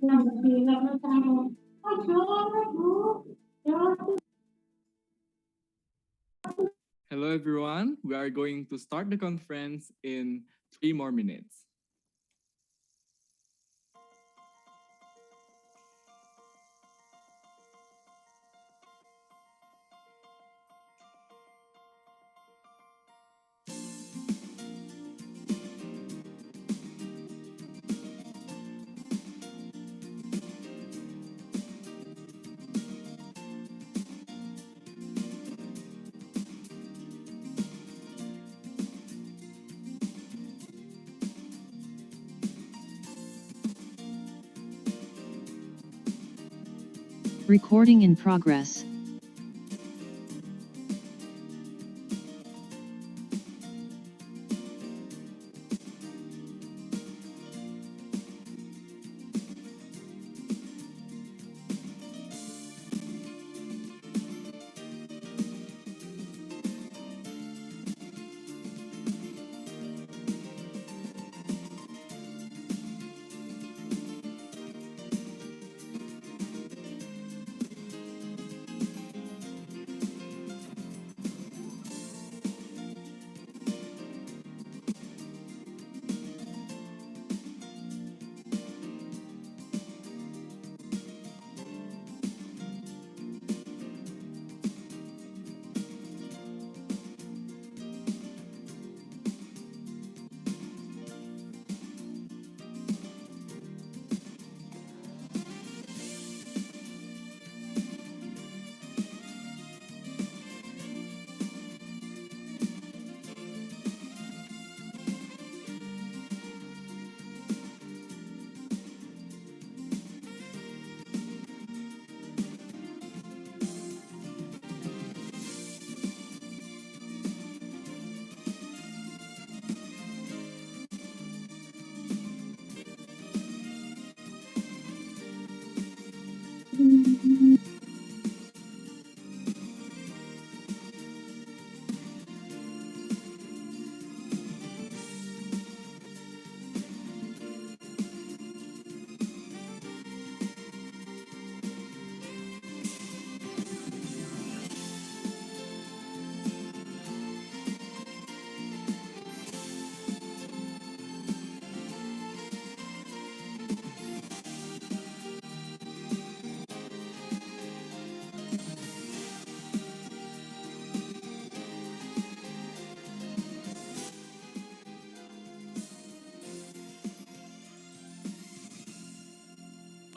Hello, everyone. We are going to start the conference in 3 more minutes. Recording in progress.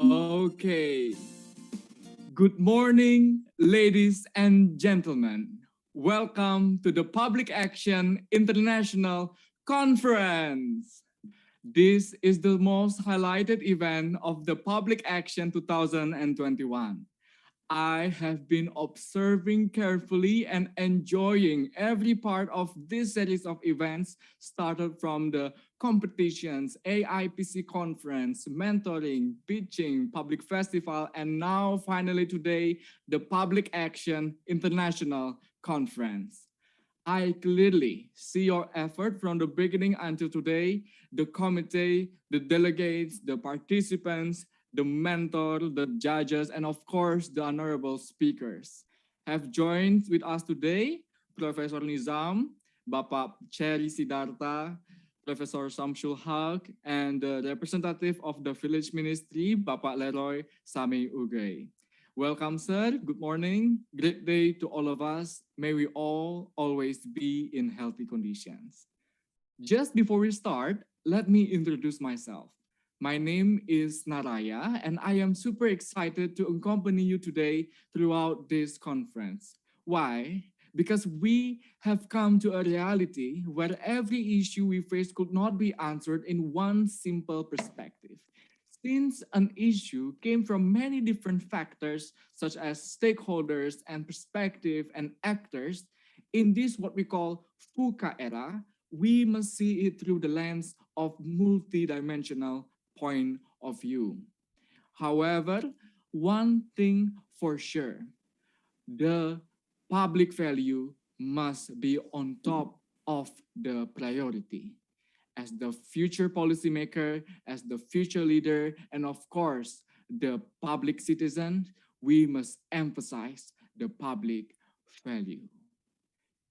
Okay. Good morning, ladies and gentlemen. Welcome to the Public Action International Conference. This is the most highlighted event of the Public Action 2021. I have been observing carefully and enjoying every part of this series of events, started from the competitions, AIPC conference, mentoring, pitching, public festival, and now finally today, the Public Action International Conference. I clearly see your effort from the beginning until today. The committee, the delegates, the participants, the mentor, the judges, and of course, the honorable speakers have joined with us today. Professor Nizam, Bapak Cherry Siddhartha, Professor Samsul Haq, and the representative of the Village Ministry, Bapak Leroy Sami Ugay. Welcome, sir. Good morning. Great day to all of us. May we all always be in healthy conditions. Just before we start, let me introduce myself. My name is Naraya, and I am super excited to accompany you today throughout this conference. Why? Because we have come to a reality where every issue we face could not be answered in one simple perspective. Since an issue came from many different factors, such as stakeholders and perspective and actors, in this what we call FUCA era, we must see it through the lens of multidimensional point of view. However, one thing for sure, the public value must be on top of the priority. as the future policymaker, as the future leader, and of course, the public citizen, we must emphasize the public value.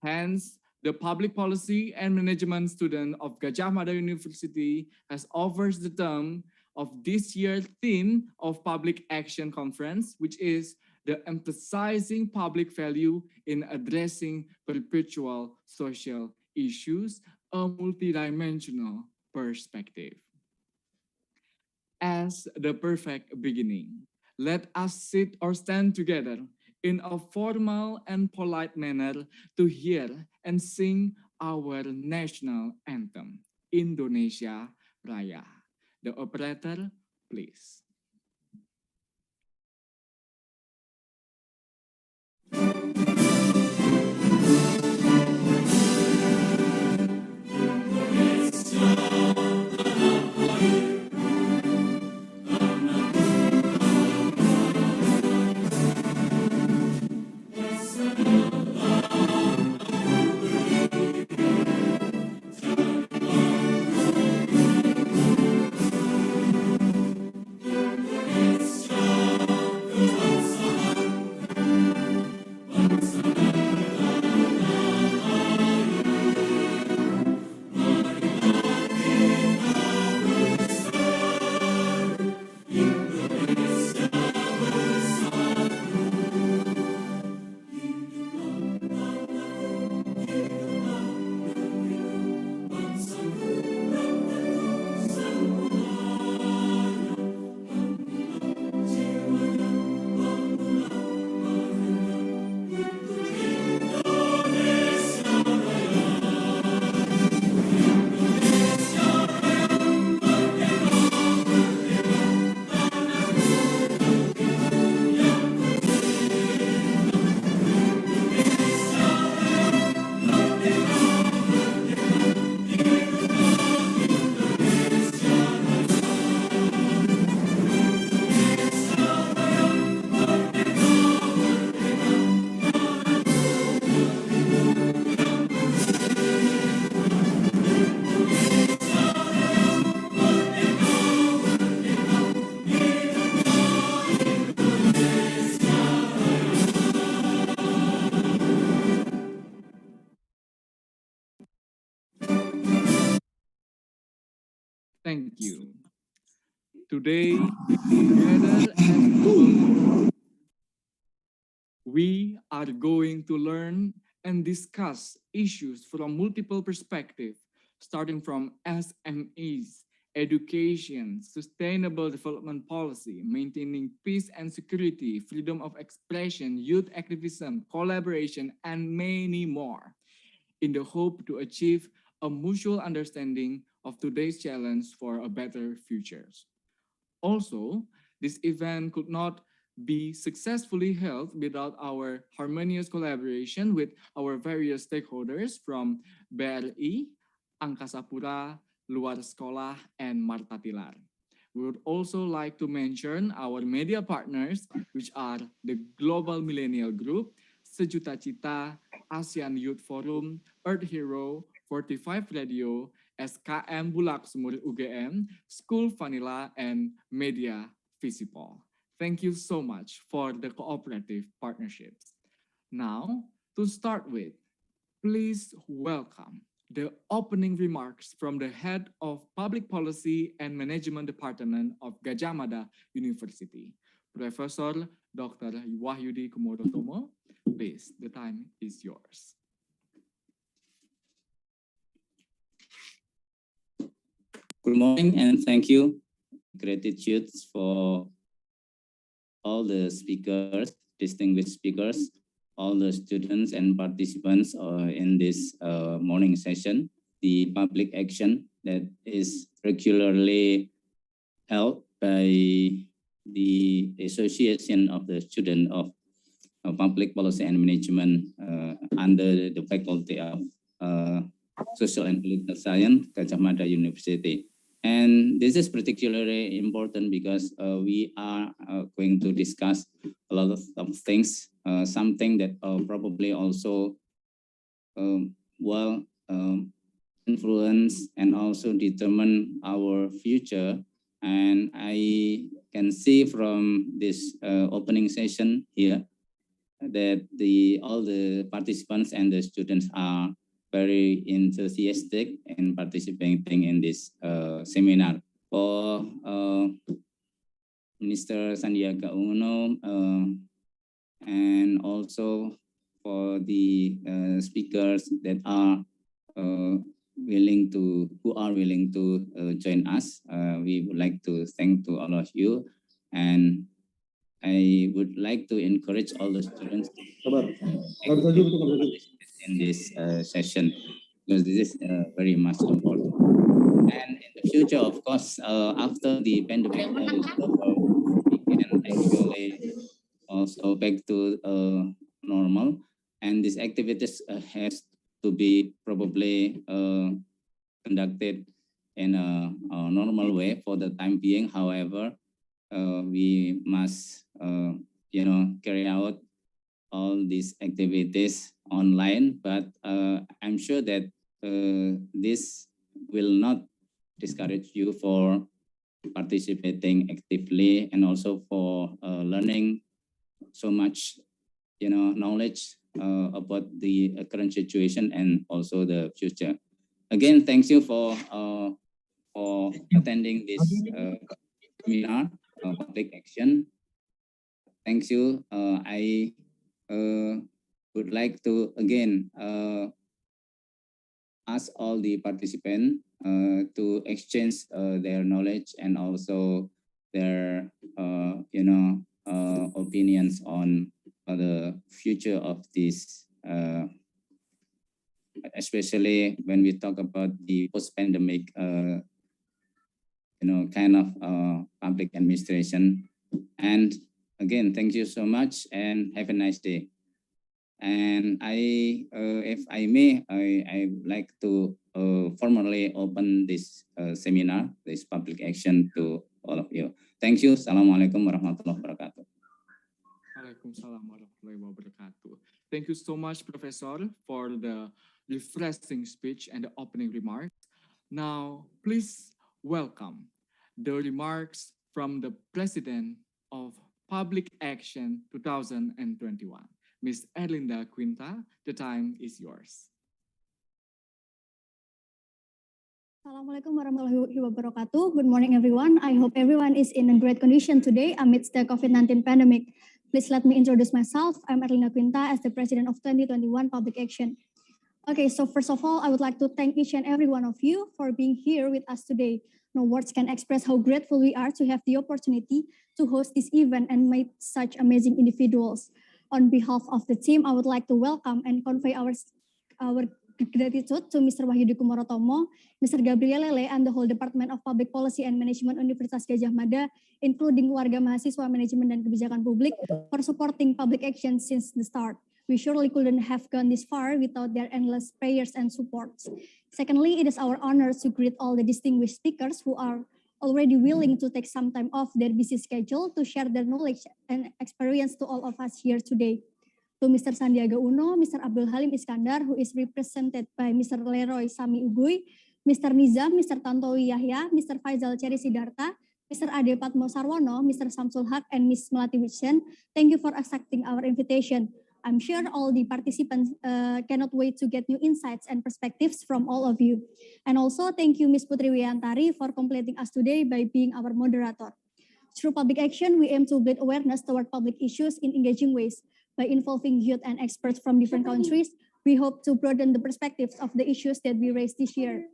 Hence, the public policy and management student of Gajah Mada University has offers the term of this year's theme of public action conference, which is the emphasizing public value in addressing perpetual social issues, a multidimensional perspective. As the perfect beginning, let us sit or stand together in a formal and polite manner to hear and sing our national anthem, Indonesia Raya. The operator, please. Thank you. Today, together as global, we are going to learn and discuss issues from multiple perspectives, starting from SMEs, education, sustainable development policy, maintaining peace and security, freedom of expression, youth activism, collaboration, and many more, in the hope to achieve a mutual understanding of today's challenge for a better future. Also, this event could not be successfully held without our harmonious collaboration with our various stakeholders from BRI, Angkasa Pura, Luar Sekolah, and Marta Tilar. We would also like to mention our media partners, which are the Global Millennial Group, Sejuta Cita, ASEAN Youth Forum, Earth Hero, 45 Radio, SKM Bulak Sumur UGM, School Vanilla, and Media Visipol. Thank you so much for the cooperative partnerships. Now, to start with, please welcome the opening remarks from the head of Public Policy and Management Department of Gajah Mada University, Professor Dr. Wahyudi Kumodotomo. Please, the time is yours. Good morning and thank you. Gratitude for all the speakers, distinguished speakers, all the students and participants in this morning session, the public action that is regularly held by the Association of the Students of Public Policy and Management under the Faculty of Social and Political Science, Gajah Mada University. And this is particularly important because we are going to discuss a lot of things, something that probably also influence and also determine our future. And I can see from this opening session here that all the participants and the students are very enthusiastic in participating in this seminar. For Mr. Sandiaga Uno and also for the speakers that are willing to join us. We would like to thank to all of you, and I would like to encourage all the students to participate in this session, because this is very much important. And in the future, of course, after the pandemic is over, we can actually also back to normal, and these activities has to be probably conducted in a normal way for the time being. However, we must carry out all these activities online, but I'm sure that this will not discourage you for participating actively and also for learning so much knowledge about the current situation and also the future. Again, thanks you for attending this seminar, public action. Thanks you. I would like to again ask all the participants to exchange their knowledge and also their opinions on the future of this, especially when we talk about the post-pandemic kind of public administration. And again, thank you so much and have a nice day. And if I may, I would like to formally open this seminar, this public action to all of you. Thank you. Assalamualaikum warahmatullahi wabarakatuh. Waalaikumsalam warahmatullahi wabarakatuh. Thank you so much, Professor, for the refreshing speech and the opening remarks. Now, please welcome the remarks from the President of Public Action 2021. Ms. Erlinda Quinta, the time is yours. Assalamualaikum warahmatullahi wabarakatuh. Good morning, everyone. I hope everyone is in a great condition today amidst the COVID-19 pandemic. Please let me introduce myself. I'm Erlinda Quinta as the President of 2021 Public Action. Okay, so first of all, I would like to thank each and every one of you for being here with us today. No words can express how grateful we are to have the opportunity to host this event and meet such amazing individuals. On behalf of the team, I would like to welcome and convey our gratitude to Mr. Wahyudi Kumorotomo, Mr. Gabriel Lele, and the whole Department of Public Policy and Management Universitas Gadjah Mada, including warga mahasiswa manajemen dan kebijakan publik, for supporting public action since the start. We surely couldn't have gone this far without their endless prayers and supports. Secondly, it is our honor to greet all the distinguished speakers who are already willing to take some time off their busy schedule to share their knowledge and experience to all of us here today. To Mr. Sandiaga Uno, Mr. Abdul Halim Iskandar, who is represented by Mr. Leroy Sami Uguy, Mr. Nizam, Mr. Tantowi Yahya, Mr. Faisal Cherry Sidarta, Mr. Ade Patmo Sarwono, Mr. Samsul Haq, and Ms. Melati Wicen, thank you for accepting our invitation. I'm sure all the participants cannot wait to get new insights and perspectives from all of you. And also thank you Ms. Putri Wiantari for completing us today by being our moderator. Through public action, we aim to build awareness toward public issues in engaging ways. By involving youth and experts from different countries, we hope to broaden the perspectives of the issues that we raised this year.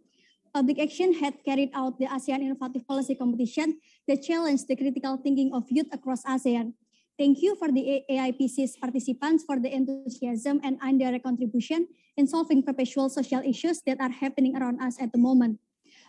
Public Action had carried out the ASEAN Innovative Policy Competition that challenged the critical thinking of youth across ASEAN. Thank you for the AIPC's participants for the enthusiasm and indirect contribution in solving perpetual social issues that are happening around us at the moment.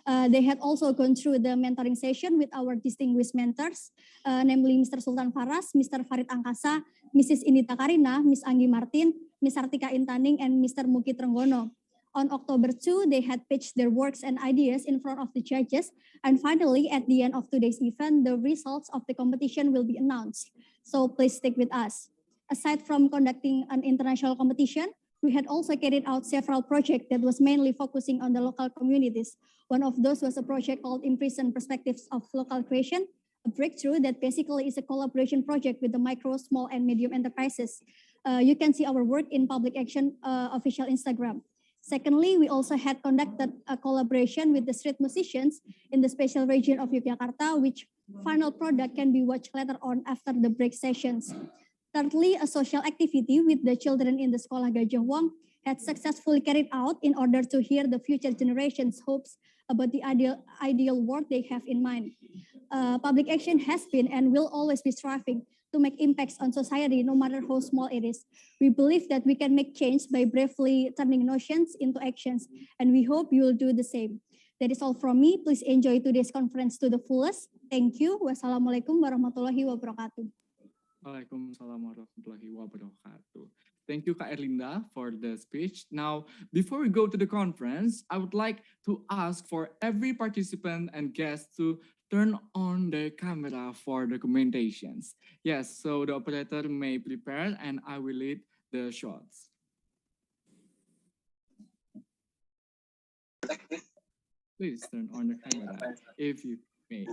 They had also gone through the mentoring session with our distinguished mentors, namely Mr. Sultan Faras, Mr. Farid Angkasa, Mrs. Indita Karina, Ms. Anggi Martin, Ms. Artika Intaning, and Mr. Muki Trenggono. On October 2, they had pitched their works and ideas in front of the judges. And finally, at the end of today's event, the results of the competition will be announced. So please stick with us. Aside from conducting an international competition, We had also carried out several projects that was mainly focusing on the local communities. One of those was a project called Imprison Perspectives of Local Creation, a breakthrough that basically is a collaboration project with the micro, small, and medium enterprises. You can see our work in Public Action official Instagram. Secondly, we also had conducted a collaboration with the street musicians in the special region of Yogyakarta, which final product can be watched later on after the break sessions. Thirdly, a social activity with the children in the Sekolah Gajah Wong had successfully carried out in order to hear the future generations' hopes about the ideal world they have in mind. Public action has been and will always be striving to make impacts on society, no matter how small it is. We believe that we can make change by bravely turning notions into actions, and we hope you will do the same. That is all from me. Please enjoy today's conference to the fullest. Thank you. Wassalamualaikum warahmatullahi wabarakatuh. Waalaikumsalam warahmatullahi wabarakatuh. Thank you, Kak Erlinda, for the speech. Now, before we go to the conference, I would like to ask for every participant and guest to turn on their camera for the commentations. Yes, so the operator may prepare and I will lead the shots. Please turn on the camera if you may.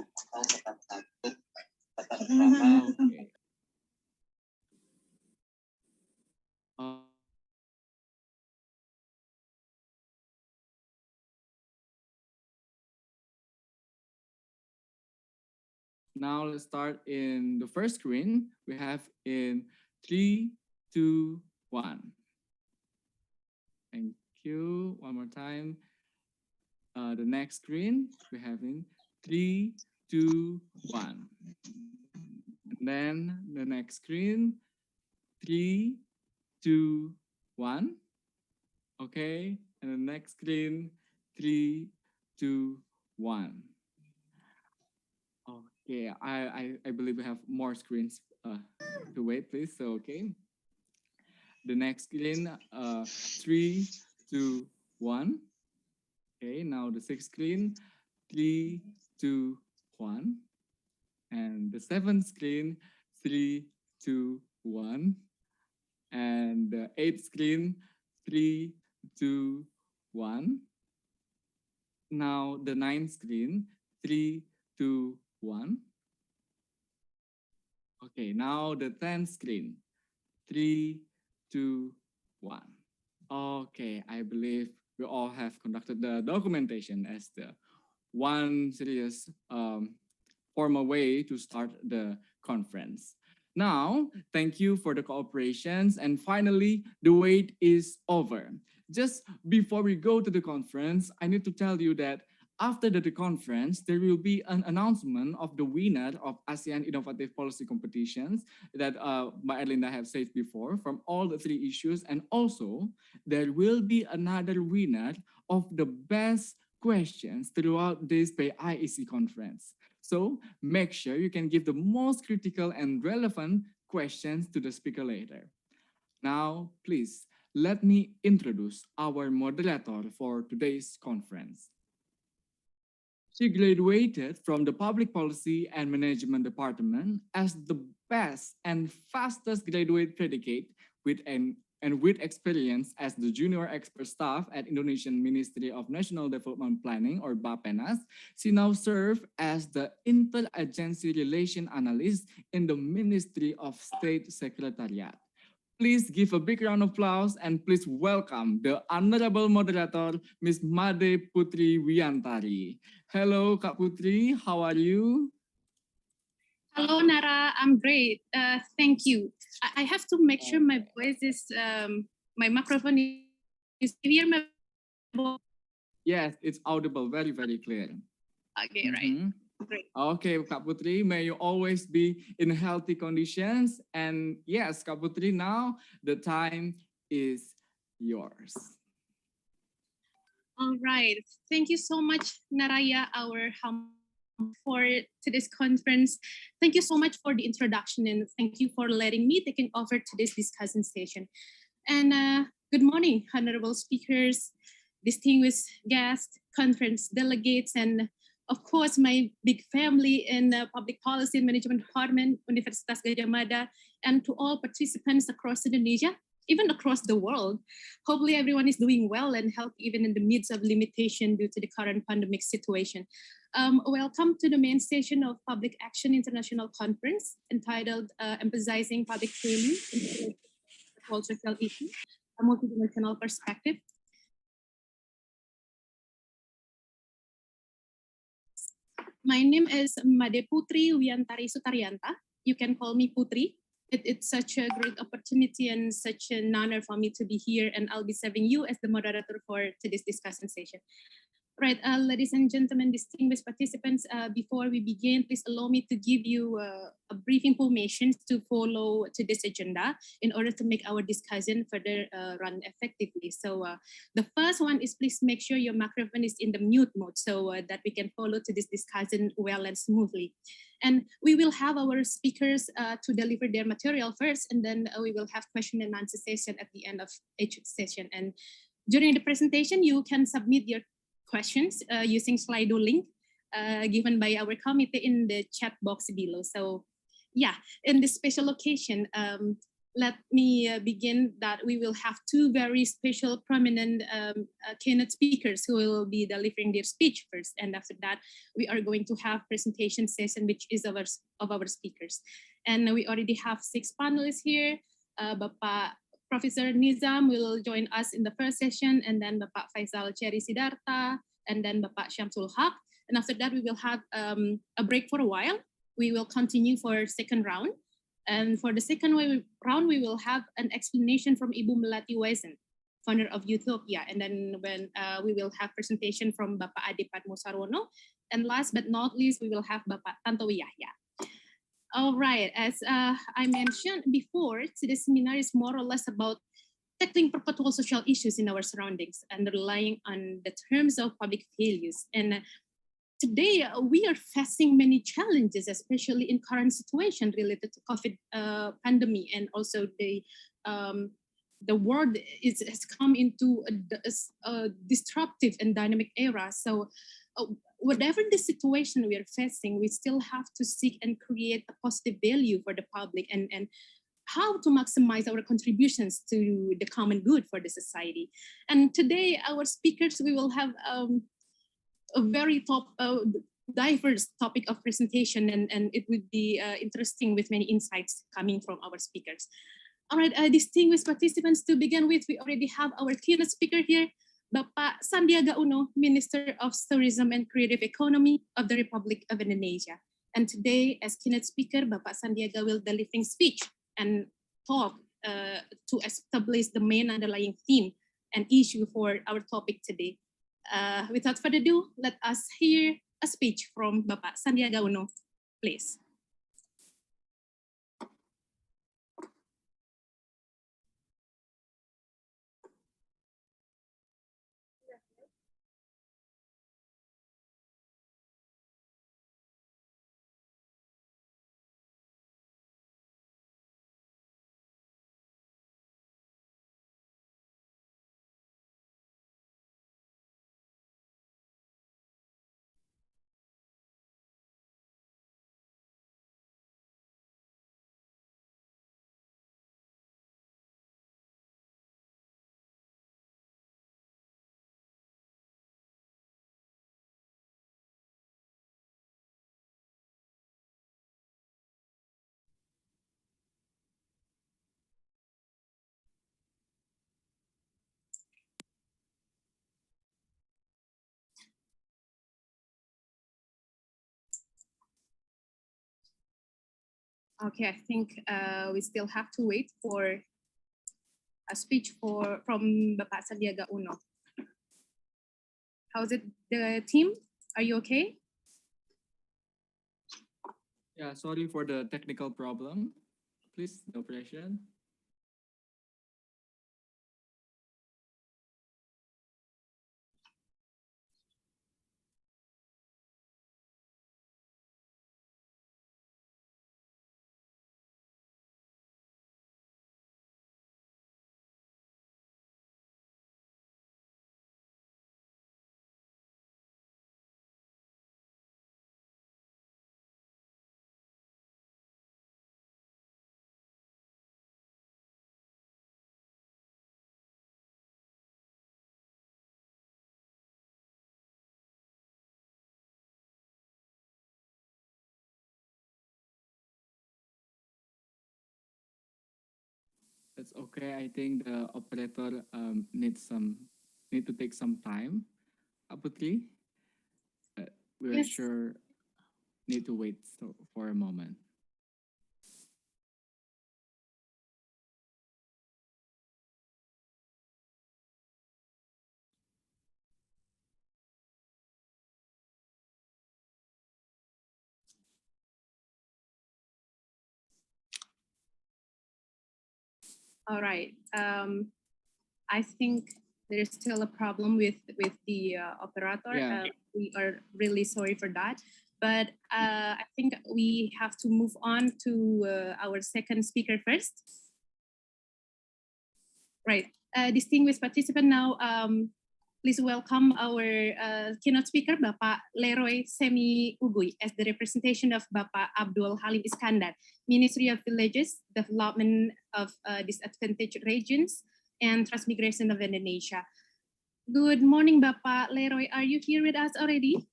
Okay. Now let's start in the first screen. We have in 3, 2, 1. Thank you. One more time. The next screen we have in 3, 2, 1. And then the next screen, 3, 2, 1. Okay. And the next screen, 3, 2, 1. Okay, I believe we have more screens to wait, please. So, okay. The next screen, 3, 2, 1. Okay, now the sixth screen, 3, 2, 1. And the seventh screen, 3, 2, 1. And the eighth screen, 3, 2, 1. Now the ninth screen, 3, 2, 1. Okay, now the 10th screen, 3, 2, 1. Okay, I believe we all have conducted the documentation as the one serious formal way to start the conference. Now, thank you for the cooperations. And finally, the wait is over. Just before we go to the conference, I need to tell you that after the conference, there will be an announcement of the winner of ASEAN Innovative Policy Competitions that Mbak Erlinda have said before from all the 3 issues. And also, there will be another winner of the best questions throughout this PIEC conference. So make sure you can give the most critical and relevant questions to the speaker later. Now, please, let me introduce our moderator for today's conference. She graduated from the Public Policy and Management Department as the best and fastest graduate predicate with experience as the junior expert staff at Indonesian Ministry of National Development Planning or Bappenas. She now serves as the Interagency Relation Analyst in the Ministry of State Secretariat. Please give a big round of applause and please welcome the Honorable Moderator, Ms. Made Putri Wiantari. Hello, Kak Putri, how are you? Hello, Nara, I'm great. Thank you. I have to make sure my voice is, my microphone is clear. Yes, it's audible, very, very clear. Okay, right. Great. Okay, Kak Putri, may you always be in healthy conditions. And yes, Kak Putri, now the time is yours. All right. Thank you so much, Naraya, for today's conference. Thank you so much for the introduction and thank you for letting me taking over today's discussion session. And good morning, honorable speakers, distinguished guests, conference delegates, and of course, my big family in the Public Policy and Management Department, Universitas Gadjah Mada, and to all participants across Indonesia. even across the world. Hopefully everyone is doing well and healthy even in the midst of limitation due to the current pandemic situation. Welcome to the main session of Public Action International Conference entitled Emphasizing Public Value in Perpetual Social Issues, a Multidimensional Perspective. My name is Made Putri Wiantari Sutaryanta. You can call me Putri. It's such a great opportunity and such an honor for me to be here, and I'll be serving you as the moderator for today's discussion session. Right, ladies and gentlemen, distinguished participants, before we begin, please allow me to give you a brief information to follow to this agenda in order to make our discussion further run effectively. So the first one is please make sure your microphone is in the mute mode so that we can follow to this discussion well and smoothly. And we will have our speakers to deliver their material first, and then we will have question and answer session at the end of each session. And during the presentation, you can submit your questions using Slido link given by our committee in the chat box below. So yeah, in this special occasion, let me begin that we will have two very special prominent keynote speakers who will be delivering their speech first. And after that, we are going to have presentation session, which is of our speakers. And we already have 6 panelists here. Bapak Professor Nizam will join us in the first session, and then Bapak Faisal Cherry Sidarta, and then Bapak Syamsul Haq. And after that, we will have a break for a while. We will continue for second round. And for the second round, we will have an explanation from Ibu Melati Wezen, founder of Utopia. And then when we will have presentation from Bapak Ade Padmo Sarwono. And last but not least, we will have Bapak Tantowi Yahya. All right, as I mentioned before, today's seminar is more or less about tackling perpetual social issues in our surroundings and relying on the terms of public values. And today we are facing many challenges, especially in current situation related to COVID pandemic, and also the world has come into a disruptive and dynamic era. So whatever the situation we are facing, we still have to seek and create a positive value for the public, and how to maximize our contributions to the common good for the society. And today, our speakers, we will have a very diverse topic of presentation, and it would be interesting with many insights coming from our speakers. All right, distinguished participants, to begin with, we already have our keynote speaker here, Bapak Sandiaga Uno, Minister of Tourism and Creative Economy of the Republic of Indonesia. And today, as keynote speaker, Bapak Sandiaga will deliver speech and talk to establish the main underlying theme and issue for our topic today. Without further ado, let us hear a speech from Bapak Sandiaga Uno, please. Okay, I think we still have to wait for a speech from Bapak Sandiaga Uno. How's it, the team? Are you okay? Yeah, sorry for the technical problem. Please, the operation. that's okay. I think the operator need to take some time. Putri, we're Yes. sure need to wait for a moment. All right. I think there's still a problem with the operator. Yeah. We are really sorry for that. But I think we have to move on to our second speaker first. Right. Distinguished participant now, please welcome our keynote speaker, Bapak Leroy Semi Ugui, as the representation of Bapak Abdul Halim Iskandar, Ministry of Villages, Development of Disadvantaged Regions, and Transmigration of Indonesia. Good morning, Bapak Leroy. Are you here with us already?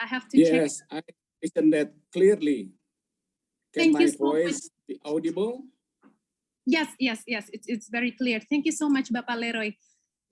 I have to check. Yes, I listen that clearly. Can Thank my you so much. voice be audible? Yes. It's very clear. Thank you so much, Bapak Leroy.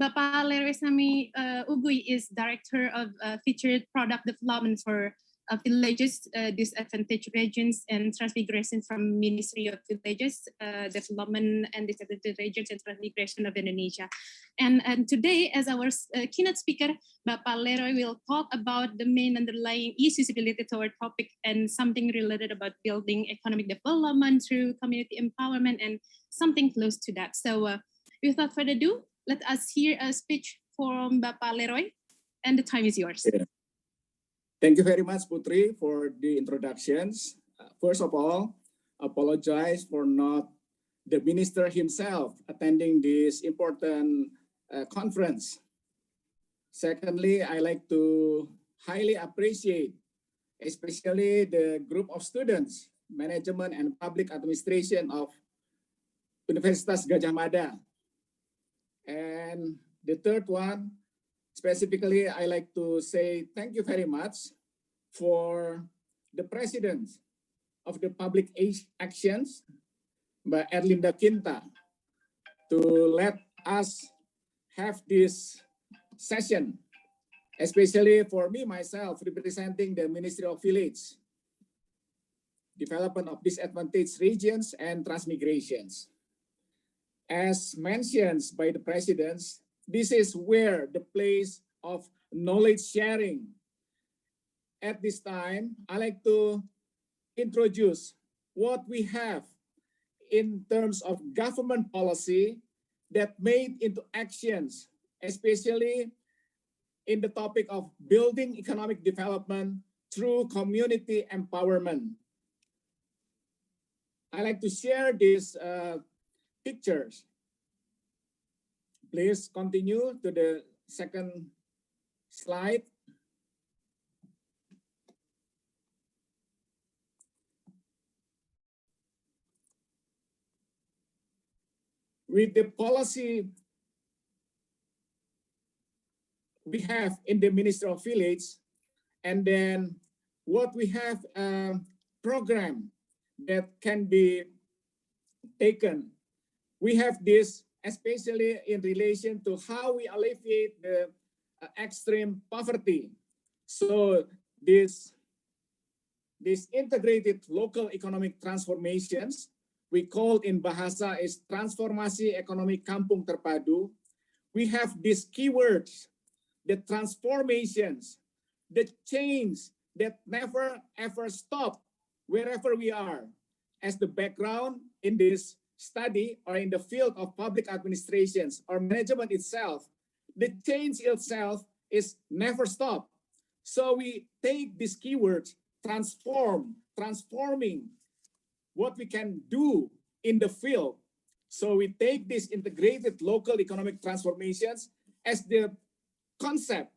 Bapak Leroy Sami Ugui is Director of Featured Product Development for Villages, Disadvantaged Regions, and Transmigration from Ministry of Villages, Development and Disadvantaged Regions and Transmigration of Indonesia. And today, as our keynote speaker, Bapak Leroy will talk about the main underlying issues related to our topic and something related about building economic development through community empowerment and something close to that. So without further ado, let us hear a speech from Bapak Leroy, and the time is yours. Yeah. Thank you very much, Putri, for the introductions. First of all, apologize for not the minister himself attending this important conference. Secondly, I like to highly appreciate, especially the group of students, management and public administration of Universitas Gadjah Mada. And the third one, specifically, I like to say thank you very much for the president of the public actions, Mbak Erlinda Kinta, to let us have this session, especially for me, myself, representing the Ministry of Village, Development of Disadvantaged Regions and Transmigrations. As mentioned by the presidents, this is where the place of knowledge sharing. At this time, I like to introduce what we have in terms of government policy that made into actions, especially in the topic of building economic development through community empowerment. I like to share these pictures. Please continue to the second slide. With the policy we have in the Ministry of Village, and then what we have a program that can be taken. We have this especially in relation to how we alleviate the extreme poverty. So this integrated local economic transformations, we call in bahasa is transformasi ekonomi kampung terpadu. We have these keywords, the transformations, the change that never ever stop wherever we are. As the background in this study or in the field of public administrations or management itself, the change itself is never stop. So we take these keywords, transforming what we can do in the field. So we take these integrated local economic transformations as the concept,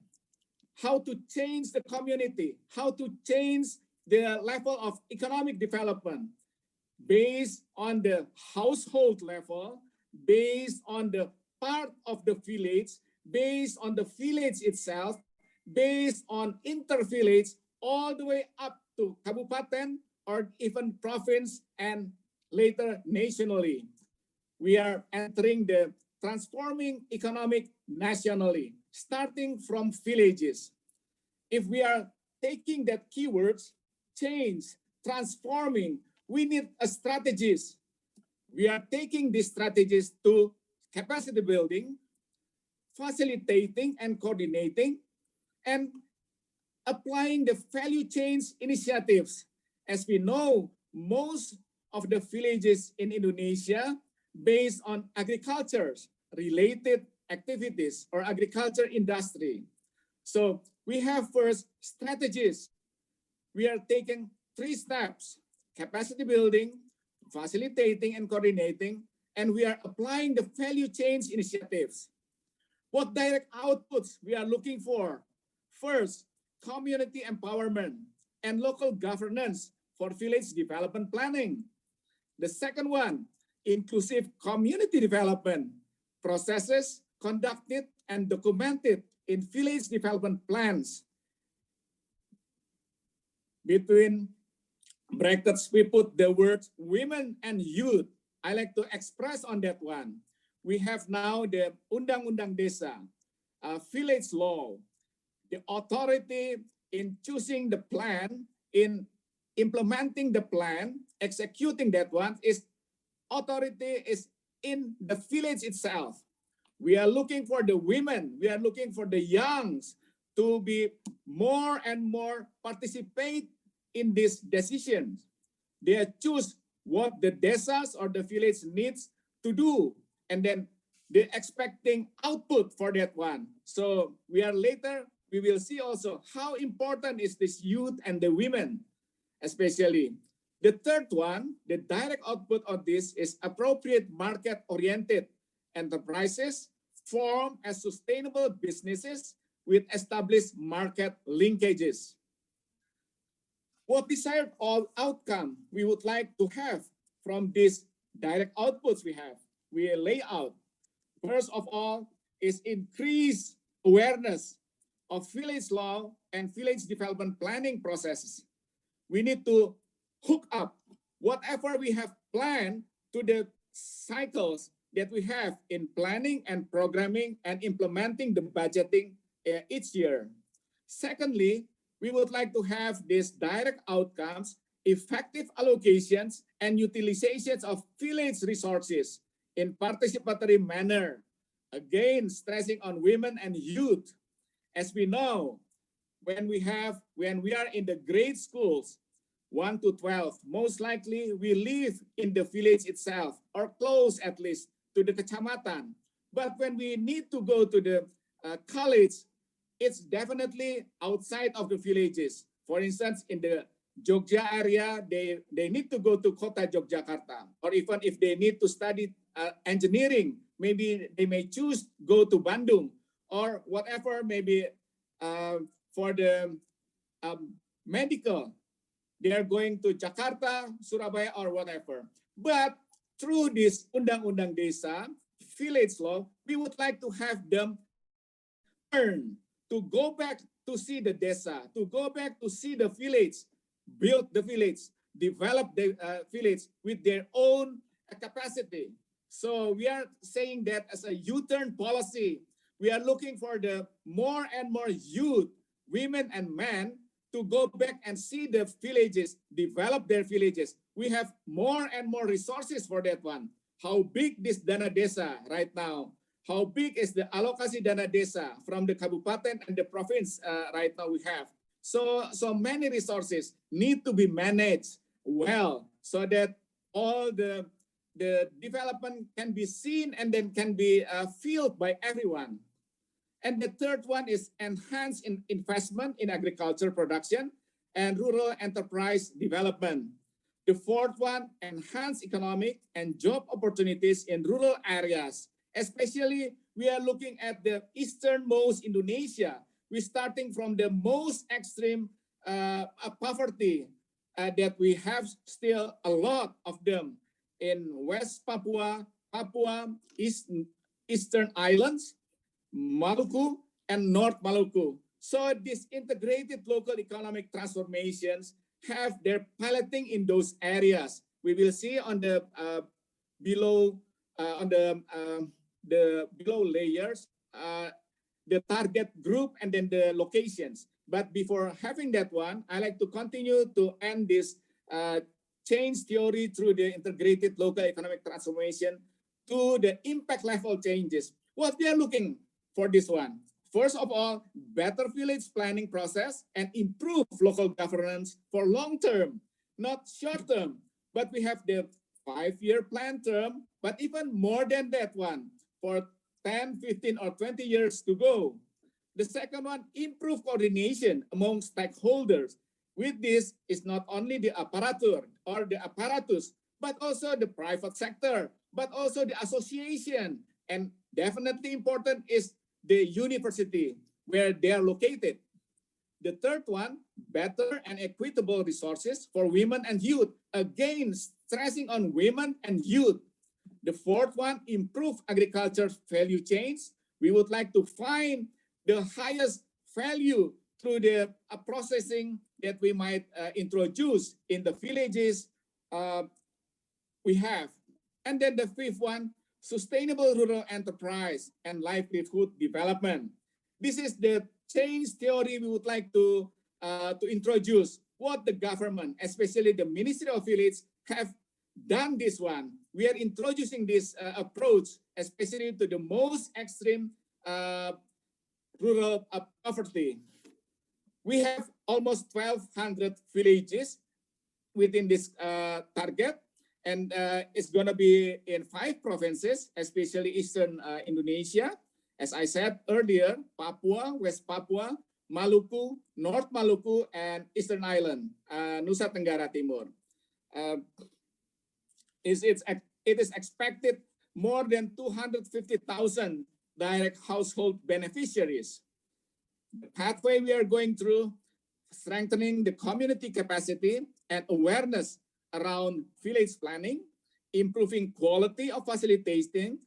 how to change the community, how to change the level of economic development based on the household level, based on the part of the village, based on the village itself, based on inter-village, all the way up to kabupaten or even province and later nationally. we are entering the transforming economic nationally, starting from villages. If we are taking that keywords, change, transforming, we need a strategies. We are taking these strategies to capacity building, facilitating and coordinating, and applying the value change initiatives. As we know, most of the villages in Indonesia based on agriculture related activities or agriculture industry. So we have first strategies. We are taking 3 steps: capacity building, facilitating and coordinating, and we are applying the value change initiatives. What direct outputs we are looking for? First, community empowerment and local governance for village development planning. The second one, inclusive community development processes conducted and documented in village development plans. Between brackets, we put the words women and youth. I like to express on that one. We have now the Undang-Undang Desa, village law. The authority in choosing the plan, in implementing the plan, executing that one is authority is in the village itself. We are looking for the women, we are looking for the youngs to be more and more participate in these decisions. They choose what the desas or the village needs to do, and then they're expecting output for that one. So we will see also how important is this youth and the women, especially. The third one, the direct output of this is appropriate market-oriented enterprises form as sustainable businesses with established market linkages. What desired outcome we would like to have from these direct outputs we lay out. First of all is increase awareness of village law and village development planning processes. We need to hook up whatever we have planned to the cycles that we have in planning and programming and implementing the budgeting each year. Secondly, we would like to have these direct outcomes, effective allocations and utilizations of village resources in participatory manner. Again, stressing on women and youth. As we know, when we are in the grade schools, 1 to 12, most likely we live in the village itself or close at least to the kecamatan. But when we need to go to the college, it's definitely outside of the villages. For instance, in the Jogja area, they need to go to Kota Yogyakarta, or even if they need to study engineering, maybe they may choose go to Bandung or whatever, maybe for the medical, they are going to Jakarta, Surabaya, or whatever. But through this Undang-Undang Desa, village law, we would like to have them learn to go back to see the desa, to go back to see the village, build the village, develop the village with their own capacity. So we are saying that as a U-turn policy, we are looking for the more and more youth, women and men to go back and see the villages, develop their villages. We have more and more resources for that one. How big this Dana Desa right now? How big is the alokasi Dana Desa from the kabupaten and the province right now we have? So many resources need to be managed well so that all the development can be seen and then can be felt by everyone. And the third one is enhance investment in agriculture production and rural enterprise development. The fourth one, enhance economic and job opportunities in rural areas. Especially, we are looking at the easternmost Indonesia. We're starting from the most extreme poverty that we have still a lot of them in West Papua, Eastern Islands, Maluku, and North Maluku. So these integrated local economic transformations have their piloting in those areas. We will see on the below on the below layers, the target group and then the locations. But before having that one, I like to continue to end this change theory through the integrated local economic transformation to the impact level changes. What we are looking for this one. First of all, better village planning process and improve local governance for long term, not short term. But we have the 5-year plan term, but even more than that one for 10, 15, or 20 years to go. The second one, improve coordination among stakeholders. With this, is not only the apparatus or the apparatus, but also the private sector, but also the association. And definitely important is the university where they are located. The third one, better and equitable resources for women and youth. Again, stressing on women and youth. The fourth one, improve agriculture value chains. We would like to find the highest value through the processing that we might introduce in the villages we have. And then the fifth one, sustainable rural enterprise and livelihood development. This is the change theory we would like to introduce. What the government, especially the Ministry of Village, have done this one. We are introducing this approach, especially to the most extreme rural poverty. We have almost 1,200 villages within this target, and it's going to be in 5 provinces, especially Eastern Indonesia. As I said earlier, Papua, West Papua, Maluku, North Maluku, and Eastern Island, Nusa Tenggara Timur. It is expected more than 250,000 direct household beneficiaries. The pathway we are going through, strengthening the community capacity and awareness around village planning, improving quality of facilitation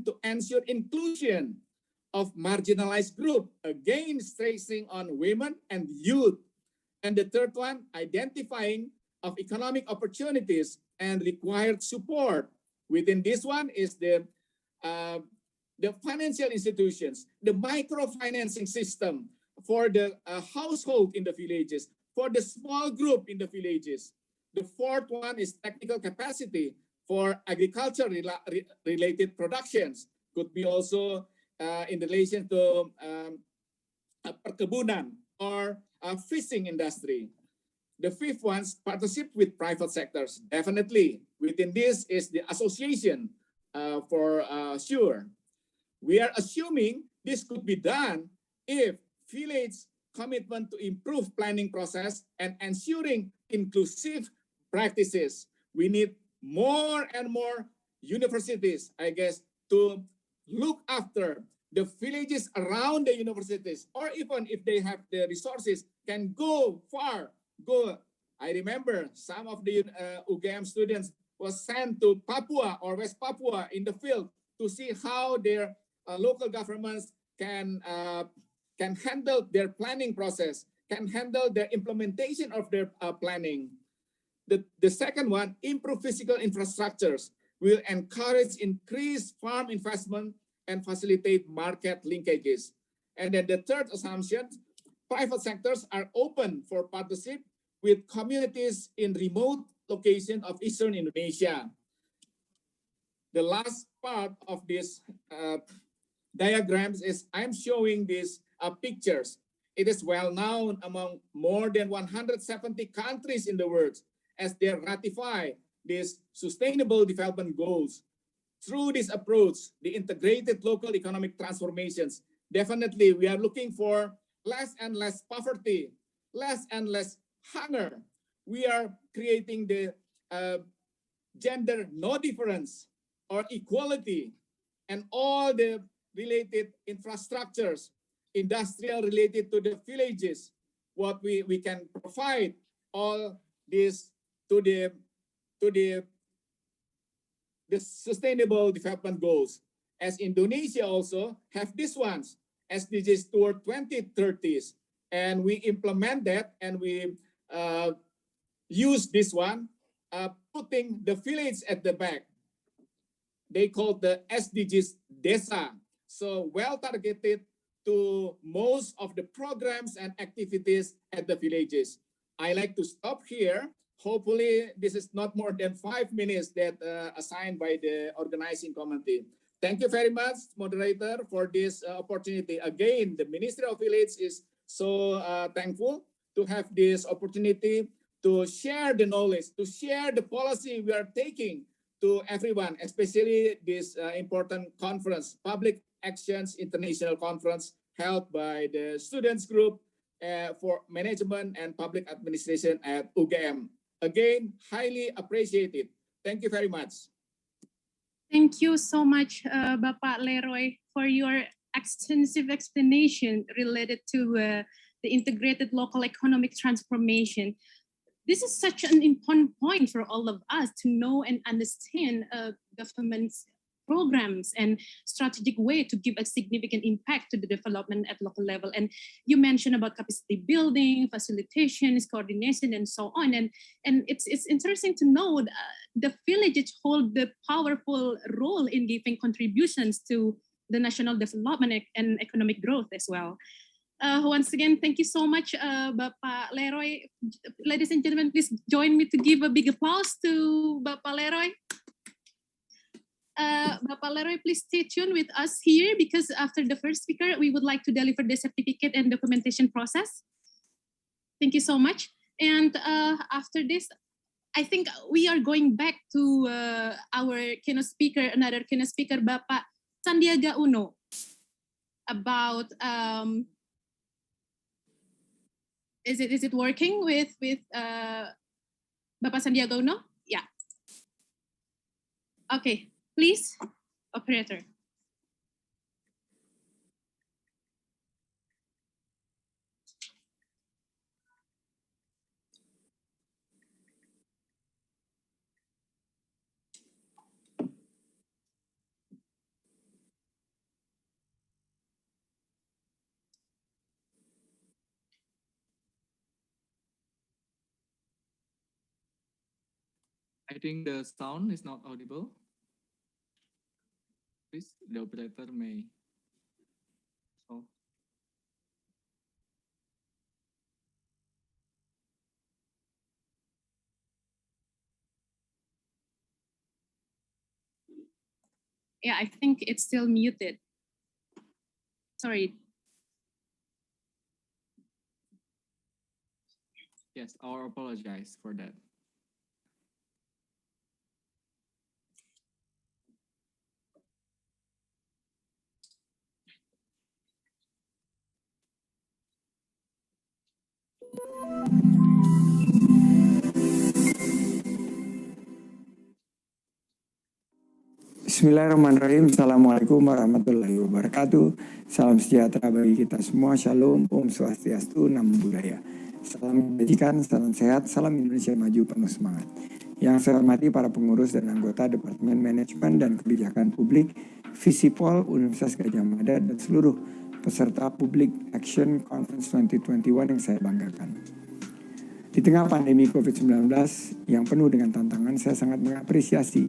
to ensure inclusion of marginalized group, again stressing on women and youth. And the third one, identifying of economic opportunities and required support. Within this one is the financial institutions, the microfinancing system for the household in the villages, for the small group in the villages. The fourth one is technical capacity for agriculture related productions. Could be also in relation to perkebunan or fishing industry. The fifth one, partnership with private sectors. Definitely within this is the association for sure. We are assuming this could be done if village commitment to improve planning process and ensuring inclusive practices. We need more and more universities, I guess, to look after the villages around the universities, or even if they have the resources, can go far. I remember some of the UGM students was sent to Papua or West Papua in the field to see how their local governments can handle their planning process, can handle the implementation of their planning. The second one, improve physical infrastructures, will encourage increased farm investment and facilitate market linkages. And then the third assumption, private sectors are open for partnership with communities in remote locations of Eastern Indonesia. The last part of this diagrams is I'm showing these pictures. It is well known among more than 170 countries in the world as they ratify these sustainable development goals. Through this approach, the integrated local economic transformations, definitely we are looking for less and less poverty, less and less hunger. We are creating the gender no difference or equality, and all the related infrastructures, industrial related to the villages, what we can provide all this to the sustainable development goals. As Indonesia also have these ones, SDGs toward 2030s, and we implement that and we use this one, putting the village at the back. they call the SDGs Desa. So well targeted to most of the programs and activities at the villages. I like to stop here. Hopefully this is not more than 5 minutes that assigned by the organizing committee. Thank you very much, moderator, for this opportunity. Again, the Ministry of Village is so thankful to have this opportunity to share the knowledge, to share the policy we are taking to everyone, especially this important conference, Public Actions International Conference held by the students group for management and public administration at UGM. Again, highly appreciated. Thank you very much. Thank you so much, Bapak Leroy, for your extensive explanation related to the integrated local economic transformation. This is such an important point for all of us to know and understand government's programs and strategic way to give a significant impact to the development at local level. And you mentioned about capacity building, facilitations, coordination, and so on. And it's interesting to know the villages hold the powerful role in giving contributions to the national development and economic growth as well. Once again, thank you so much, Bapak Leroy. Ladies and gentlemen, please join me to give a big applause to Bapak Leroy. Bapak Leroy, please stay tuned with us here because after the first speaker, we would like to deliver the certificate and documentation process. Thank you so much. And after this, I think we are going back to our keynote speaker, another keynote speaker, Bapak Sandiaga Uno, about is it working with Bapak Sandiaga Uno? Yeah. Okay, please, operator. I think the sound is not audible. Please, the operator may solve. Yeah, I think it's still muted. Sorry. Yes, I apologize for that. Bismillahirrahmanirrahim. Assalamualaikum warahmatullahi wabarakatuh. Salam sejahtera bagi kita semua. Shalom, Om Swastiastu, Namo Buddhaya. Salam kebajikan, salam sehat, salam Indonesia maju penuh semangat. Yang saya hormati para pengurus dan anggota Departemen Manajemen dan Kebijakan Publik, Visipol, Universitas Gadjah Mada, dan seluruh peserta Public Action Conference 2021 yang saya banggakan. Di tengah pandemi COVID-19 yang penuh dengan tantangan, saya sangat mengapresiasi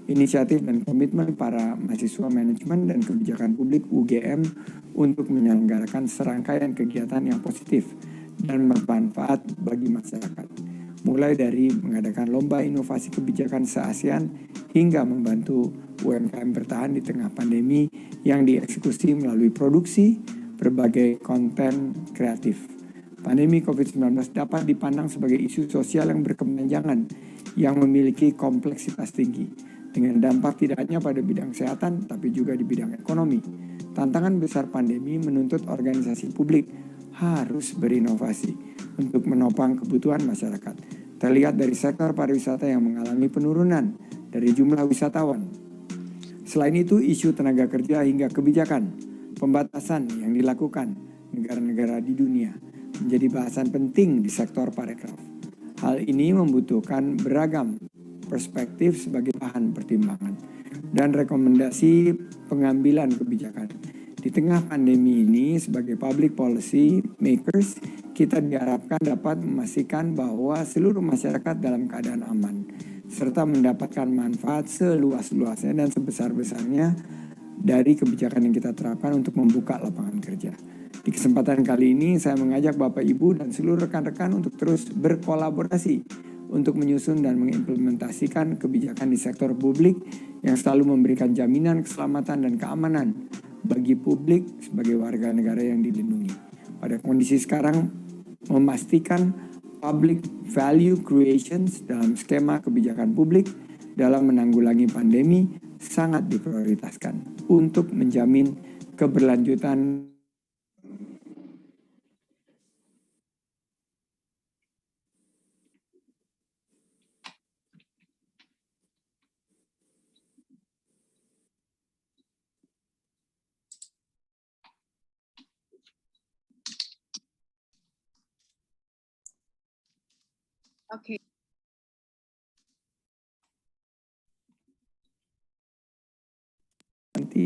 inisiatif dan komitmen para mahasiswa manajemen dan kebijakan publik UGM untuk menyelenggarakan serangkaian kegiatan yang positif dan bermanfaat bagi masyarakat. Mulai dari mengadakan lomba inovasi kebijakan se-ASEAN hingga membantu UMKM bertahan di tengah pandemi yang dieksekusi melalui produksi berbagai konten kreatif. Pandemi COVID-19 dapat dipandang sebagai isu sosial yang berkepanjangan yang memiliki kompleksitas tinggi dengan dampak tidak hanya pada bidang kesehatan tapi juga di bidang ekonomi. Tantangan besar pandemi menuntut organisasi publik harus berinovasi untuk menopang kebutuhan masyarakat. Terlihat dari sektor pariwisata yang mengalami penurunan dari jumlah wisatawan. Selain itu, isu tenaga kerja hingga kebijakan pembatasan yang dilakukan negara-negara di dunia menjadi bahasan penting di sektor parekraf. Hal ini membutuhkan beragam perspektif sebagai bahan pertimbangan dan rekomendasi pengambilan kebijakan. Di tengah pandemi ini, sebagai public policy makers, kita diharapkan dapat memastikan bahwa seluruh masyarakat dalam keadaan aman, serta mendapatkan manfaat seluas-luasnya dan sebesar-besarnya dari kebijakan yang kita terapkan untuk membuka lapangan kerja. Di kesempatan kali ini saya mengajak Bapak Ibu dan seluruh rekan-rekan untuk terus berkolaborasi untuk menyusun dan mengimplementasikan kebijakan di sektor publik yang selalu memberikan jaminan keselamatan dan keamanan bagi publik sebagai warga negara yang dilindungi. Pada kondisi sekarang, memastikan public value creations dalam skema kebijakan publik dalam menanggulangi pandemi sangat diprioritaskan untuk menjamin keberlanjutan Okay.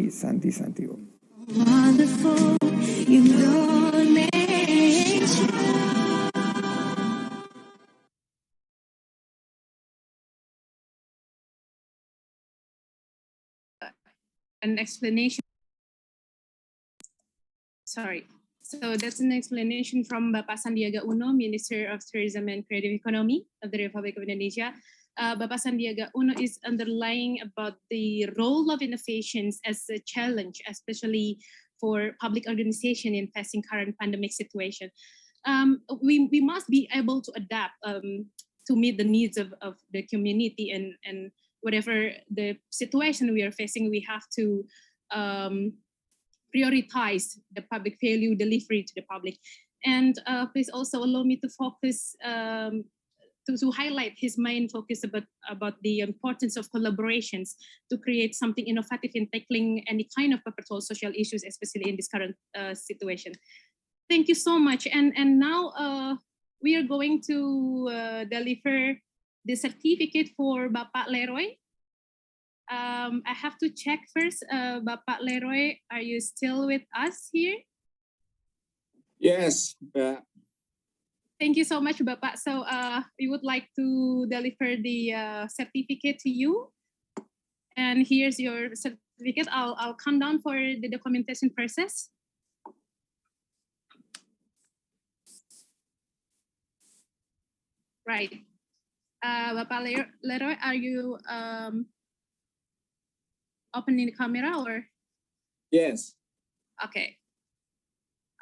Santi Om. Wonderful Indonesia. An explanation. Sorry. So that's an explanation from Bapak Sandiaga Uno, Minister of Tourism and Creative Economy of the Republic of Indonesia. Bapak Sandiaga Uno is underlying about the role of innovations as a challenge, especially for public organization in facing current pandemic situation. We must be able to adapt to meet the needs of the community and whatever the situation we are facing, we have to prioritize the public value delivery to the public. And please also allow me to focus, to highlight his main focus about the importance of collaborations to create something innovative in tackling any kind of perpetual social issues, especially in this current situation. Thank you so much. And now we are going to deliver the certificate for Bapak Leroy. I have to check first, Bapak Leroy, are you still with us here? Yes. Thank you so much, Bapak. So we would like to deliver the certificate to you. And here's your certificate. I'll come down for the documentation process. Right. Bapak Leroy, are you opening the camera or? Yes. Okay.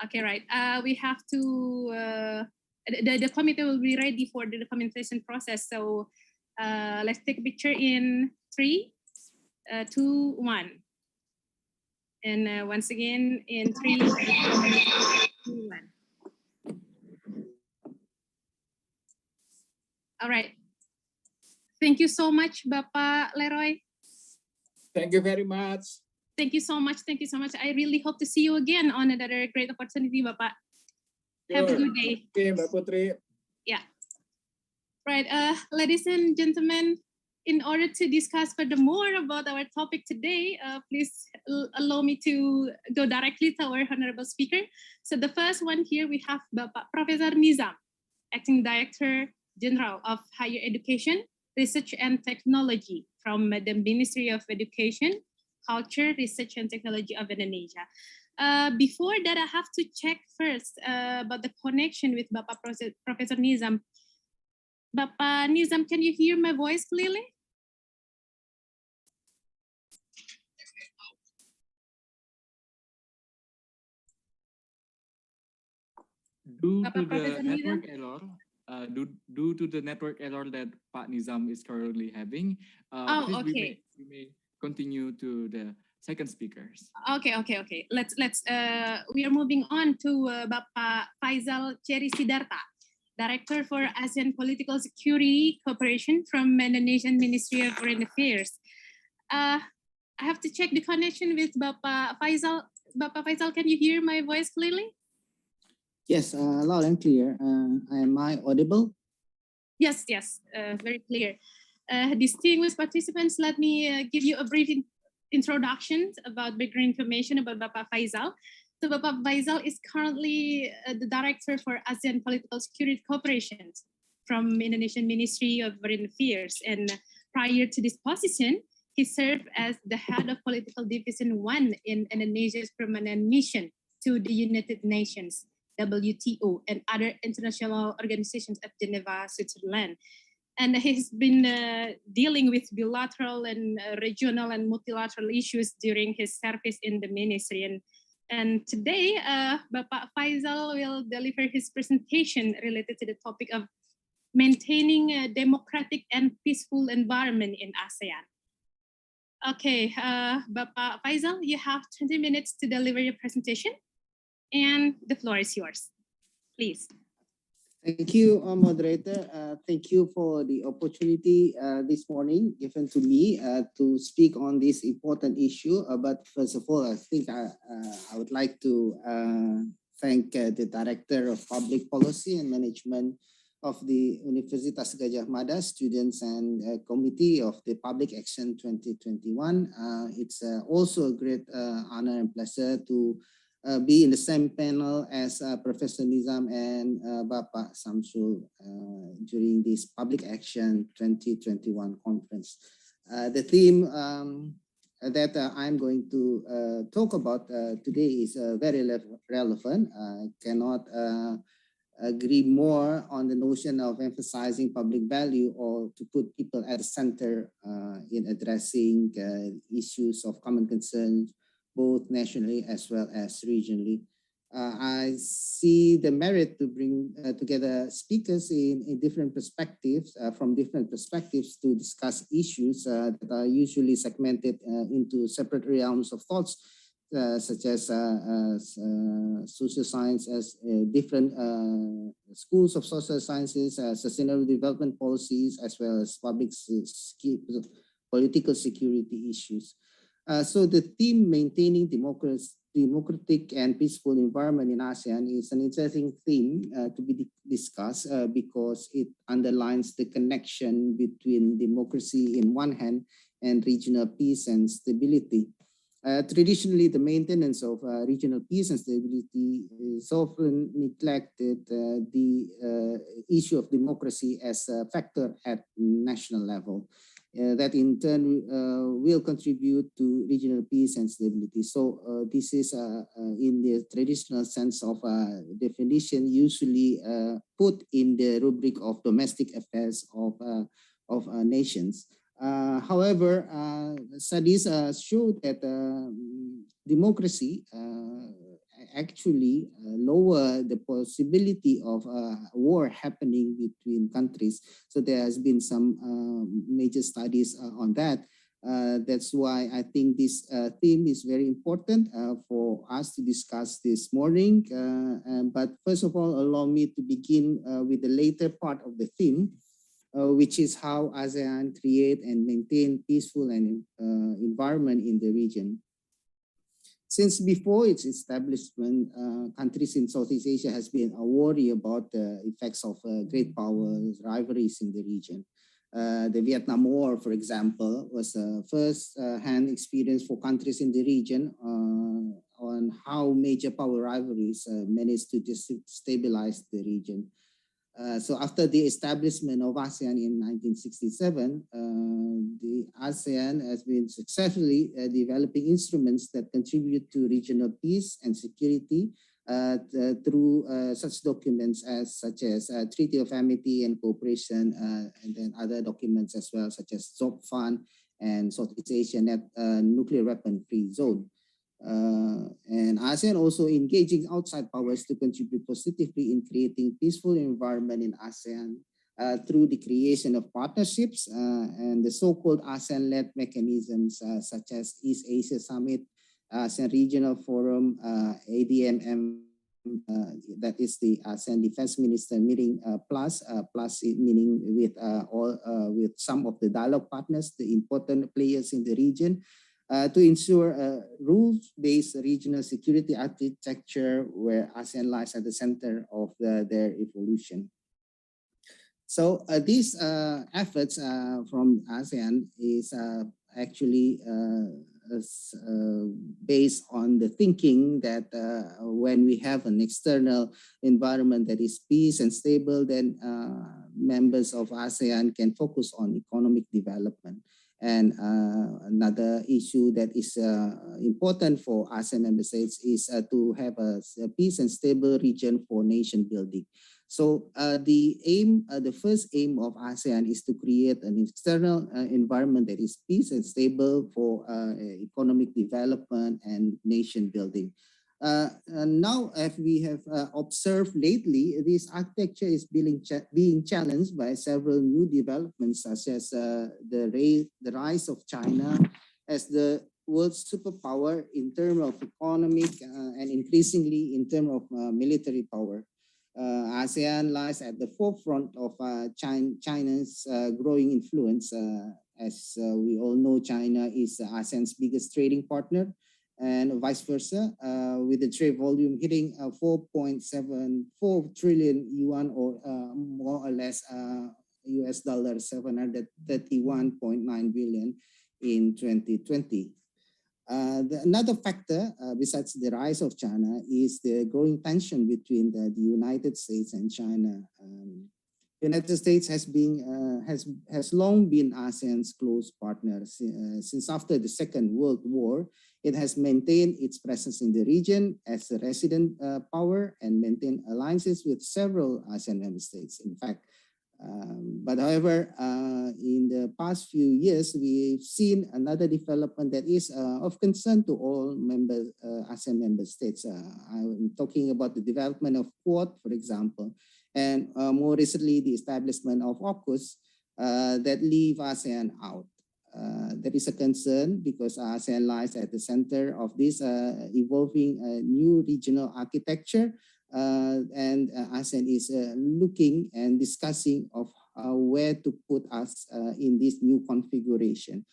Okay, right. We have to, the committee will be ready for the documentation process. So let's take a picture in 3, 2, 1. And once again in 3, 2, 1. All right. Thank you so much, Bapak Leroy. Thank you very much. Thank you so much. Thank you so much. I really hope to see you again on another great opportunity, Bapak. Have a good day. Okay, Mbak Putri. Yeah. Right. Ladies and gentlemen, in order to discuss furthermore about our topic today, please allow me to go directly to our honorable speaker. So the first one here, we have Bapak Professor Nizam, Acting Director General of Higher Education, Research and Technology from the Ministry of Education, Culture, Research and Technology of Indonesia. Before that, I have to check first about the connection with Bapak Professor Nizam. Bapak Nizam, can you hear my voice clearly? Due Bapak to the Professor network Nizam? error, due to the network error that Pak Nizam is currently having, please Okay. we may continue to the second speakers. Okay. Let's we are moving on to Bapak Faisal Cherry Sidarta, Director for ASEAN Political Security Cooperation from Indonesian Ministry of Foreign Affairs. I have to check the connection with Bapak Faisal. Bapak Faisal, can you hear my voice clearly? Yes, loud and clear. Am I audible? Yes, very clear. Distinguished participants, let me give you a brief introduction about background information about Bapak Faisal. So Bapak Faisal is currently the Director for ASEAN Political Security Cooperation from Indonesian Ministry of Foreign Affairs. And prior to this position, he served as the head of Political Division 1 in Indonesia's permanent mission to the United Nations, WTO, and other international organizations at Geneva, Switzerland. And he's been dealing with bilateral and regional and multilateral issues during his service in the ministry. And today, Bapak Faisal will deliver his presentation related to the topic of maintaining a democratic and peaceful environment in ASEAN. Okay, Bapak Faisal, you have 20 minutes to deliver your presentation, and the floor is yours. Please. Thank you, moderator. Thank you for the opportunity this morning given to me to speak on this important issue. But first of all, I think I would like to thank the Director of Public Policy and Management of the Universitas Gadjah Mada students and committee of the Public Action 2021. It's also a great honor and pleasure to be in the same panel as Professor Nizam and Bapak Samsul during this Public Action 2021 conference. The theme that I'm going to talk about today is very relevant. I cannot agree more on the notion of emphasizing public value or to put people at the center in addressing issues of common concern, both nationally as well as regionally. I see the merit to bring together speakers in different perspectives, from different perspectives to discuss issues that are usually segmented into separate realms of thoughts, such as social science, as different schools of social sciences, sustainable development policies, as well as political security issues. So the theme maintaining democratic and peaceful environment in ASEAN is an interesting theme to be discussed because it underlines the connection between democracy in one hand and regional peace and stability. Traditionally, the maintenance of regional peace and stability is often neglected the issue of democracy as a factor at national level. That in turn will contribute to regional peace and stability. So this is in the traditional sense of definition usually put in the rubric of domestic affairs of nations. However, studies show that democracy actually lower the possibility of war happening between countries. So there has been some major studies on that. That's why I think this theme is very important for us to discuss this morning. But first of all, allow me to begin with the later part of the theme, which is how ASEAN create and maintain peaceful and environment in the region. Since before its establishment, countries in Southeast Asia has been worried about the effects of great power rivalries in the region. The Vietnam War, for example, was a first-hand experience for countries in the region on how major power rivalries managed to destabilize the region. So after the establishment of ASEAN in 1967, the ASEAN has been successfully developing instruments that contribute to regional peace and security through such documents such as Treaty of Amity and Cooperation, and then other documents as well, such as ZOPFAN and Southeast Asia Nuclear Weapon-Free Zone. And ASEAN also engaging outside powers to contribute positively in creating peaceful environment in ASEAN through the creation of partnerships and the so-called ASEAN-led mechanisms such as East Asia Summit, ASEAN Regional Forum, ADMM, that is the ASEAN Defense Minister meeting plus meaning with with some of the dialogue partners, the important players in the region. To ensure a rules-based regional security architecture where ASEAN lies at the center of their evolution. So these efforts from ASEAN is actually based on the thinking that when we have an external environment that is peace and stable, then members of ASEAN can focus on economic development. And another issue that is important for ASEAN member states is to have a peace and stable region for nation building. So the first aim of ASEAN is to create an external environment that is peace and stable for economic development and nation building. Now, as we have observed lately, this architecture is being challenged by several new developments, such as the rise of China as the world's superpower in terms of economic and increasingly in terms of military power. ASEAN lies at the forefront of China's growing influence. As we all know, China is ASEAN's biggest trading partner, and vice versa, with the trade volume hitting 4.74 trillion yuan, or more or less US dollar 731.9 billion in 2020. Another factor besides the rise of China is the growing tension between the United States and China. The United States has long been ASEAN's close partner. Since after the Second World War, it has maintained its presence in the region as a resident power and maintained alliances with several ASEAN member states. In fact, but however, in the past few years, we've seen another development that is of concern to all ASEAN member states. I'm talking about the development of Quad, for example, and more recently, the establishment of AUKUS that leave ASEAN out. There is a concern because ASEAN lies at the center of this evolving new regional architecture. And ASEAN is looking and discussing of where to put us in this new configuration.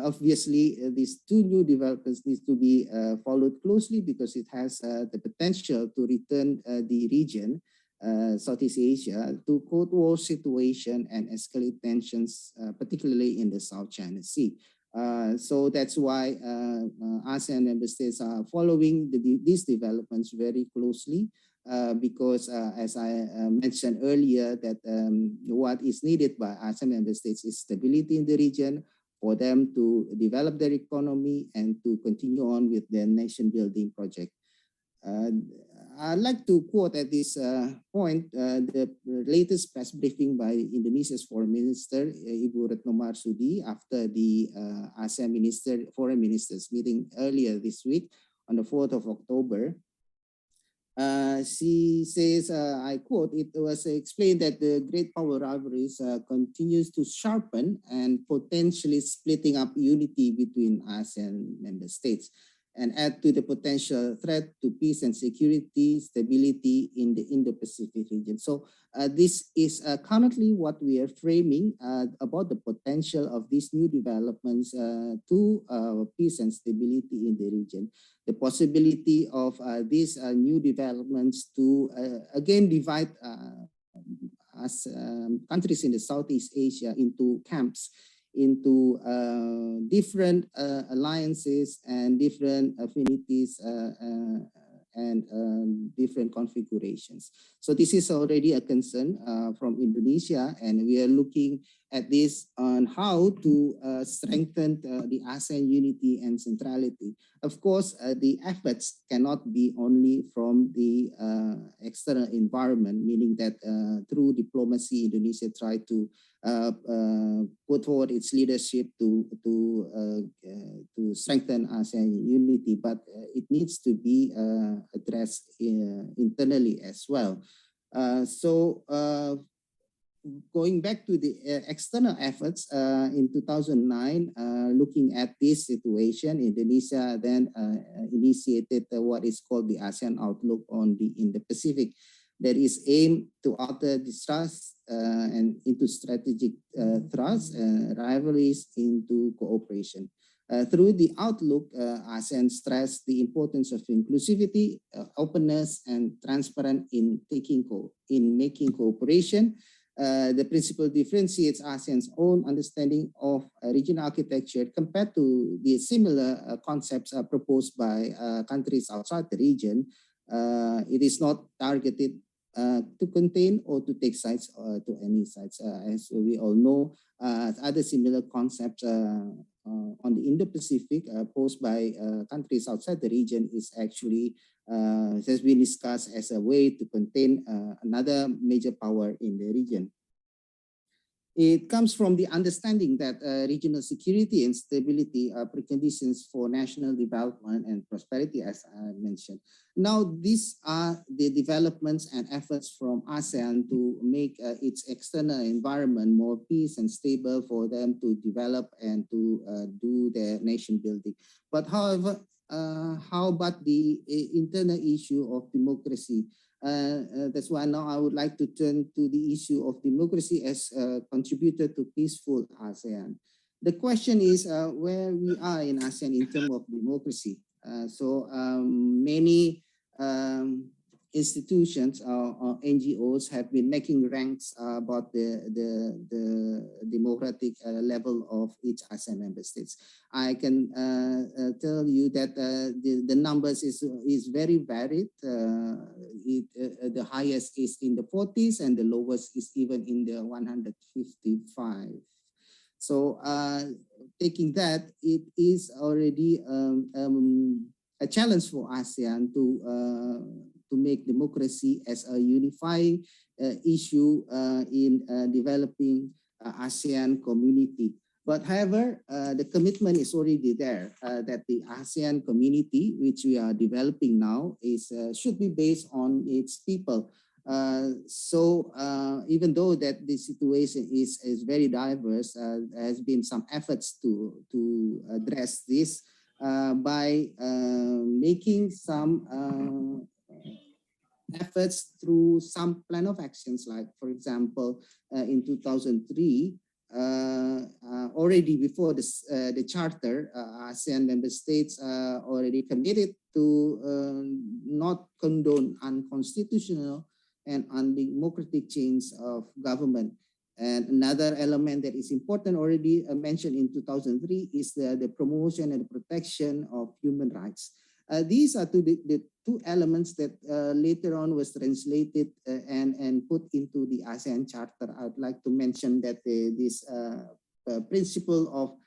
Obviously, these two new developments need to be followed closely because it has the potential to return the region, Southeast Asia, to Cold War situation and escalate tensions, particularly in the South China Sea. So that's why ASEAN member states are following these developments very closely because as I mentioned earlier, that what is needed by ASEAN member states is stability in the region for them to develop their economy and to continue on with their nation building project. I'd like to quote at this point the latest press briefing by Indonesia's Foreign Minister, Ibu Retno Marsudi, after the ASEAN Foreign Ministers meeting earlier this week on the 4th of October. She says, I quote, "It was explained that the great power rivalries continues to sharpen and potentially splitting up unity between ASEAN member states and add to the potential threat to peace and security, stability in the Indo-Pacific region." So this is currently what we are framing about the potential of these new developments to peace and stability in the region. The possibility of these new developments to again divide countries in the Southeast Asia into camps, into different alliances and different affinities and different configurations. So this is already a concern from Indonesia, and we are looking at this on how to strengthen the ASEAN unity and centrality. Of course, the efforts cannot be only from the external environment, meaning that through diplomacy, Indonesia tried to put forward its leadership to strengthen ASEAN unity, but it needs to be addressed internally as well. Going back to the external efforts in 2009, looking at this situation, Indonesia then initiated what is called the ASEAN Outlook on the Indo-Pacific, that is aimed to alter distrust and into strategic trust, rivalries into cooperation. Through the outlook, ASEAN stressed the importance of inclusivity, openness, and transparent in making cooperation. The principle differentiates ASEAN's own understanding of regional architecture compared to the similar concepts proposed by countries outside the region. It is not targeted to contain or to take sides to any sides. As we all know, other similar concepts on the Indo-Pacific posed by countries outside the region is actually has been discussed as a way to contain another major power in the region. It comes from the understanding that regional security and stability are preconditions for national development and prosperity, as I mentioned. Now, these are the developments and efforts from ASEAN to make its external environment more peace and stable for them to develop and to do their nation building. But however, how about the internal issue of democracy? That's why now I would like to turn to the issue of democracy as a contributor to peaceful ASEAN. The question is where we are in ASEAN in terms of democracy. Many institutions or NGOs have been making ranks about the democratic level of each ASEAN member states. I can tell you that the numbers is very varied. The highest is in the 40s and the lowest is even in the 155. So taking that, it is already a challenge for ASEAN to make democracy as a unifying issue in developing ASEAN community. But however, the commitment is already there that the ASEAN community, which we are developing now, should be based on its people. Even though that the situation is very diverse, there has been some efforts to address this by making some efforts through some plan of actions, like for example, in 2003, already before the charter, ASEAN member states already committed to not condone unconstitutional and undemocratic change of government. And another element that is important, already mentioned in 2003, is the promotion and protection of human rights. These are the two elements that later on was translated and put into the ASEAN Charter. I'd like to mention that this principle of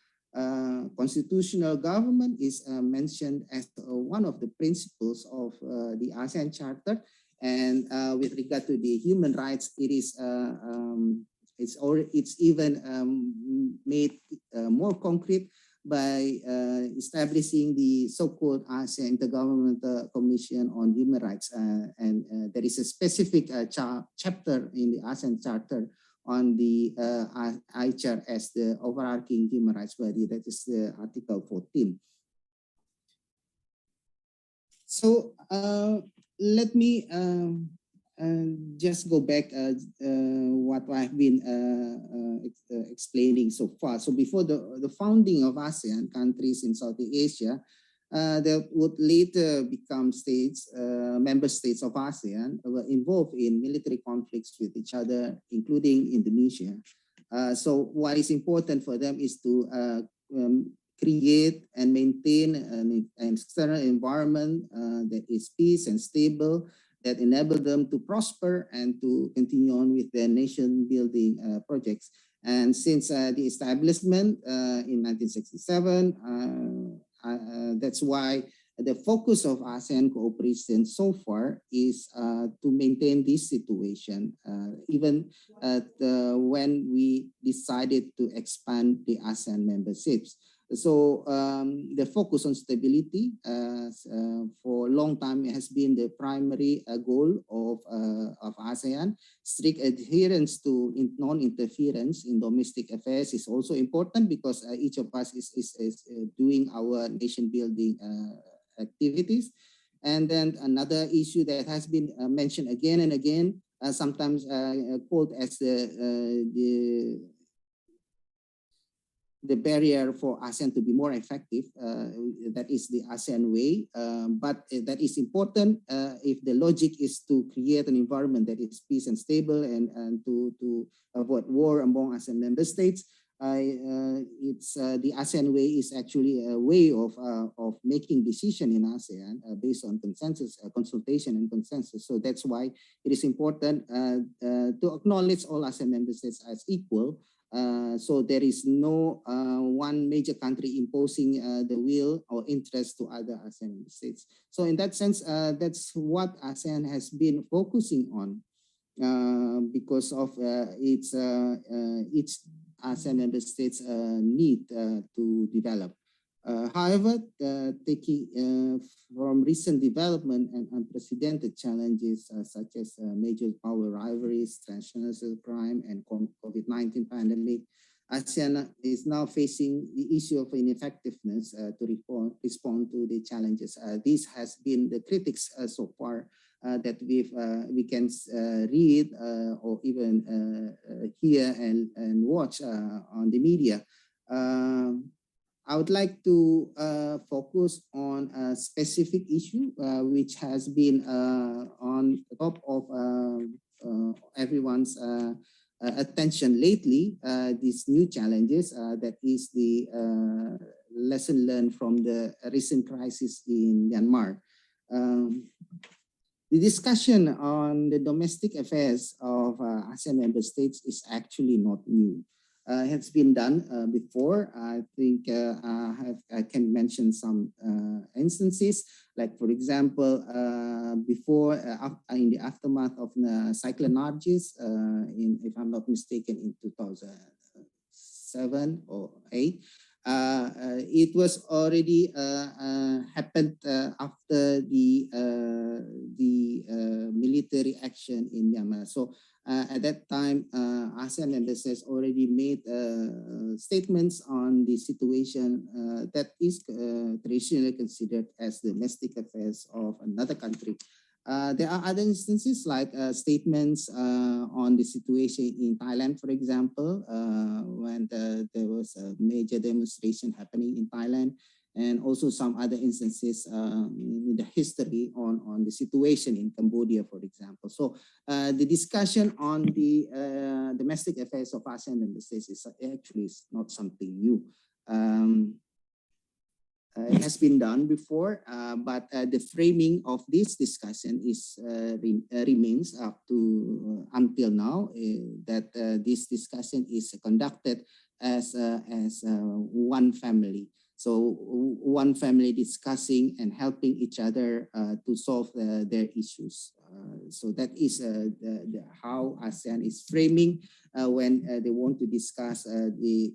constitutional government is mentioned as one of the principles of the ASEAN Charter. And with regard to the human rights, it is it's even made more concrete by establishing the so-called ASEAN Intergovernmental Commission on Human Rights. And there is a specific chapter in the ASEAN Charter on the ICHR as the overarching human rights body. That is Article 14. So let me just go back what I've been explaining so far. So before the founding of ASEAN, countries in Southeast Asia that would later become states, member states of ASEAN, were involved in military conflicts with each other, including Indonesia. So what is important for them is to create and maintain an external environment that is peace and stable, that enable them to prosper and to continue on with their nation building projects. And since the establishment in 1967, that's why the focus of ASEAN cooperation so far is to maintain this situation, even when we decided to expand the ASEAN memberships. So the focus on stability for a long time has been the primary goal of ASEAN. Strict adherence to non-interference in domestic affairs is also important because each of us is doing our nation building activities. And then another issue that has been mentioned again and again, sometimes called as the barrier for ASEAN to be more effective, that is the ASEAN way. But that is important if the logic is to create an environment that is peace and stable and to avoid war among ASEAN member states. it's the ASEAN way is actually a way of making decision in ASEAN based on consensus, consultation and consensus. So that's why it is important to acknowledge all ASEAN member states as equal. So there is no one major country imposing the will or interest to other ASEAN member states. So in that sense, that's what ASEAN has been focusing on because of its ASEAN member states need to develop. However, taking from recent development and unprecedented challenges such as major power rivalries, transnational crime, and COVID-19 pandemic, ASEAN is now facing the issue of ineffectiveness to respond to the challenges. This has been the critics so far that we can read or even hear and watch on the media. I would like to focus on a specific issue which has been on top of everyone's attention lately, these new challenges, that is the lesson learned from the recent crisis in Myanmar. The discussion on the domestic affairs of ASEAN member states is actually not new. It has been done before. I think I can mention some instances, like for example, before in the aftermath of the Cyclone Nargis, if I'm not mistaken, in 2007 or 8. It was already happened after the military action in Myanmar. So at that time, ASEAN member states already made statements on the situation that is traditionally considered as domestic affairs of another country. There are other instances like statements on the situation in Thailand, for example, when there was a major demonstration happening in Thailand, and also some other instances in the history on the situation in Cambodia, for example. So the discussion on the domestic affairs of ASEAN member states is actually not something new. It has been done before, but the framing of this discussion is remains up to until now that this discussion is conducted as one family. So one family discussing and helping each other to solve their issues. So that is how ASEAN is framing when they want to discuss the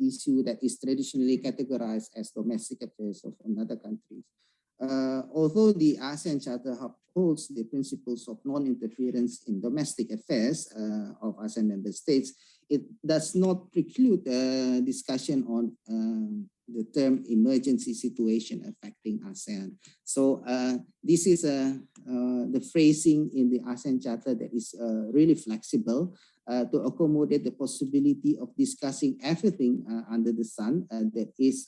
issue that is traditionally categorized as domestic affairs of another country. Although the ASEAN Charter upholds the principles of non-interference in domestic affairs of ASEAN member states, it does not preclude discussion on the term emergency situation affecting ASEAN. So this is the phrasing in the ASEAN Charter that is really flexible to accommodate the possibility of discussing everything under the sun that is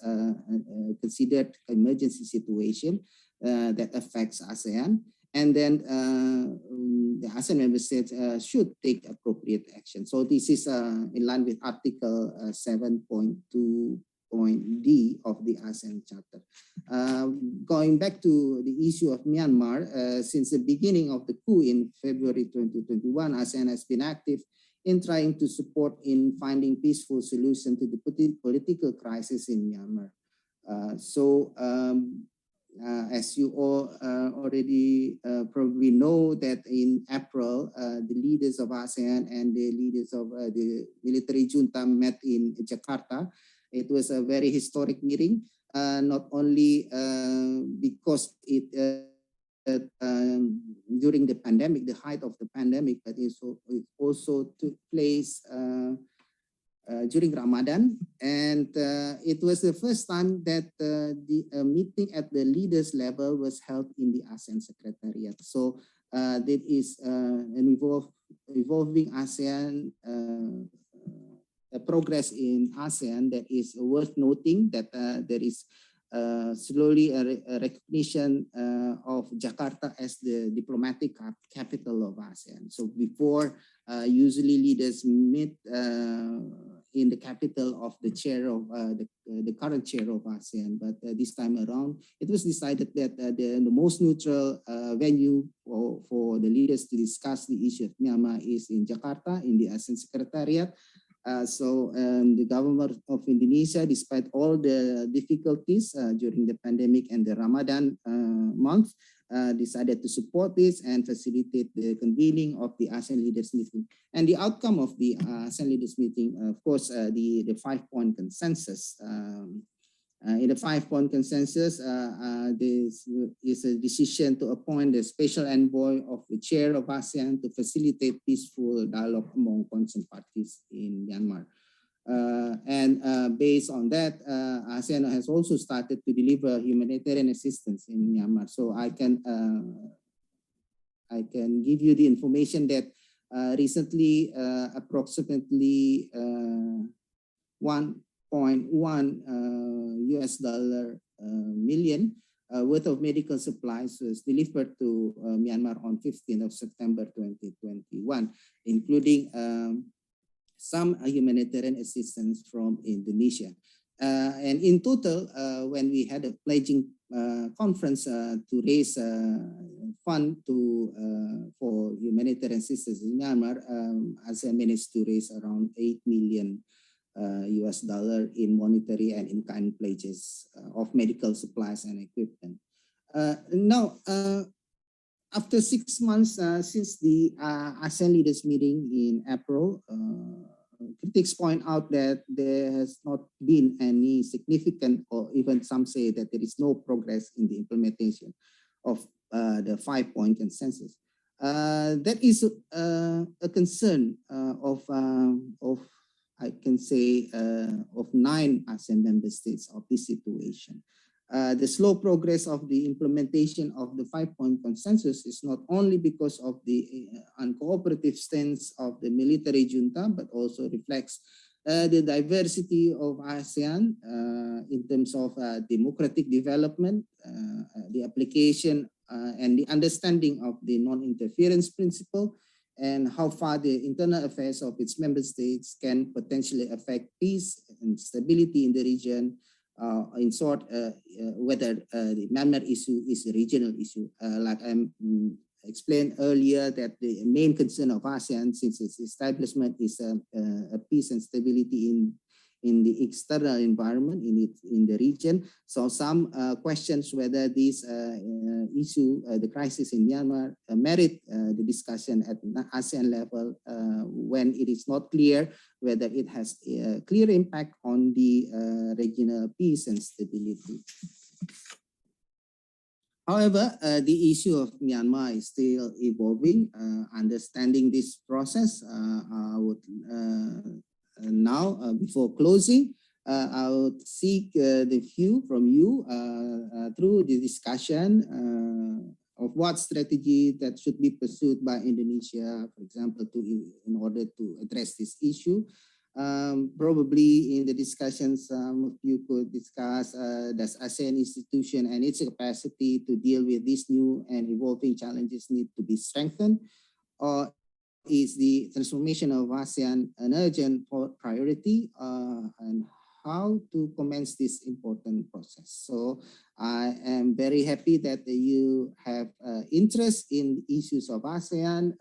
considered emergency situation that affects ASEAN. And then the ASEAN member states should take appropriate action. So this is in line with Article 7.2.d of the ASEAN Charter. Going back to the issue of Myanmar, since the beginning of the coup in February 2021, ASEAN has been active in trying to support in finding peaceful solution to the political crisis in Myanmar. As you all already probably know, that in April, the leaders of ASEAN and the leaders of the military junta met in Jakarta. It was a very historic meeting, not only because it during the pandemic, the height of the pandemic, but it also took place during Ramadan, and it was the first time that the meeting at the leaders level was held in the ASEAN Secretariat. So that is an evolving ASEAN progress in ASEAN that is worth noting, that there is slowly a recognition of Jakarta as the diplomatic capital of ASEAN. So before, usually leaders meet in the capital of the chair of the current chair of ASEAN. But this time around, it was decided that the most neutral venue for the leaders to discuss the issue of Myanmar is in Jakarta, in the ASEAN Secretariat. So the government of Indonesia, despite all the difficulties during the pandemic and the Ramadan month, decided to support this and facilitate the convening of the ASEAN leaders meeting. And the outcome of the ASEAN leaders meeting, of course, the 5-point consensus. In the 5-point consensus, this is a decision to appoint the special envoy of the chair of ASEAN to facilitate peaceful dialogue among concerned parties in Myanmar. Based on that, ASEAN has also started to deliver humanitarian assistance in Myanmar. So I can give you the information that recently approximately $1.1 million worth of medical supplies was delivered to Myanmar on 15th of September 2021, including some humanitarian assistance from Indonesia. And in total, when we had a pledging conference to raise fund for humanitarian assistance in Myanmar, ASEAN managed to raise around $8 million in monetary and in-kind pledges of medical supplies and equipment. Now, after 6 months since the ASEAN leaders meeting in April, critics point out that there has not been any significant, or even some say that there is no progress in the implementation of the 5-point consensus. That is a concern of I can say of 9 ASEAN member states of this situation. The slow progress of the implementation of the 5-point consensus is not only because of the uncooperative stance of the military junta, but also reflects the diversity of ASEAN in terms of democratic development, the application and the understanding of the non-interference principle, and how far the internal affairs of its member states can potentially affect peace and stability in the region. In short, whether the Myanmar issue is a regional issue. Like I explained earlier, that the main concern of ASEAN since its establishment is a peace and stability in the external environment in the region. So some questions whether this issue, the crisis in Myanmar, merit the discussion at ASEAN level when it is not clear whether it has a clear impact on the regional peace and stability. However, the issue of Myanmar is still evolving. Understanding this process, I would now, before closing, I would seek the view from you through the discussion of what strategy that should be pursued by Indonesia, for example, in order to address this issue. Probably in the discussion, some of you could discuss does ASEAN institution and its capacity to deal with these new and evolving challenges need to be strengthened, or is the transformation of ASEAN an urgent priority, and how to commence this important process. So I am very happy that you have interest in issues of ASEAN.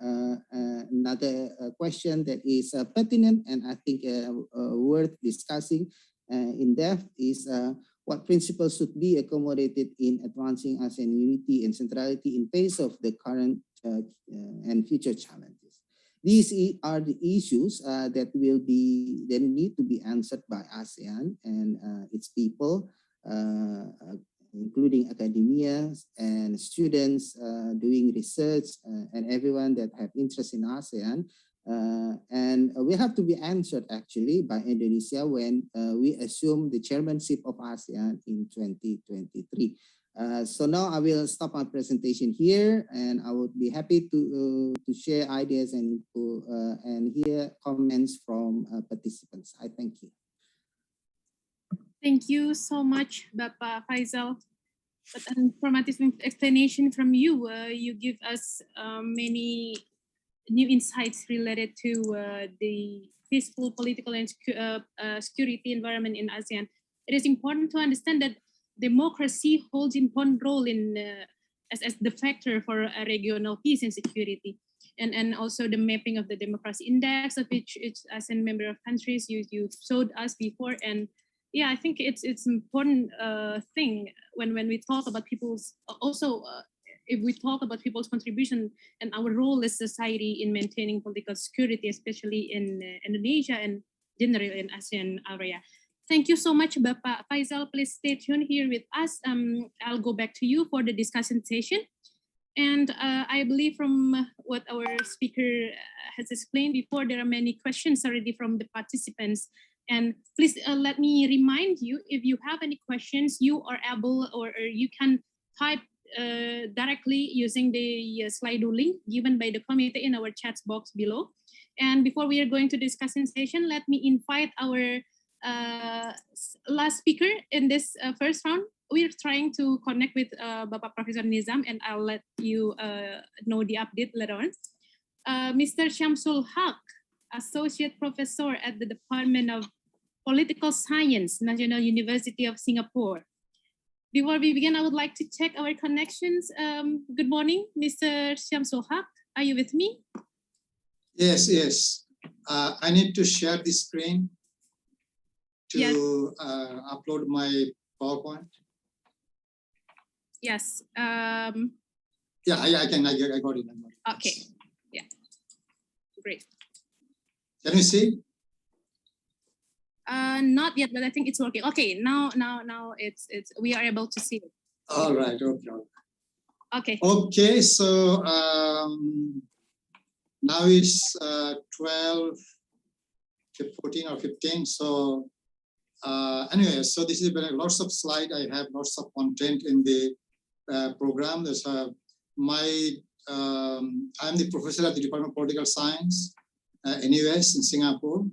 Another question that is pertinent and I think worth discussing in depth is what principles should be accommodated in advancing ASEAN unity and centrality in face of the current and future challenges. These are the issues that need to be answered by ASEAN and its people, including academia and students doing research and everyone that have interest in ASEAN. And we have to be answered actually by Indonesia when we assume the chairmanship of ASEAN in 2023. So now I will stop my presentation here, and I would be happy to share ideas and hear comments from participants. I thank you. Thank you so much, Bapak Faisal. But an informative explanation from you. You give us many new insights related to the peaceful political and security environment in ASEAN, it is important to understand that democracy holds an important role in as the factor for regional peace and security. And also the mapping of the democracy index of each ASEAN member of countries you showed us before. And yeah, I think it's important thing when we talk about people's if we talk about people's contribution and our role as society in maintaining political security, especially in Indonesia and generally in ASEAN area. Thank you so much, Bapak Faisal. Please stay tuned here with us. I'll go back to you for the discussion session. And I believe from what our speaker has explained before, there are many questions already from the participants. And please let me remind you, if you have any questions, you are able or you can type directly using the Slido link given by the committee in our chat box below. And before we are going to discussion session, let me invite our last speaker in this first round. We're trying to connect with Bapak Professor Nizam, and I'll let you know the update later on. Mr. Syamsul Haq, Associate Professor at the Department of Political Science, National University of Singapore. Before we begin, I would like to check our connections. Good morning, Mr. Syamsul Haq. Are you with me? Yes, yes. I need to share the screen to upload my PowerPoint. Yes. Yeah, I got it. Okay. Yeah. Great. Can you see? Not yet, but I think it's working. Okay, now it's we are able to see it. All right. Okay. Okay. Okay. So now it's 12, 14 or 15. So anyway, so this is lots of slides. I have lots of content in the program. There's I'm the professor at the Department of Political Science in US in Singapore.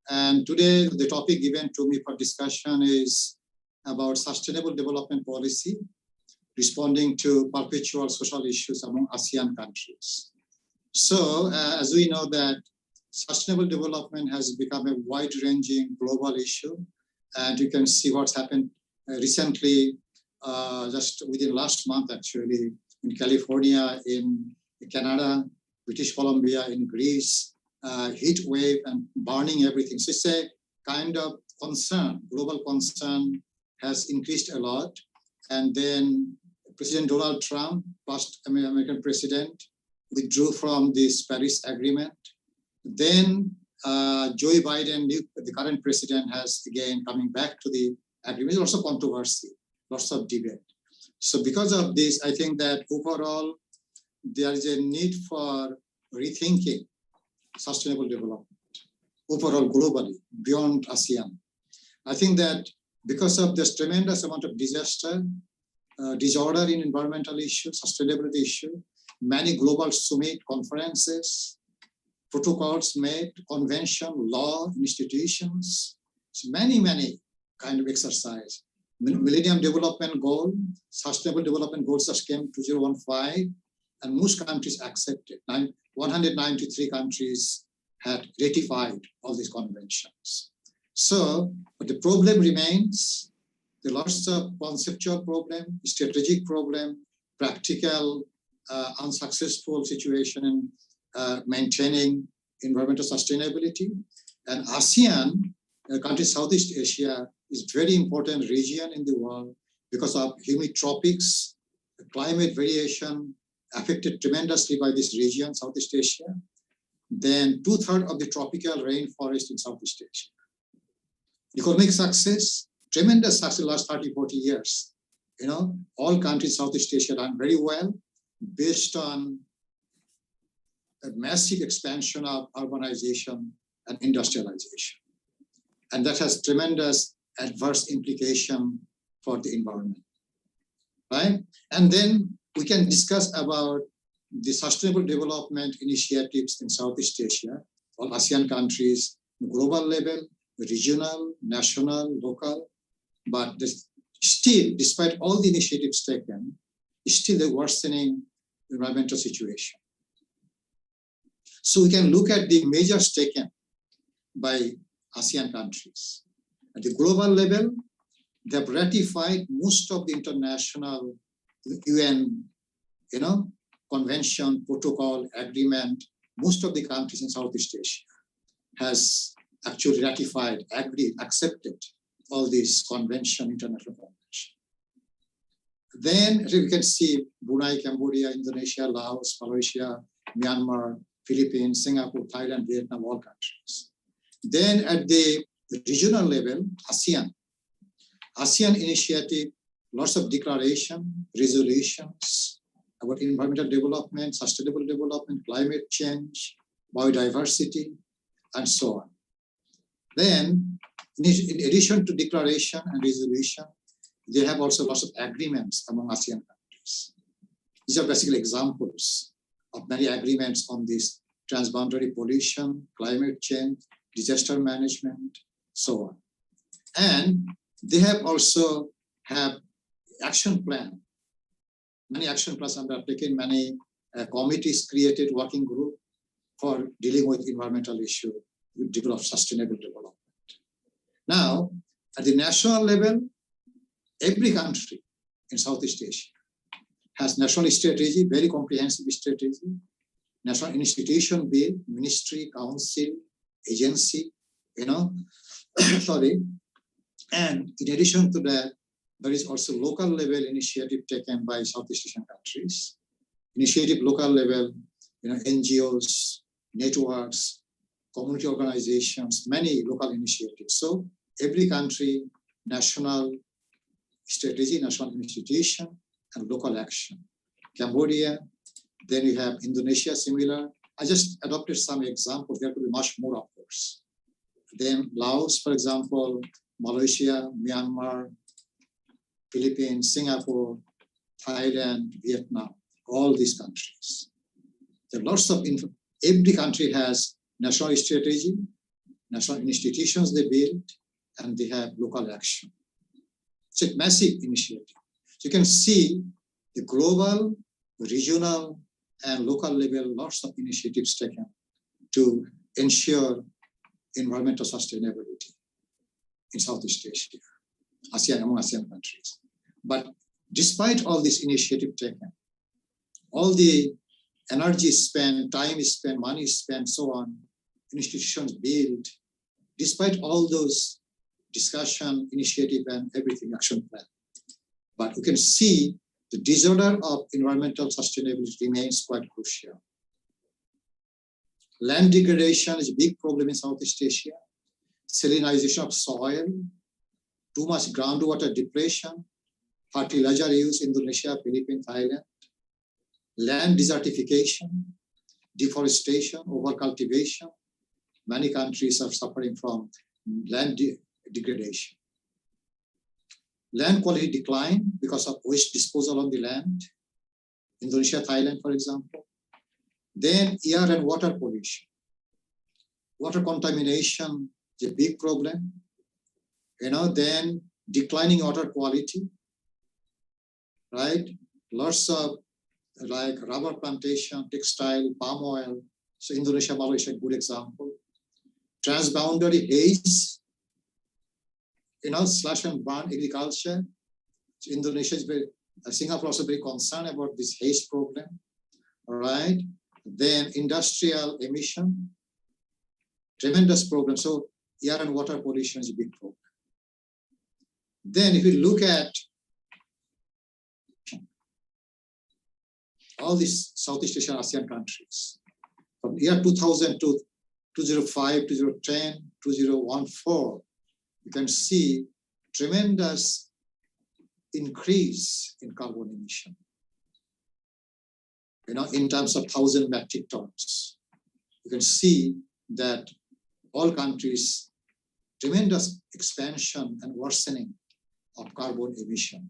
And today the topic given to me for discussion is about sustainable development policy, responding to perpetual social issues among ASEAN countries. So as we know that sustainable development has become a wide-ranging global issue. And you can see what's happened recently, just within last month, actually, in California, in Canada, British Columbia, in Greece, heat wave and burning everything. So it's a kind of concern, global concern has increased a lot. And then President Donald Trump, past American president, withdrew from this Paris Agreement. Then Joe Biden, the current president, has again coming back to the agreement. It's also controversy, lots of debate. So because of this, I think that overall, there is a need for rethinking sustainable development, overall globally, beyond ASEAN. I think that because of this tremendous amount of disaster, disorder in environmental issues, sustainability issue, many global summit conferences, protocols made, convention, law, institutions, so many kind of exercise. Millennium Development Goal, Sustainable Development Goals just came 2015, and most countries accepted. 193 countries had ratified all these conventions. So, but the problem remains, there are lots of conceptual problem, strategic problem, practical, unsuccessful situation in maintaining environmental sustainability. And ASEAN, countries Southeast Asia, is very important region in the world because of humid tropics, climate variation affected tremendously by this region, Southeast Asia. Then 2/3 of the tropical rainforest in Southeast Asia. Economic success, tremendous success in the last 30, 40 years. You know, all countries Southeast Asia done very well based on a massive expansion of urbanization and industrialization. And that has tremendous adverse implication for the environment, right? And then we can discuss about the sustainable development initiatives in Southeast Asia, all ASEAN countries, global level, regional, national, local, but still, despite all the initiatives taken, still the worsening environmental situation. So we can look at the measures taken by ASEAN countries. At the global level, they have ratified most of the international UN, convention, protocol, agreement. Most of the countries in Southeast Asia has actually ratified, agreed, accepted all these convention, international convention. Then we can see Brunei, Cambodia, Indonesia, Laos, Malaysia, Myanmar, Philippines, Singapore, Thailand, Vietnam, all countries. Then at the regional level, ASEAN initiative, lots of declaration, resolutions about environmental development, sustainable development, climate change, biodiversity, and so on. Then, in addition to declaration and resolution, they have also lots of agreements among ASEAN countries. These are basically examples of many agreements on this transboundary pollution, climate change, disaster management, so on. And they have also have action plan. Many action plans are undertaken, many committees created, working group for dealing with environmental issue, with develop sustainable development. Now, at the national level, every country in Southeast Asia has national strategy, very comprehensive strategy, national institution bill, ministry, council, agency, sorry. And in addition to that, there is also local level initiative taken by Southeast Asian countries. Initiative local level, NGOs, networks, community organizations, many local initiatives. So every country, national strategy, national institution, and local action. Cambodia, then you have Indonesia, similar. I just adopted some examples. There could be much more, of course. Then Laos, for example, Malaysia, Myanmar, Philippines, Singapore, Thailand, Vietnam, all these countries. There are lots of, every country has national strategy, national institutions they build, and they have local action. It's a massive initiative. So you can see the global, regional, and local level, lots of initiatives taken to ensure environmental sustainability in Southeast Asia, ASEAN, among ASEAN countries. But despite all this initiative taken, all the energy spent, time spent, money spent, so on, institutions built, despite all those discussion, initiative, and everything, action plan. But you can see the disorder of environmental sustainability remains quite crucial. Land degradation is a big problem in Southeast Asia. Salinization of soil, too much groundwater depletion, fertilizer use in Indonesia, Philippines, Thailand, land desertification, deforestation, overcultivation. Many countries are suffering from land degradation. Land quality decline because of waste disposal on the land. Indonesia, Thailand, for example. Then air and water pollution. Water contamination is a big problem. Then declining water quality, right? Lots of like rubber plantation, textile, palm oil. So Indonesia, Malaysia, good example. Transboundary haze, slash and burn agriculture. So Indonesia is very, Singapore also very concerned about this haze problem. All right. Then industrial emission, tremendous problem. So air and water pollution is a big problem. Then if you look at all these Southeast Asian ASEAN countries, from year 2000 to 2005, 2010, 2014, you can see tremendous increase in carbon emission. In terms of 1,000 metric tons, you can see that all countries, tremendous expansion and worsening of carbon emission.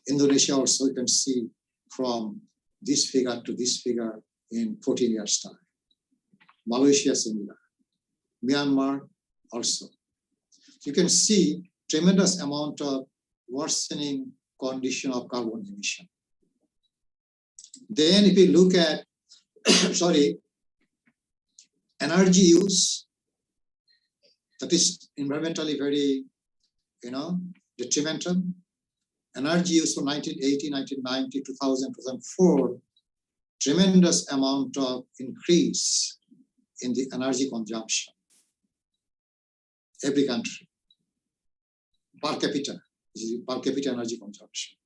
Indonesia also, you can see from this figure to this figure in 14 years' time. Malaysia, similar. Myanmar also. You can see tremendous amount of worsening condition of carbon emission. Then if you look at, energy use, that is environmentally very, detrimental. Energy use from 1980, 1990, 2000, 2004, tremendous amount of increase in the energy consumption. Every country, per capita energy consumption.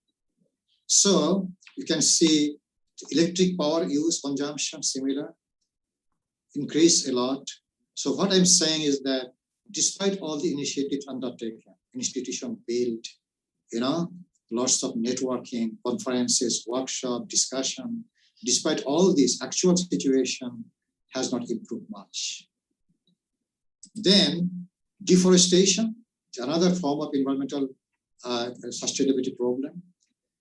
So you can see the electric power use consumption similar, increase a lot. So what I'm saying is that despite all the initiatives undertaken, institution built, lots of networking, conferences, workshop, discussion, despite all this, actual situation has not improved much. Then deforestation, another form of environmental sustainability problem.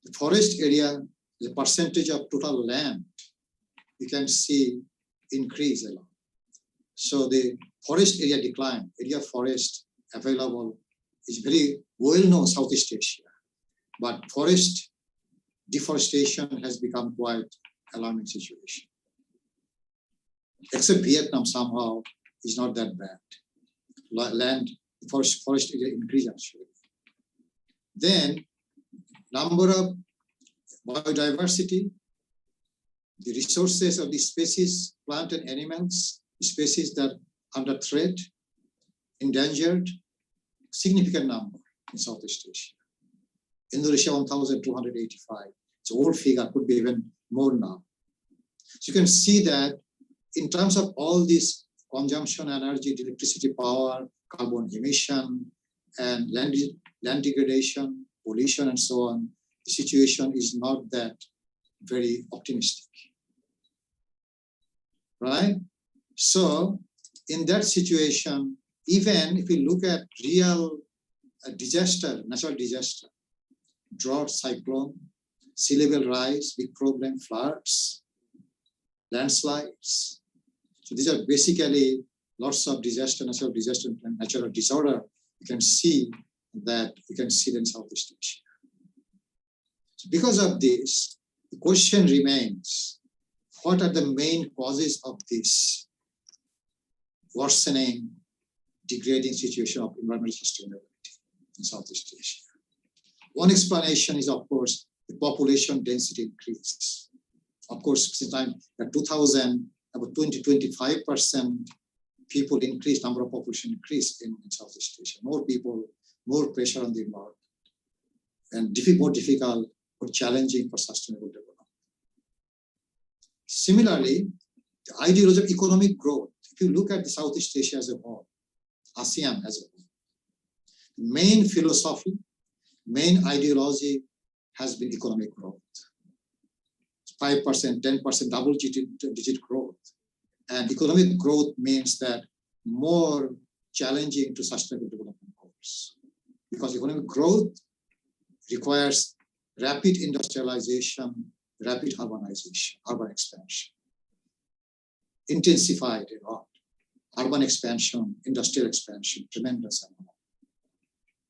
The forest area, the percentage of total land, you can see increase a lot. So the forest area decline, area of forest available is very well known Southeast Asia, but forest deforestation has become quite alarming situation. Except Vietnam somehow is not that bad. Land, forest area increase actually. Then number of biodiversity, the resources of the species, plant and animals, species that under threat, endangered, significant number in Southeast Asia. Indonesia 1,285. It's an old figure, could be even more now. So you can see that in terms of all this consumption, energy, electricity, power, carbon emission, and land degradation, pollution, and so on, the situation is not that very optimistic, right? So in that situation, even if we look at real disaster, natural disaster, drought, cyclone, sea level rise, big problem, floods, landslides. So these are basically lots of disaster, natural disaster, and natural disorder. You can see that in Southeast Asia. So because of this, the question remains, what are the main causes of this worsening, degrading situation of environmental sustainability in Southeast Asia? One explanation is, of course, the population density increase. Of course, since 2000, about 20-25% people increase, number of population increase in Southeast Asia. More people, more pressure on the environment, and more difficult or challenging for sustainable development. Similarly, the ideology of economic growth, if you look at the Southeast Asia as a whole, ASEAN as a whole, the main philosophy, main ideology has been economic growth. 5%, 10%, double-digit growth. And economic growth means that more challenging to sustainable development goals. Because economic growth requires rapid industrialization, rapid urbanization, urban expansion. Intensified a lot. Urban expansion, industrial expansion, tremendous amount.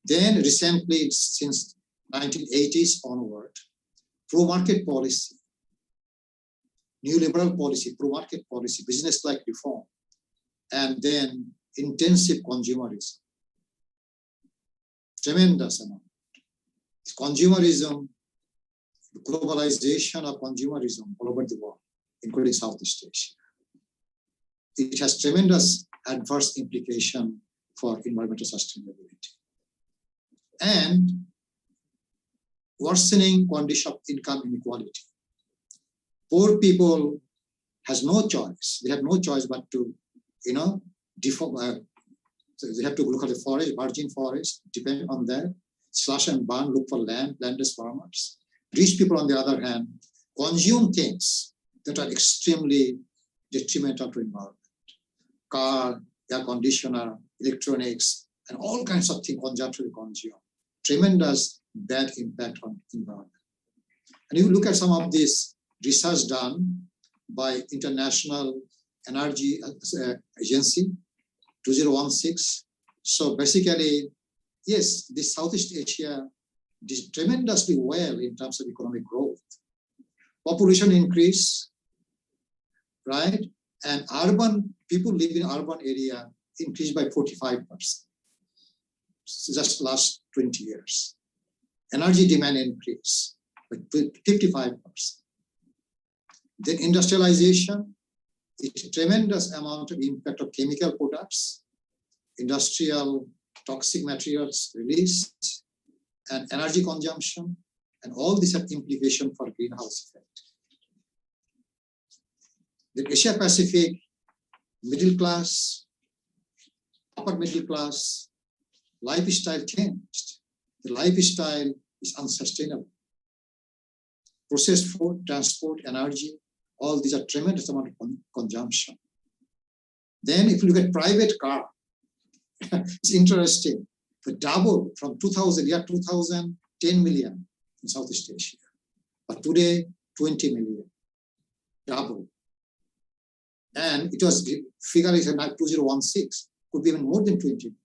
Then recently, since 1980s onward, pro-market policy, neoliberal policy, pro-market policy, business-like reform, and then intensive consumerism. Tremendous amount. Consumerism, globalization of consumerism all over the world, including Southeast Asia. It has tremendous adverse implication for environmental sustainability. And worsening condition of income inequality. Poor people has no choice. They have no choice but to, so they have to look at the forest, virgin forest, depend on that, slash and burn, look for land, landless farmers. Rich people, on the other hand, consume things that are extremely detrimental to environment. Car, air conditioner, electronics, and all kinds of things consumption consume. Tremendous bad impact on environment. And if you look at some of this research done by International Energy Agency, 2016. So basically, yes, this Southeast Asia did tremendously well in terms of economic growth. Population increase, right? And urban, people live in urban area, increased by 45%. Just last 20 years. Energy demand increased by 55%. Then industrialization, it's a tremendous amount of impact of chemical products, industrial toxic materials released, and energy consumption, and all these have implication for greenhouse effect. The Asia Pacific middle class, upper middle class, lifestyle changed. The lifestyle is unsustainable. Processed food, transport, energy, all these are tremendous amount of consumption. Then if you look at private car, it's interesting. The double from 2000, 10 million in Southeast Asia. But today, 20 million, double. And it was, figure is 2016, could be even more than 20 million.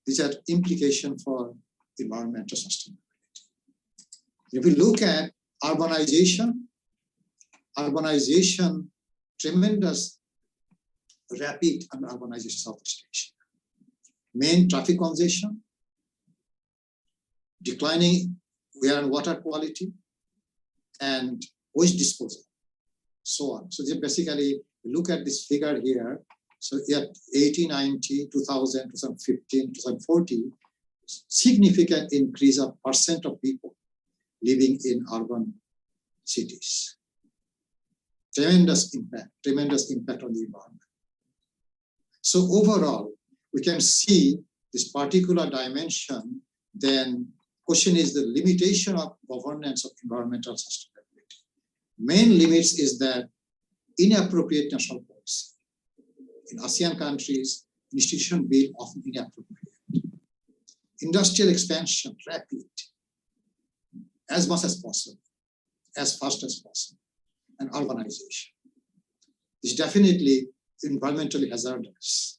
These are implications for environmental sustainability. If we look at urbanization, tremendous rapid urbanization of Southeast Asia. Main traffic congestion, declining air and water quality, and waste disposal, so on. So basically, look at this figure here. So at 1890, 2000, 2015, 2040, significant increase of percent of people living in urban cities. Tremendous impact on the environment. So overall, we can see this particular dimension. Then question is the limitation of governance of environmental sustainability. Main limits is that inappropriate national policy. In ASEAN countries, institution build often inappropriate. Industrial expansion, rapid, as much as possible, as fast as possible, and urbanization. It's definitely environmentally hazardous.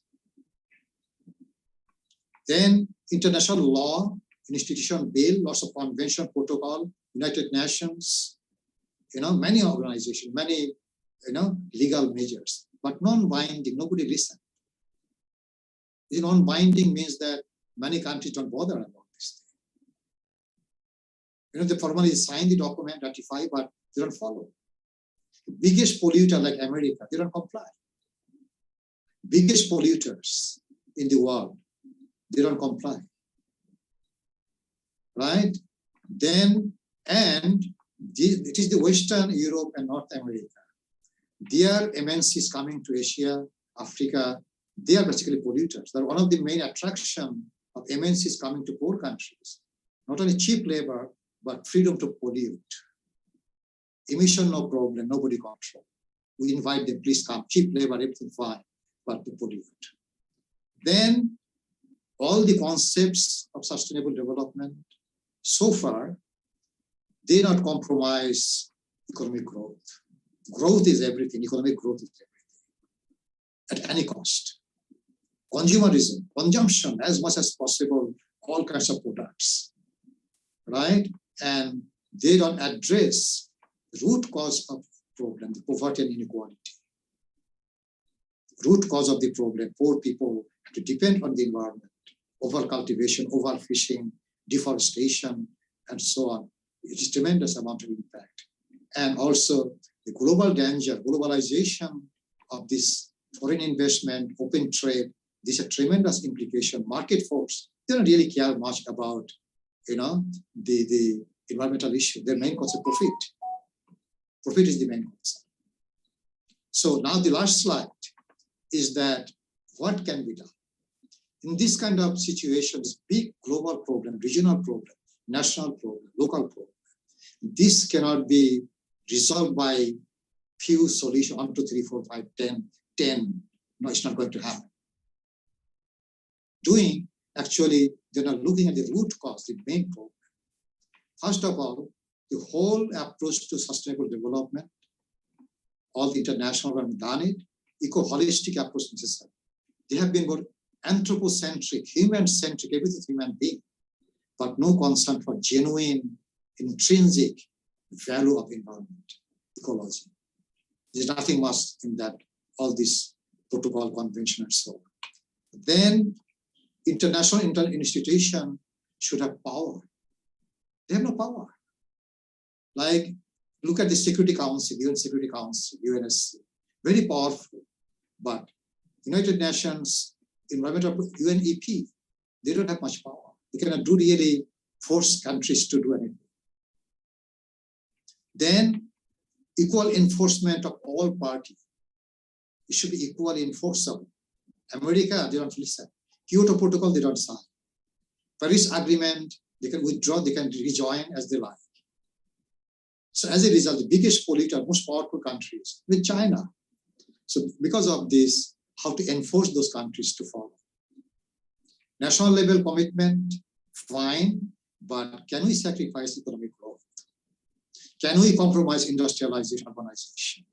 Then international law, institution build, lots of convention, protocol, United Nations, many organizations, many, legal measures, but non-binding, nobody listens. Non-binding means that many countries don't bother about this thing. They formally sign the document, ratify, but they don't follow. The biggest polluter like America, they don't comply. Biggest polluters in the world, they don't comply. Right? Then, it is the Western Europe and North America. Their MNCs coming to Asia, Africa, they are basically polluters. They're one of the main attractions of MNCs coming to poor countries. Not only cheap labor, but freedom to pollute. Emission, no problem, nobody control. We invite them, please come, cheap labor, everything fine, but to pollute. Then all the concepts of sustainable development, so far, they not compromise economic growth. Growth is everything, economic growth is everything, at any cost. Consumerism, consumption as much as possible, all kinds of products, right? And they don't address the root cause of the problem, the poverty and inequality. Root cause of the problem, poor people have to depend on the environment, overcultivation, overfishing, deforestation, and so on. It is tremendous amount of impact. And also the global danger, globalization of this foreign investment, open trade, this is a tremendous implication. Market force, they don't really care much about, the environmental issue. Their main concern, profit. Profit is the main concern. So now the last slide is that what can be done? In this kind of situation, this big global problem, regional problem, national problem, local problem, this cannot be resolved by few solutions, 1, 2, 3, 4, 5, 10. No, it's not going to happen. Actually, they're not looking at the root cause, the main problem. First of all, the whole approach to sustainable development, all the international have done it, eco-holistic approach necessary. They have been more anthropocentric, human-centric, everything human being, but no concern for genuine, intrinsic value of environment, ecology. There's nothing much in that, all this protocol, convention, and so on. then international institution should have power. They have no power. Like, look at the Security Council, UN Security Council, UNSC, very powerful. But United Nations Environmental UNEP, they don't have much power. They cannot do really force countries to do anything. Then equal enforcement of all parties. It should be equally enforceable. America, they don't listen. Kyoto Protocol, they don't sign. Paris Agreement, they can withdraw, they can rejoin as they like. So as a result, the biggest polluter, most powerful countries with China. So because of this, how to enforce those countries to follow. National level commitment, fine, but can we sacrifice economic growth? Can we compromise industrialization, urbanization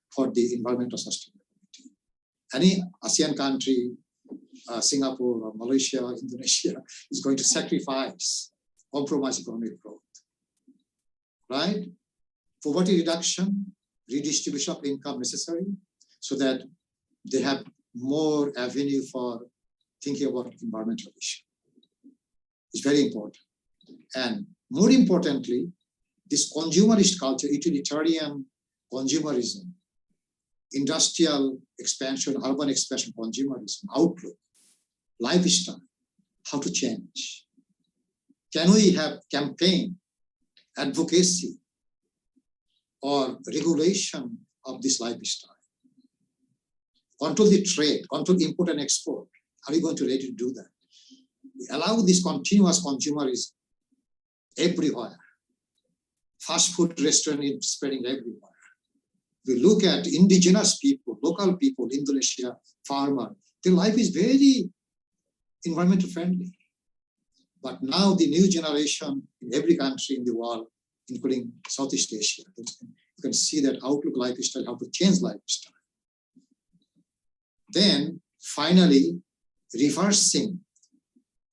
for the environmental sustainability? Any ASEAN country, Singapore or Malaysia, Indonesia is going to sacrifice, compromise economic growth, right? Poverty reduction, redistribution of income necessary so that they have more avenue for thinking about environmental issue. It's very important. And more importantly, this consumerist culture, utilitarian consumerism, industrial expansion, urban expansion, consumerism, outlook, lifestyle, how to change. Can we have campaign, advocacy, or regulation of this lifestyle? Control the trade, control import and export. Are you going to ready to do that? Allow this continuous consumerism everywhere. Fast food restaurant is spreading everywhere. We look at indigenous people, local people, Indonesia, farmer, their life is very environmental friendly. But now the new generation in every country in the world, including Southeast Asia, you can see that outlook lifestyle, how to change lifestyle. Then finally, reversing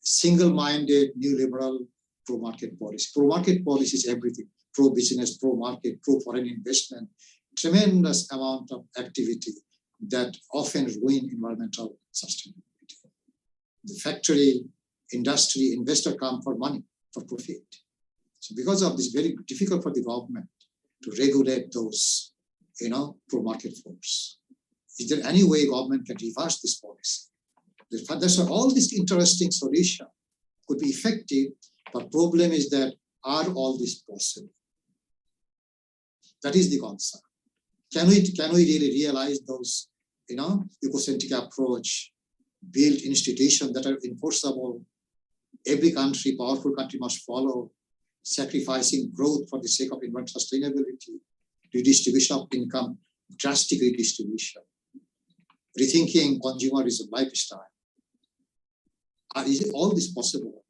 single-minded, neoliberal pro-market policy. Pro-market policy is everything. Pro-business, pro-market, pro-foreign investment, tremendous amount of activity that often ruin environmental sustainability. The factory, industry, investor come for money, for profit. So because of this, very difficult for the government to regulate those, pro-market force. Is there any way government can reverse this policy? That's why all this interesting solution could be effective, but problem is that are all this possible? That is the concern. Can we really realize those, ecocentric approach, build institutions that are enforceable? Every country, powerful country must follow, sacrificing growth for the sake of environmental sustainability, redistribution of income, drastic redistribution, rethinking consumerism, lifestyle. Is all this possible?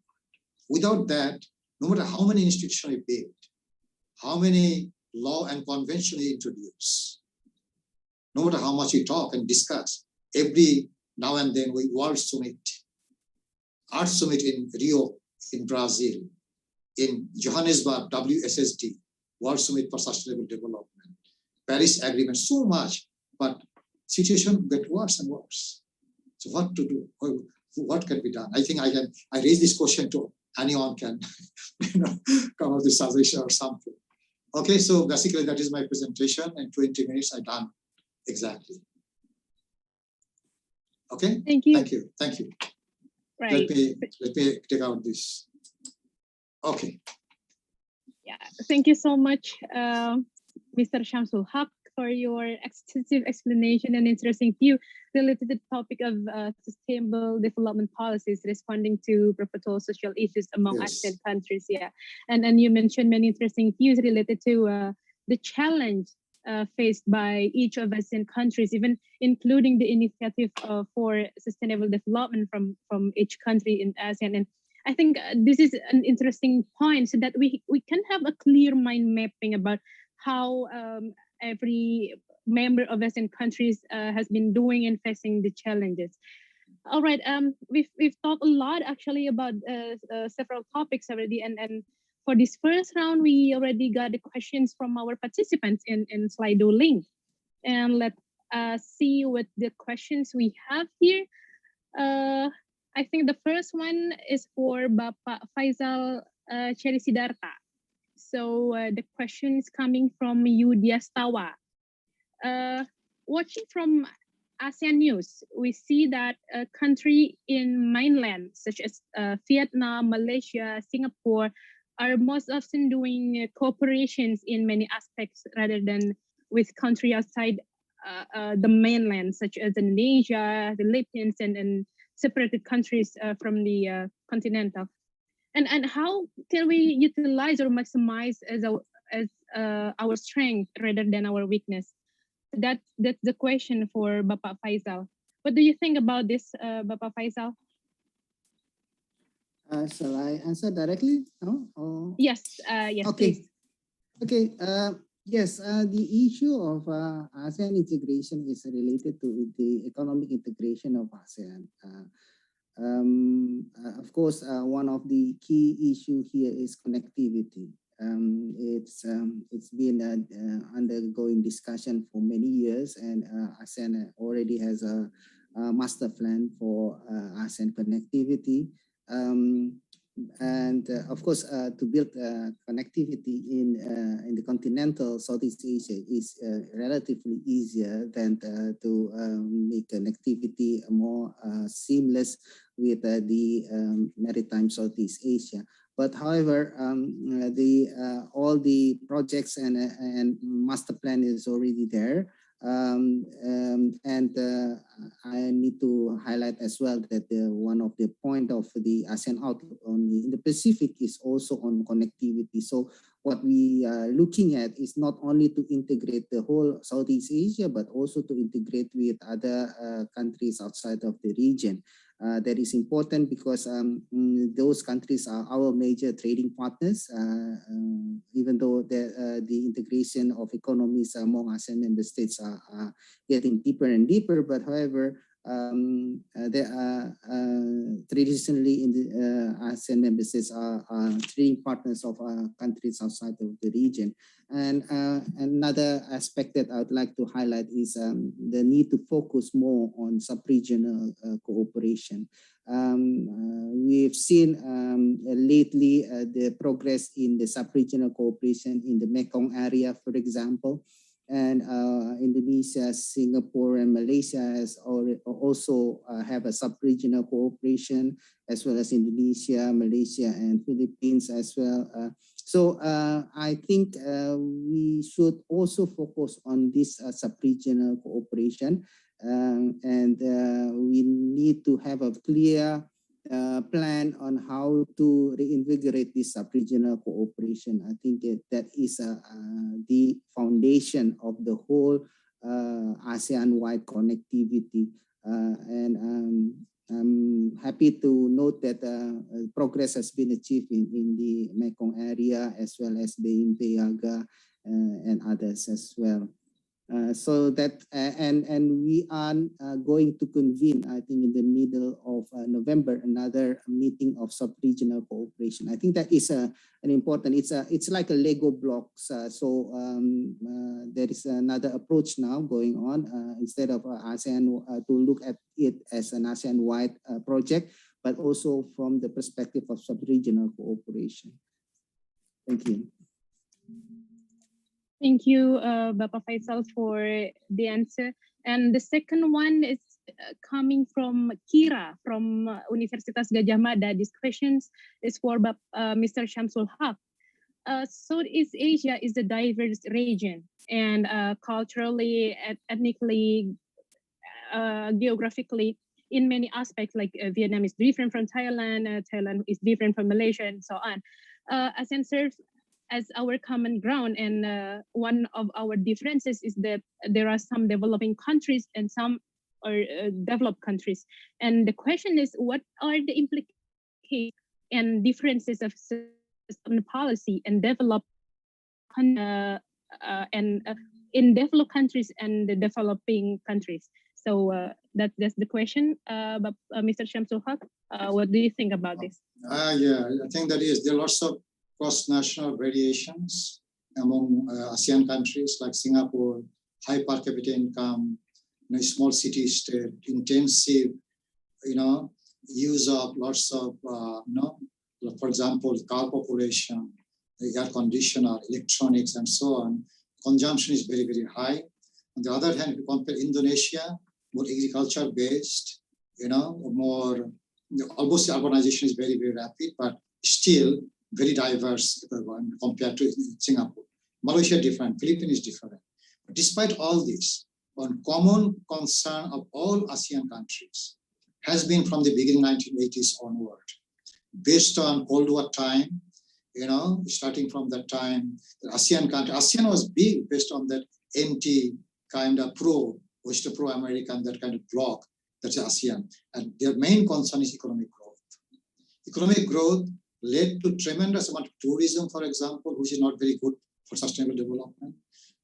Without that, no matter how many institutions we build, how many law and convention we introduce, no matter how much we talk and discuss, every now and then we World Summit, Art Summit in Rio, in Brazil, in Johannesburg, WSSD, World Summit for Sustainable Development, Paris Agreement, so much, but situation get worse and worse. So what to do? What can be done? I think I raise this question to anyone can come up with a suggestion or something. Okay, so basically that is my presentation. In 20 minutes, I'm done exactly. Okay. Thank you. Thank you. Thank you. Right. Let me take out this. Okay. Yeah. Thank you so much, Mr. Shamsul Haq, for your extensive explanation and interesting view related to the topic of sustainable development policies responding to perpetual social issues among ASEAN countries. Yeah, and you mentioned many interesting views related to the challenge faced by each of ASEAN countries, even including the initiative for sustainable development from each country in ASEAN. And I think this is an interesting point, so that we can have a clear mind mapping about how every member of ASEAN countries has been doing in facing the challenges. All right, we've talked a lot actually about several topics already, and for this first round, we already got the questions from our participants in Slido link, and let us see what the questions we have here. I think the first one is for Bapak Faisal Cherry Sidarta. So the question is coming from Yudia Stawa. Watching from ASEAN News, we see that a country in mainland, such as Vietnam, Malaysia, Singapore, are most often doing cooperations in many aspects rather than with country outside the mainland, such as Indonesia, the Philippines, and separated countries from the continental. And how can we utilize or maximize as our strength rather than our weakness? That's the question for Bapak Faisal. What do you think about this, Bapak Faisal? Shall I answer directly? No? Or... Yes, yes, okay. please. Okay, yes, the issue of ASEAN integration is related to the economic integration of ASEAN. Of course, one of the key issue here is connectivity. It's been undergoing discussion for many years, and ASEAN already has a master plan for ASEAN connectivity. And of course, to build connectivity in the continental Southeast Asia is relatively easier than to make connectivity more seamless with the maritime Southeast Asia. But however, all the projects and master plan is already there. I need to highlight as well that one of the point of the ASEAN outlook in the Pacific is also on connectivity. So what we are looking at is not only to integrate the whole Southeast Asia, but also to integrate with other countries outside of the region. That is important because those countries are our major trading partners, even though the integration of economies among ASEAN member states are getting deeper and deeper. But however, there are traditionally in the ASEAN member states are trading partners of countries outside of the region. And another aspect that I would like to highlight is the need to focus more on sub-regional cooperation. We've seen lately the progress in the sub-regional cooperation in the Mekong area, for example. And Indonesia, Singapore, and Malaysia has also have a sub-regional cooperation, as well as Indonesia, Malaysia, and Philippines as well. So I think we should also focus on this sub-regional cooperation, and we need to have a clear plan on how to reinvigorate this sub-regional cooperation. I think that is the foundation of the whole ASEAN-wide connectivity. And I'm happy to note that progress has been achieved in the Mekong area, as well as Bein Peyaga and others as well. So that and we are going to convene, I think, in the middle of November, another meeting of sub-regional cooperation. I think that is an important. It's like a Lego blocks. So there is another approach now going on instead of ASEAN to look at it as an ASEAN-wide project, but also from the perspective of sub-regional cooperation. Thank you. Thank you, Bapak Faisal, for the answer. And the second one is coming from Kira from Universitas Gadjah Mada. This question is for Mr. Shamsul Haq. Southeast Asia is a diverse region, and culturally, ethnically, geographically, in many aspects, like Vietnam is different from Thailand, Thailand is different from Malaysia, and so on. ASEAN serves as our common ground, and one of our differences is that there are some developing countries and some are developed countries. And the question is, what are the implications and differences of system policy and in developed countries and the developing countries? So that's the question. Mr. Shamsul Haq, what do you think about this? Yeah, I think there are lots of cross-national variations among ASEAN countries like Singapore, high per capita income, small city state, intensive use of lots of, for example, car population, the air conditioner, electronics, and so on. Consumption is very, very high. On the other hand, if you compare Indonesia, more agriculture based, more, almost urbanization is very, very rapid, but still very diverse compared to Singapore. Malaysia different, Philippines is different. But despite all this, one common concern of all ASEAN countries has been from the beginning 1980s onward, based on Cold War time, starting from that time, the ASEAN country, ASEAN was big based on that anti kind of Western pro-American, that kind of bloc, that's ASEAN. And their main concern is economic growth. Economic growth led to tremendous amount of tourism, for example, which is not very good for sustainable development.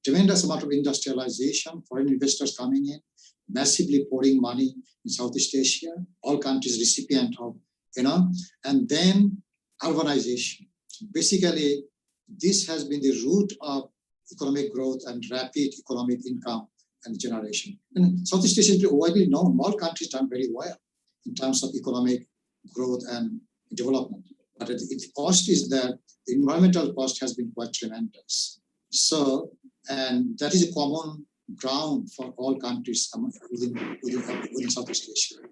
Tremendous amount of industrialization, foreign investors coming in, massively pouring money in Southeast Asia, all countries recipient of, and then urbanization. So basically, this has been the root of economic growth and rapid economic income and generation. And Southeast Asia is widely known. All countries done very well in terms of economic growth and development. But the cost is that the environmental cost has been quite tremendous. So, and that is a common ground for all countries within Southeast Asia.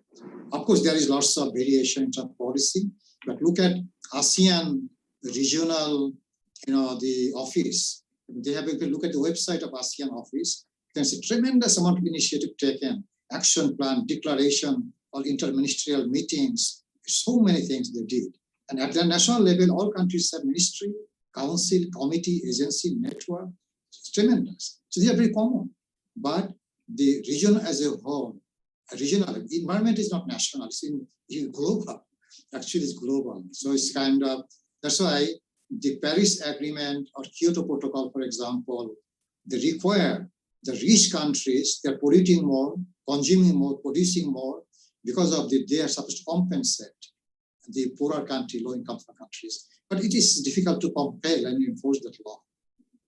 Of course, there is lots of variation in terms of policy, but look at ASEAN regional, the office. They have, if you look at the website of ASEAN office, there's a tremendous amount of initiative taken, action plan, declaration, or interministerial meetings, so many things they did. And at the national level, all countries have ministry, council, committee, agency, network. It's tremendous. So they are very common. But the region as a whole, regional environment is not national, it's global. Actually, it's global. So it's kind of, that's why the Paris Agreement or Kyoto Protocol, for example, they require the rich countries, they're polluting more, consuming more, producing more, because of they are supposed to compensate the poorer country, low-income countries. But it is difficult to compel and enforce that law.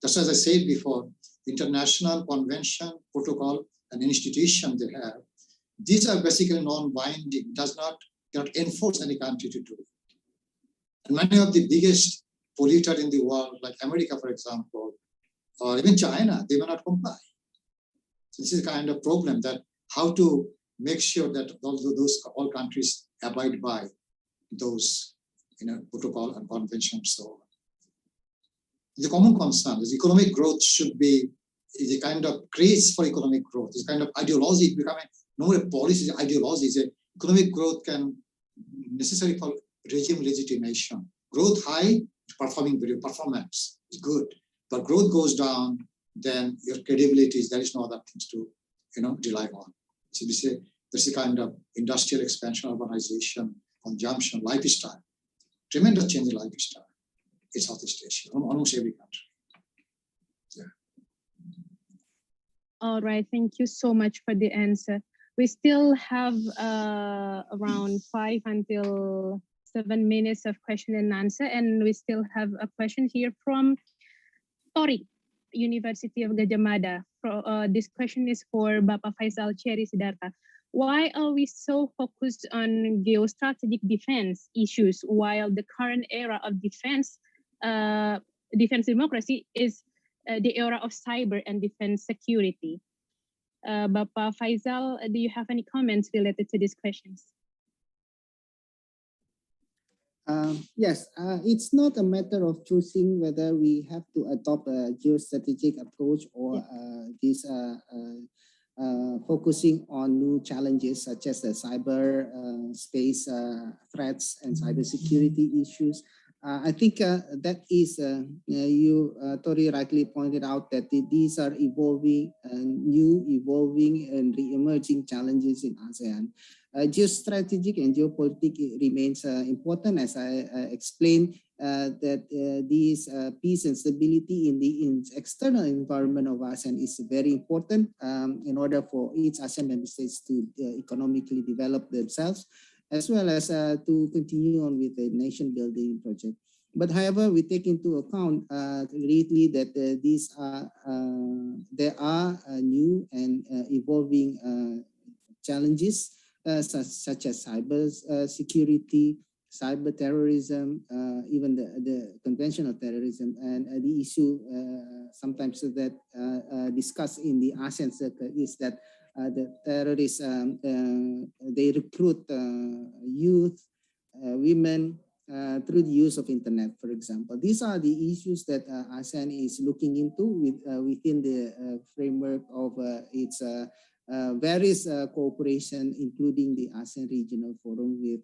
Just as I said before, international convention, protocol, and institution they have, these are basically non-binding, cannot enforce any country to do it. And many of the biggest polluters in the world, like America, for example, or even China, they may not comply. So this is a kind of problem, that how to make sure that all countries abide by those protocol and conventions. So the common concern is economic growth should be a kind of craze for economic growth. It's kind of ideology becoming no more a policy, ideology. Economic growth can necessary for regime legitimation. Growth high, performing very performance is good, but growth goes down, then your credibility is, there is no other things to rely on. So we say there's a kind of industrial expansion, urbanization, consumption, lifestyle, tremendous change in lifestyle in Southeast Asia, almost every country. Yeah. All right, thank you so much for the answer. We still have around 5 until 7 minutes of question and answer, and we still have a question here from Tori, University of Gadjah Mada. This question is for Bapak Faisal Cherry Sidarta. Why are we so focused on geostrategic defense issues while the current era of defense democracy is the era of cyber and defense security? Bapak Faisal, do you have any comments related to these questions? Yes, it's not a matter of choosing whether we have to adopt a geostrategic approach or this focusing on new challenges such as the cyber space threats and cybersecurity issues. I think that is, Tori rightly pointed out that these are evolving, new evolving and re-emerging challenges in ASEAN. Geostrategic and geopolitics remains important, as I explained, that these peace and stability in the external environment of ASEAN is very important in order for each ASEAN member states to economically develop themselves, as well as to continue on with the nation building project. But however, we take into account greatly that there are new and evolving challenges such as cyber security, cyber terrorism, even the conventional terrorism, and the issue sometimes that discussed in the ASEAN circle is that the terrorists they recruit youth, women through the use of internet, for example. These are the issues that ASEAN is looking into within the framework of its various cooperation, including the ASEAN Regional Forum with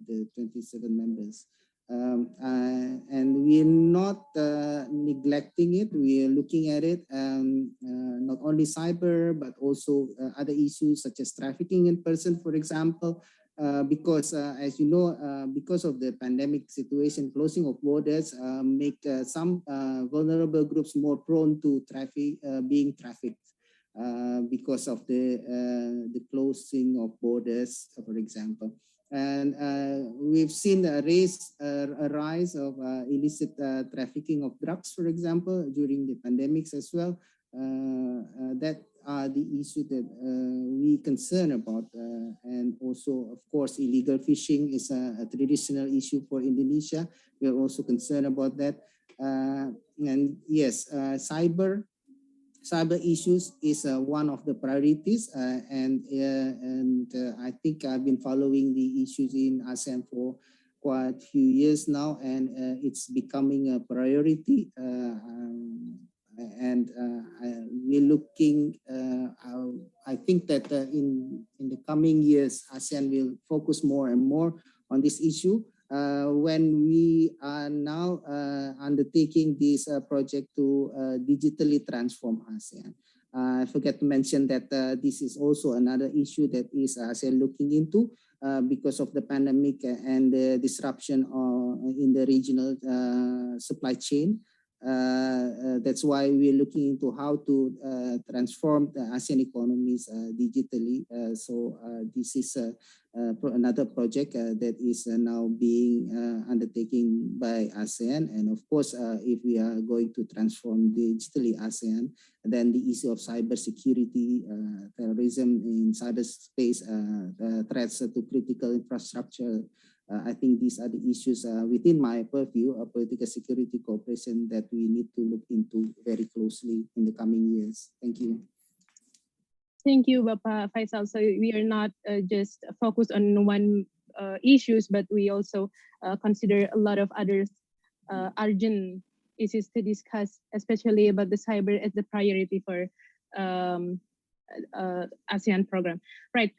the 27 members. And we're not neglecting it. We are looking at it, not only cyber, but also other issues such as trafficking in person, for example, because as you know, because of the pandemic situation, closing of borders make some vulnerable groups more prone to being trafficked. Because of the closing of borders, for example. And we've seen a rise of illicit trafficking of drugs, for example, during the pandemics as well. That are the issues that we concern about. And also, of course, illegal fishing is a traditional issue for Indonesia. We're also concerned about that. And yes, cyber issues is one of the priorities, and I think I've been following the issues in ASEAN for quite a few years now, and it's becoming a priority. And we're looking. I think that in the coming years, ASEAN will focus more and more on this issue. When we are now undertaking this project to digitally transform ASEAN. I forgot to mention that this is also another issue that is ASEAN looking into because of the pandemic and the disruption in the regional supply chain. That's why we're looking into how to transform the ASEAN economies digitally. So this is another project that is now being undertaken by ASEAN. And of course, if we are going to transform digitally ASEAN, then the issue of cybersecurity, terrorism in cyberspace, threats to critical infrastructure, I think these are the issues within my purview of political security cooperation that we need to look into very closely in the coming years. Thank you. Thank you, Bapak Faisal. So we are not just focused on one issues, but we also consider a lot of other urgent issues to discuss, especially about the cyber as the priority for ASEAN program. Right.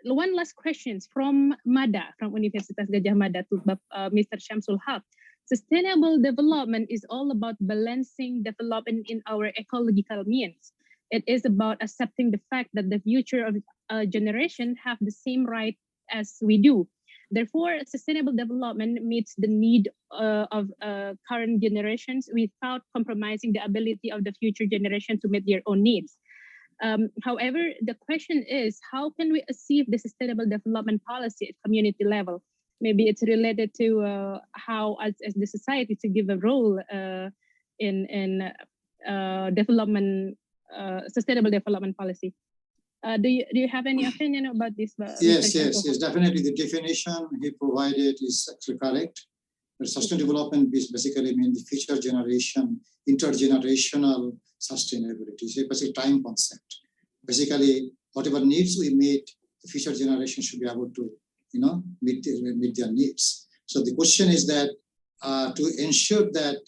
One last question from Mada, from Universitas Gajah Mada to Mr. Syamsul Haq. Sustainable development is all about balancing development in our ecological means. It is about accepting the fact that the future of a generation have the same right as we do. Therefore, sustainable development meets the need of current generations without compromising the ability of the future generation to meet their own needs. However, the question is, how can we achieve the sustainable development policy at community level? Maybe it's related to how, as the society, to give a role in development, sustainable development policy. Do you have any opinion about this? Yes, definitely. The definition he provided is actually correct. But sustainable development basically means the future generation, intergenerational sustainability. So it's a time concept. Basically, whatever needs we meet, the future generation should be able to, meet their needs. So the question is that to ensure that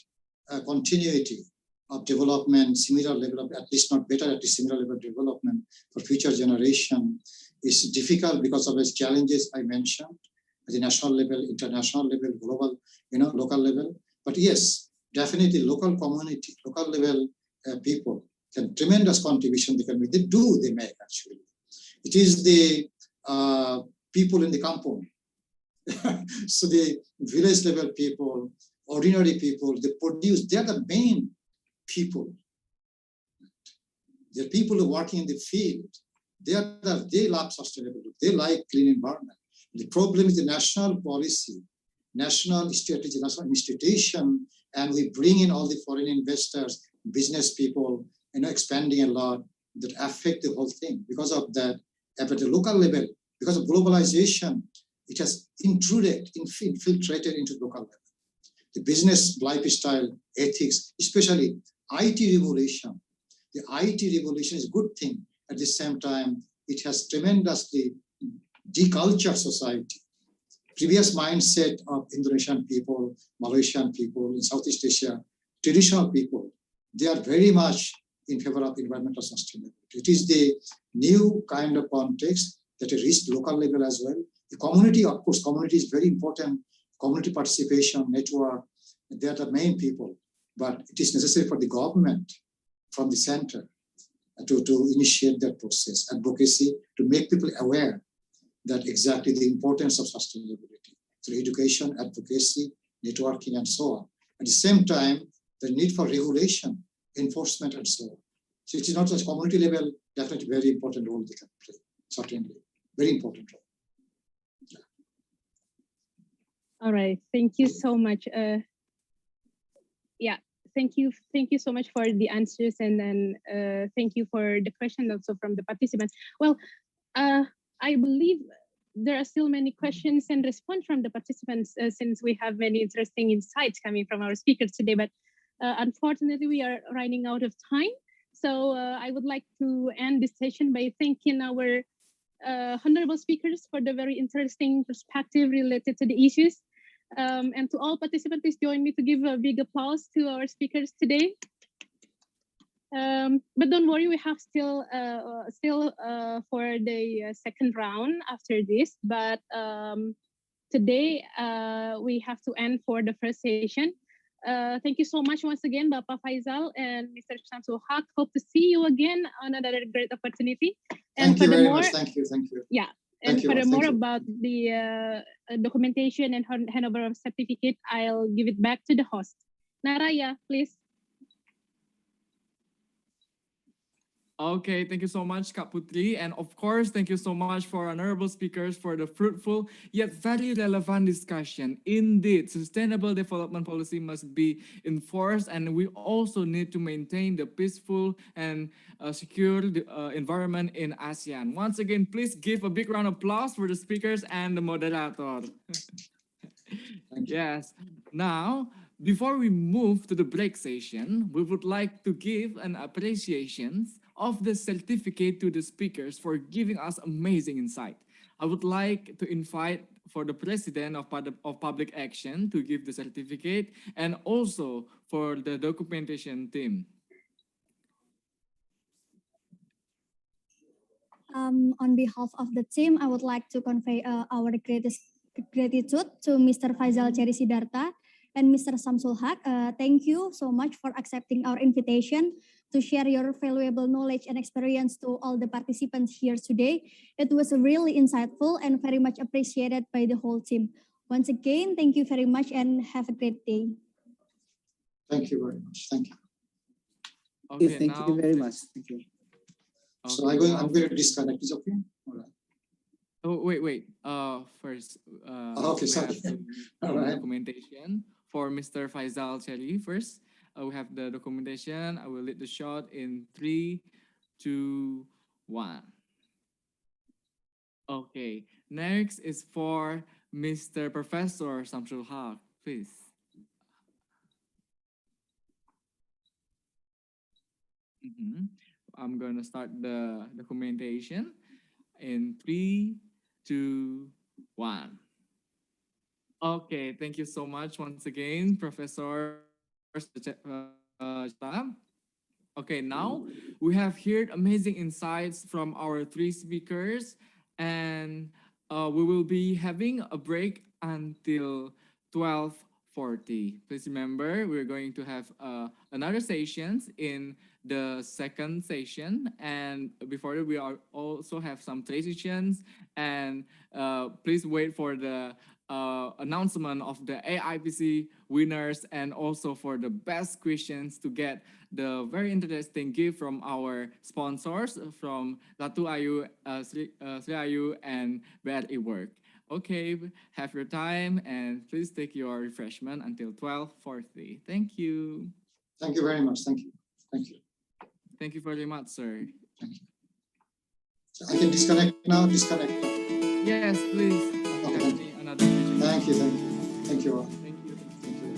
continuity of development, similar level of, at least not better, at least similar level of development for future generation is difficult because of these challenges I mentioned at the national level, international level, global, local level. But yes, definitely local community, local level people can tremendous contribution they can make. They make actually. It is the people in the kampung. So the village level people, ordinary people, they produce, they are the main people. The people who are working in the field, they love sustainability. They like clean environment. The problem is the national policy, national strategy, national institution, and we bring in all the foreign investors, business people, expanding a lot that affect the whole thing. Because of that, at the local level, because of globalization, it has infiltrated into local level. The business lifestyle, ethics, especially IT revolution. The IT revolution is a good thing. At the same time, it has tremendously decultured society. Previous mindset of Indonesian people, Malaysian people, in Southeast Asia, traditional people, they are very much in favor of environmental sustainability. It is the new kind of context that it reached local level as well. The community, of course, community is very important. Community participation, network, they are the main people. But it is necessary for the government from the center to initiate that process, advocacy, to make people aware that exactly the importance of sustainability through education, advocacy, networking, and so on. At the same time, the need for regulation, enforcement, and so on. So it is not just community level, definitely very important role they can play, certainly. Very important role. All right, thank you so much. Yeah, thank you so much for the answers, and then thank you for the question also from the participants. Well, I believe there are still many questions and response from the participants since we have many interesting insights coming from our speakers today, but unfortunately we are running out of time. So I would like to end this session by thanking our honorable speakers for the very interesting perspective related to the issues. And to all participants, please join me to give a big applause to our speakers today. But don't worry, we have still for the second round after this. But today we have to end for the first session. Thank you so much once again, Bapak Faisal and Mr. Shamsul Haq. Hope to see you again on another great opportunity. And thank you very much. Thank you. Yeah. And furthermore, about the documentation and handover of certificate, I'll give it back to the host. Naraya, please. Okay, thank you so much, Kak Putri. And of course, thank you so much for honorable speakers for the fruitful yet very relevant discussion. Indeed, sustainable development policy must be enforced, and we also need to maintain the peaceful and secure environment in ASEAN. Once again, please give a big round of applause for the speakers and the moderator. Yes. Now, before we move to the break session, we would like to give an appreciation of the certificate to the speakers for giving us amazing insight. I would like to invite for the president of Public Action to give the certificate, and also for the documentation team. On behalf of the team, I would like to convey our greatest gratitude to Mr. Faisal Cherry Sidarta and Mr. Samsul Haq. Thank you so much for accepting our invitation to share your valuable knowledge and experience to all the participants here today. It was really insightful and very much appreciated by the whole team. Once again, thank you very much and have a great day. Thank you very much. Thank you. Okay, thank you very much. Thank you. Okay, So I'm going to disconnect. Is okay? All right. Oh, wait. First, okay, sorry. All right. Documentation for Mr. Faisal Cherry first. We have the documentation. I will lead the shot in 3, 2, 1. Okay. Next is for Mr. Professor Samsul Haq, please. I'm going to start the documentation in 3, 2, 1. Okay, thank you so much once again, Professor. Okay, now we have heard amazing insights from our 3 speakers, and we will be having a break until 12:40. Please remember, we're going to have another sessions in the second session, and before that we are also have some transitions, and please wait for the announcement of the AIPC winners, and also for the best questions to get the very interesting gift from our sponsors from Ratu Ayu, Sri Ayu, and BRI Work. Okay, have your time, and please take your refreshment until 12:40. Thank you. Thank you very much. Thank you. Thank you. Thank you very much, sir. Thank you. So I can disconnect now, disconnect. Yes, please. Okay, Connect me another session. thank you, thank you. Thank you all. Thank you. Thank you.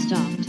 stopped.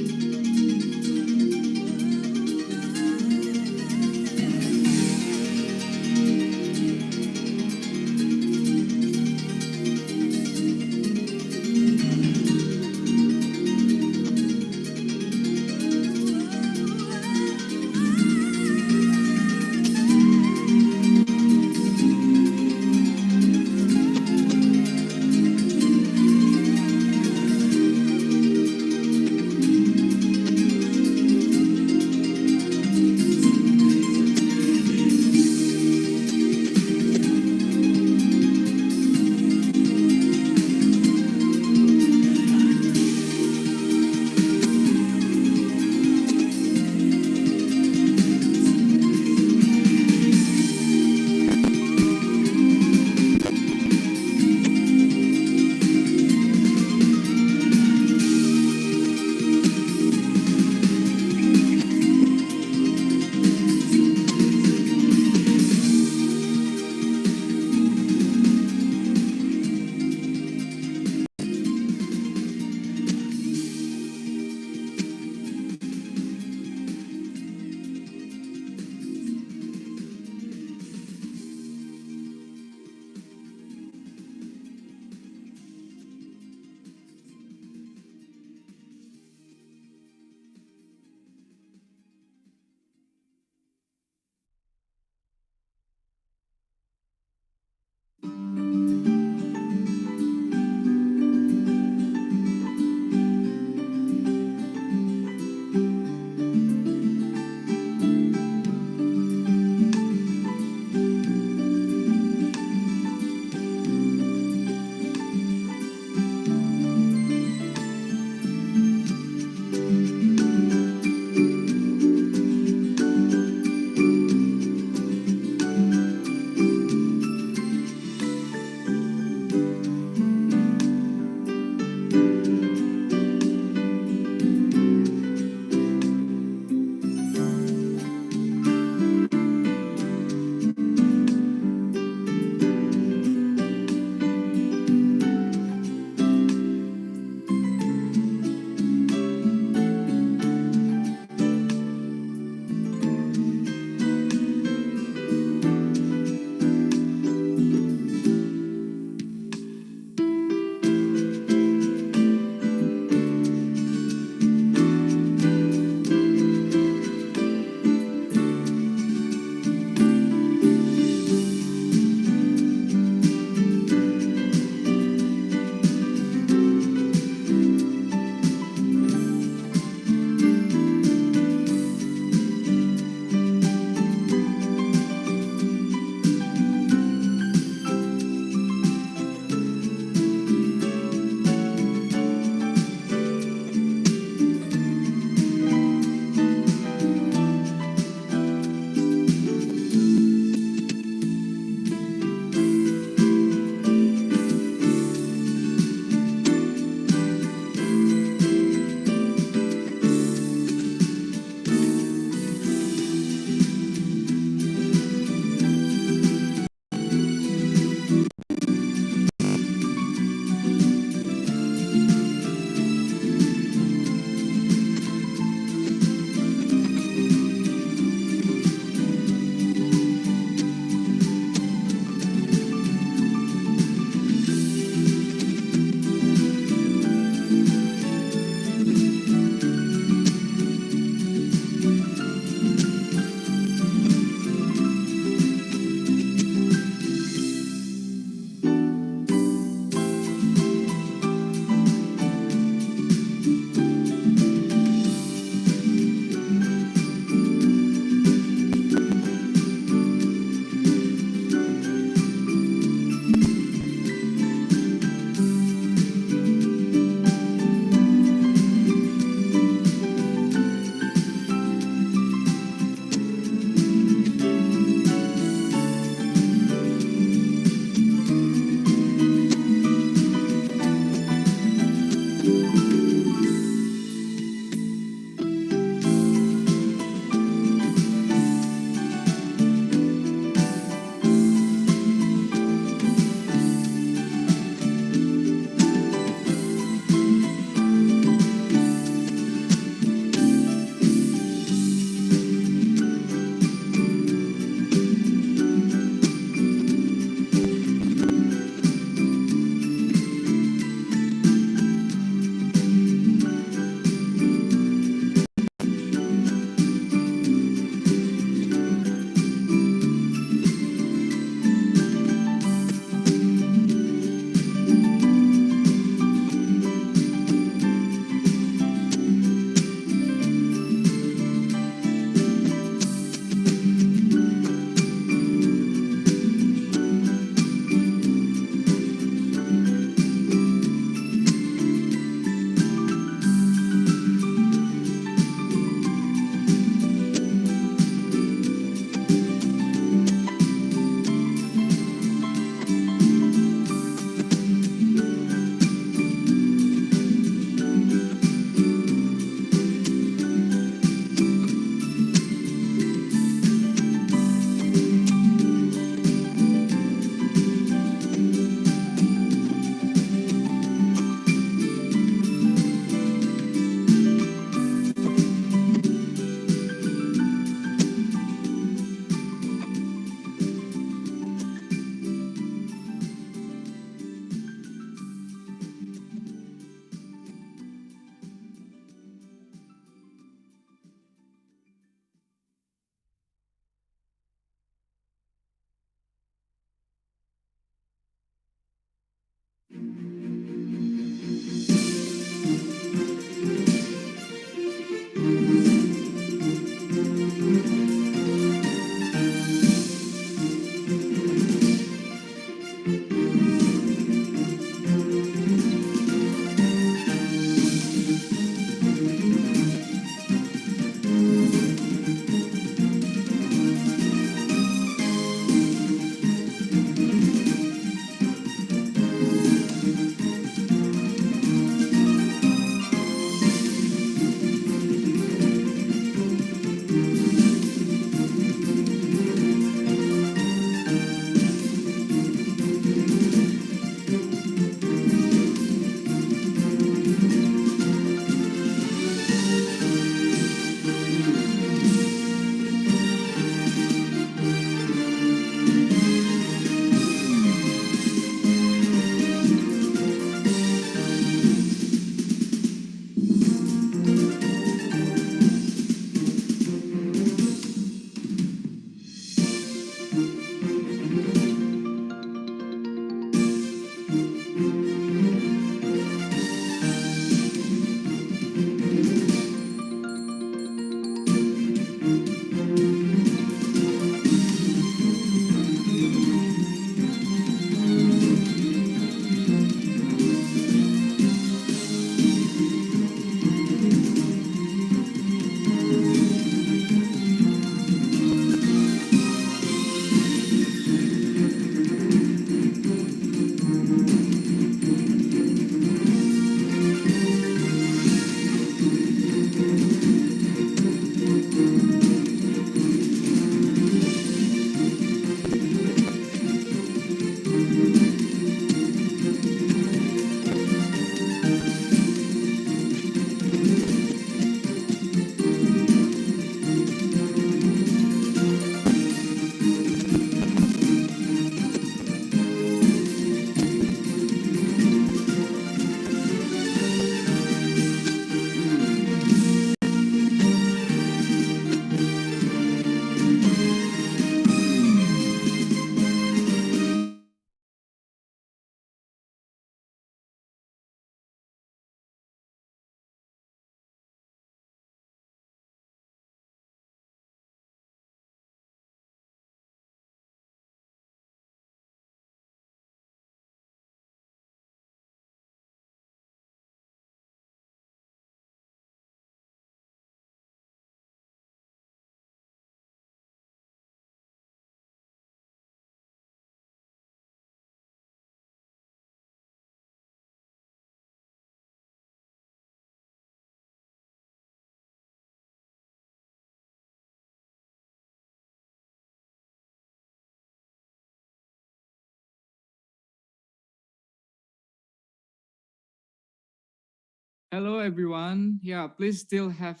Hello, everyone. Yeah, please still have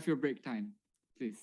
your break time, please.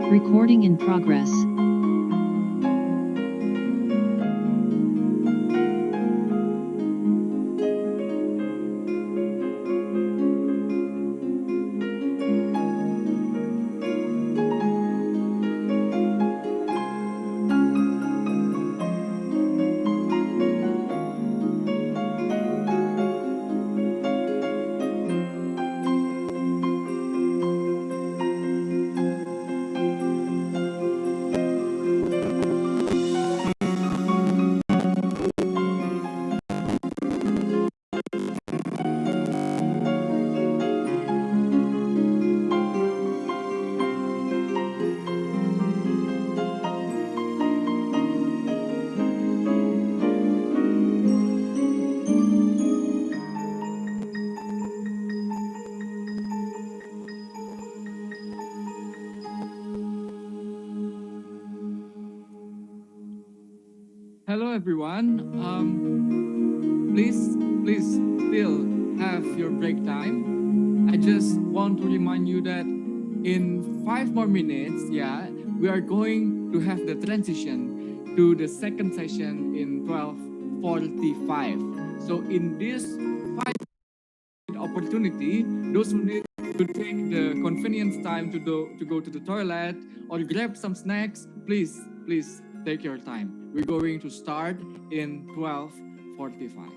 Recording in progress. everyone. Please still have your break time. I just want to remind you that in 5 more minutes, yeah, we are going to have the transition to the second session in 12:45. So in this 5 opportunity, those who need to take the convenience time to go to the toilet or grab some snacks, please take your time. We're going to start in 12:45.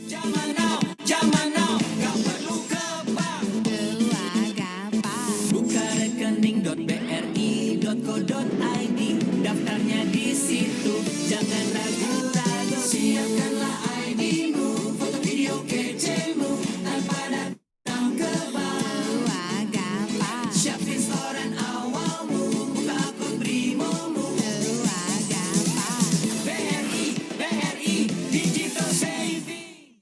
Zaman now, gak perlu ke bank. Buka rekening.bri.co.id, daftarnya di situ, jangan ragu-ragu. Siapkanlah ID-mu, foto video kecemu, tanpa datang ke bank. Siapin setoran awalmu, buka akun Brimomu. BRI, Digital Saving.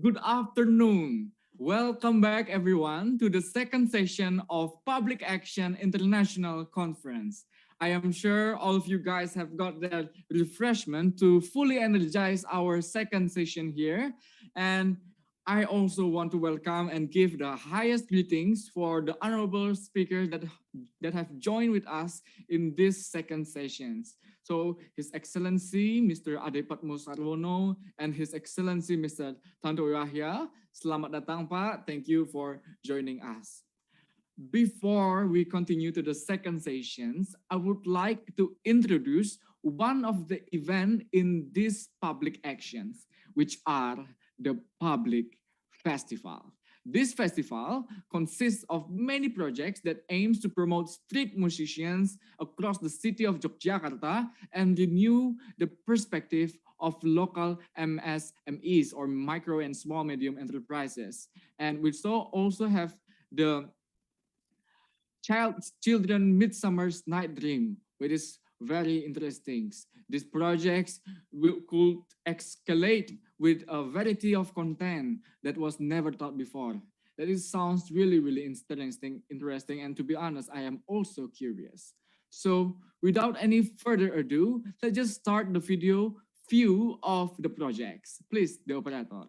Good afternoon. Welcome back, everyone, to the second session of Public Action International Conference. I am sure all of you guys have got their refreshment to fully energize our second session here. And I also want to welcome and give the highest greetings for the honorable speakers that have joined with us in this second sessions. So His Excellency Mr. Ade Patmo Sarwono and His Excellency Mr. Tanto Yahya. Selamat datang Pak. Thank you for joining us. Before we continue to the second sessions, I would like to introduce one of the event in these public actions, which are the public festival. This festival consists of many projects that aims to promote street musicians across the city of Yogyakarta and renew the perspective of local MSMEs or micro and small medium enterprises. And we also have the Children Midsummer's Night Dream, which is very interesting. These projects could escalate with a variety of content that was never thought before. That is sounds really, really interesting. And to be honest, I am also curious. So without any further ado, let's just start the video few of the projects. Please, the operator.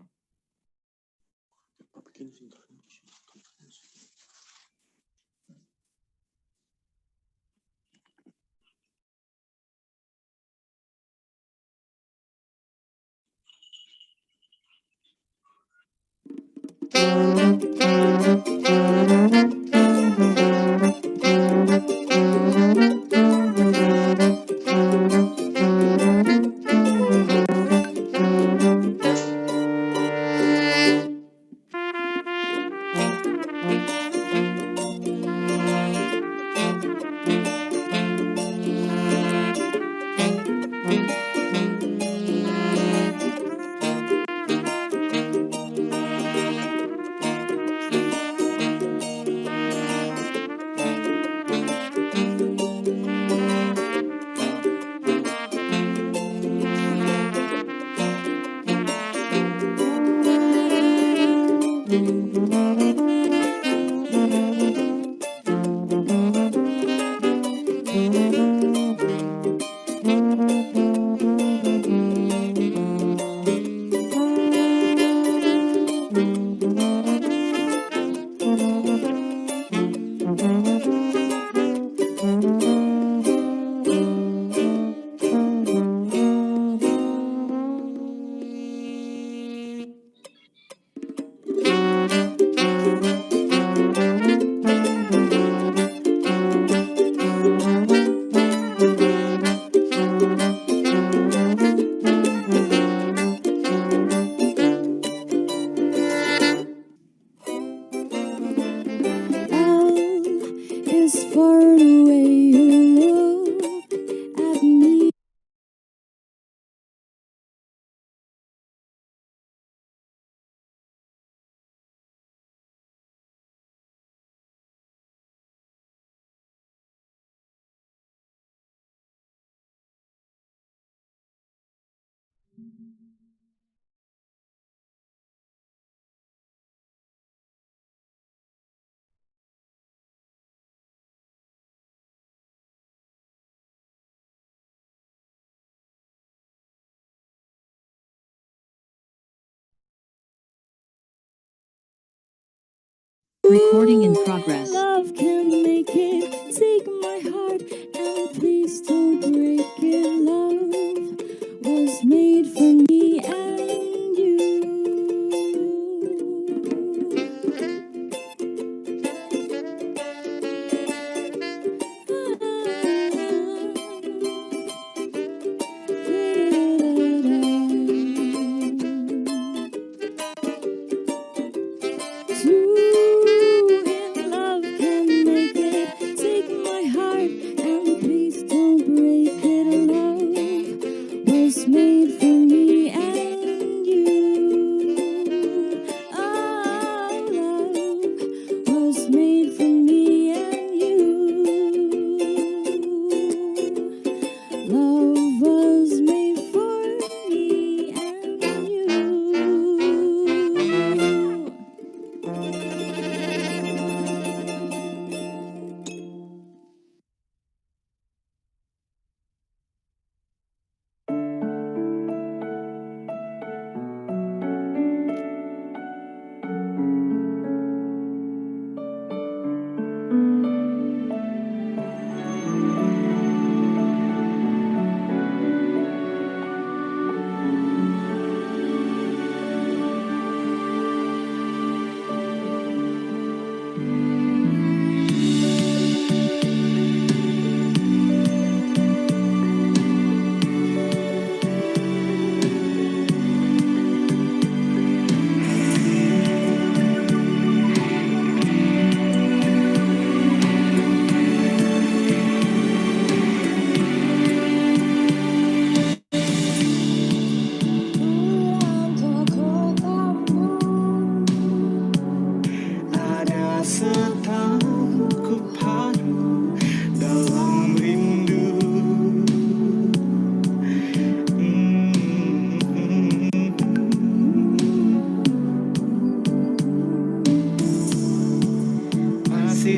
Recording in progress. Love can make it. Take my heart and please don't break it. Love was made for me and you. Two in love can make it. Take my heart and please don't break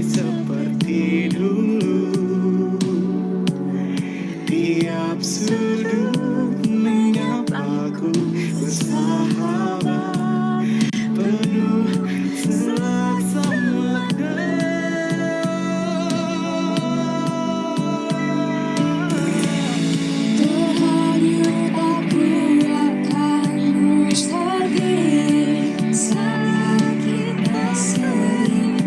seperti dulu. Tiap sudut menyapaku bersahabat, penuh selaksa Terhanyut aku akan nostalgia saat kita sering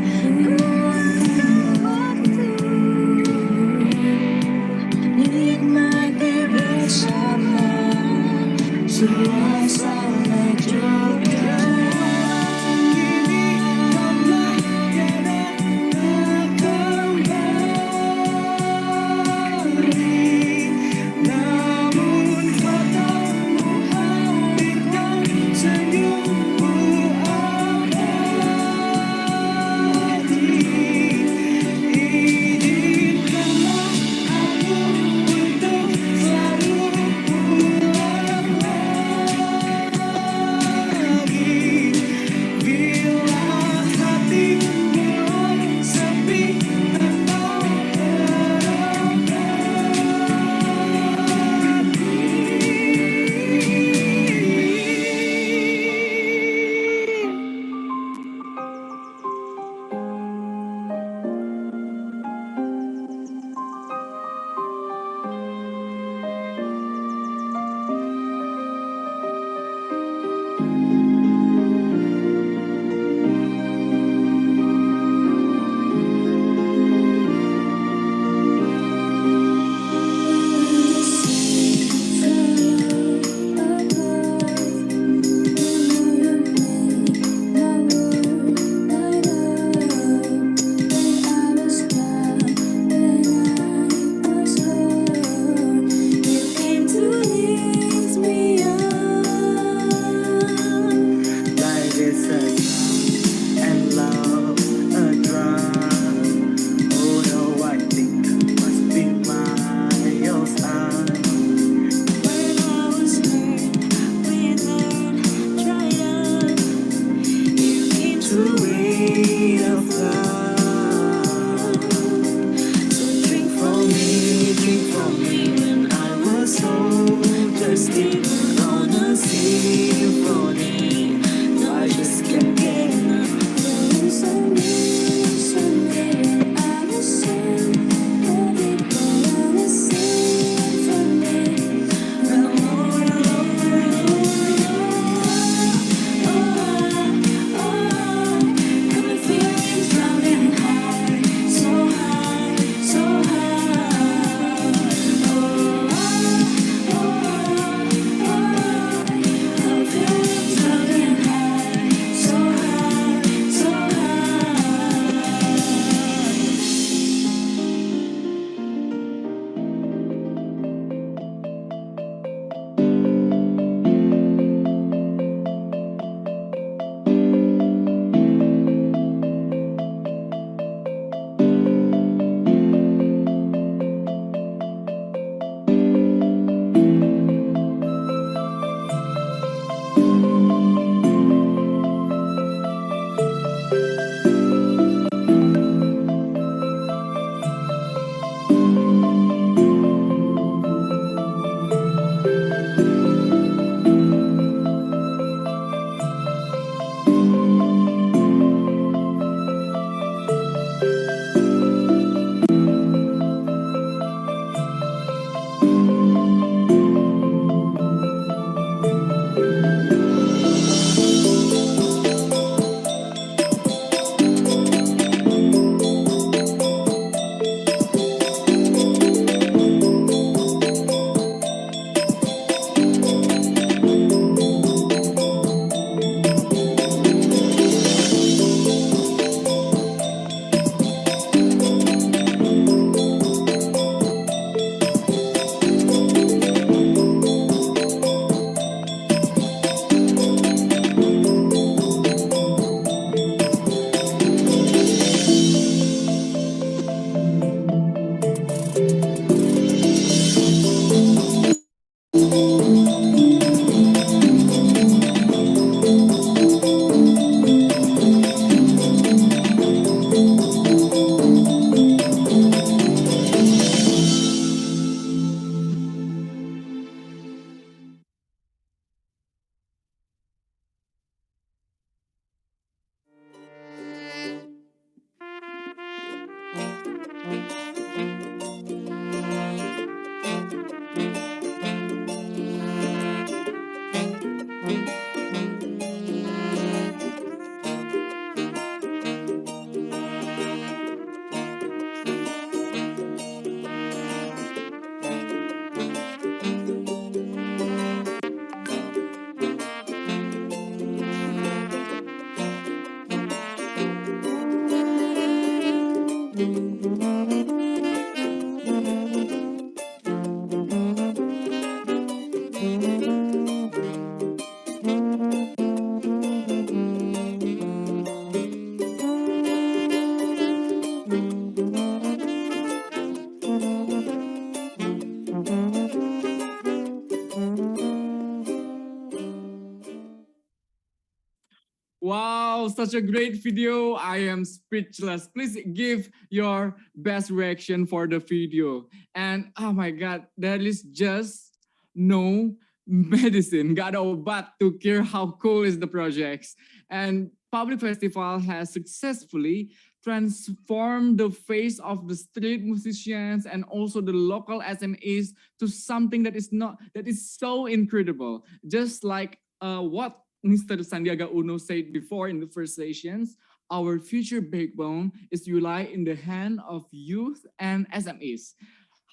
Wow, such a great video. I am speechless. Please give your best reaction for the video. And oh my God, there is just no medicine, got obat to cure how cool is the projects. And Public Festival has successfully transformed the face of the street musicians and also the local SMEs to something that is so incredible. Just like what Mr. Sandiaga Uno said before in the first sessions, our future backbone is to rely in the hand of youth and SMEs.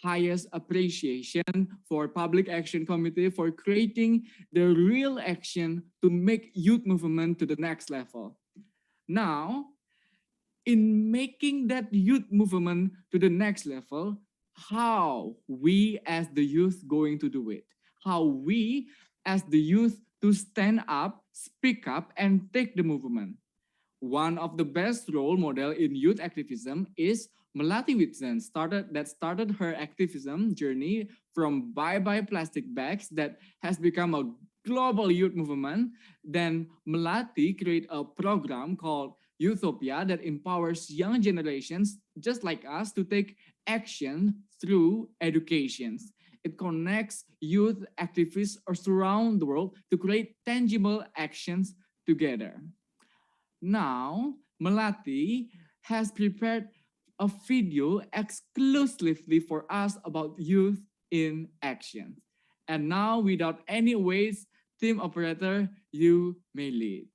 Highest appreciation for Public Action Committee for creating the real action to make youth movement to the next level. Now, in making that youth movement to the next level, how we as the youth going to do it? How we as the youth to stand up, speak up, and take the movement? One of the best role model in youth activism is Melati Whitson, started her activism journey from Bye Bye Plastic Bags that has become a global youth movement. Then Melati create a program called Utopia that empowers young generations just like us to take action through education. It connects youth activists around the world to create tangible actions together. Now, Melati has prepared a video exclusively for us about youth in action. And now, without any waste, team operator, you may lead.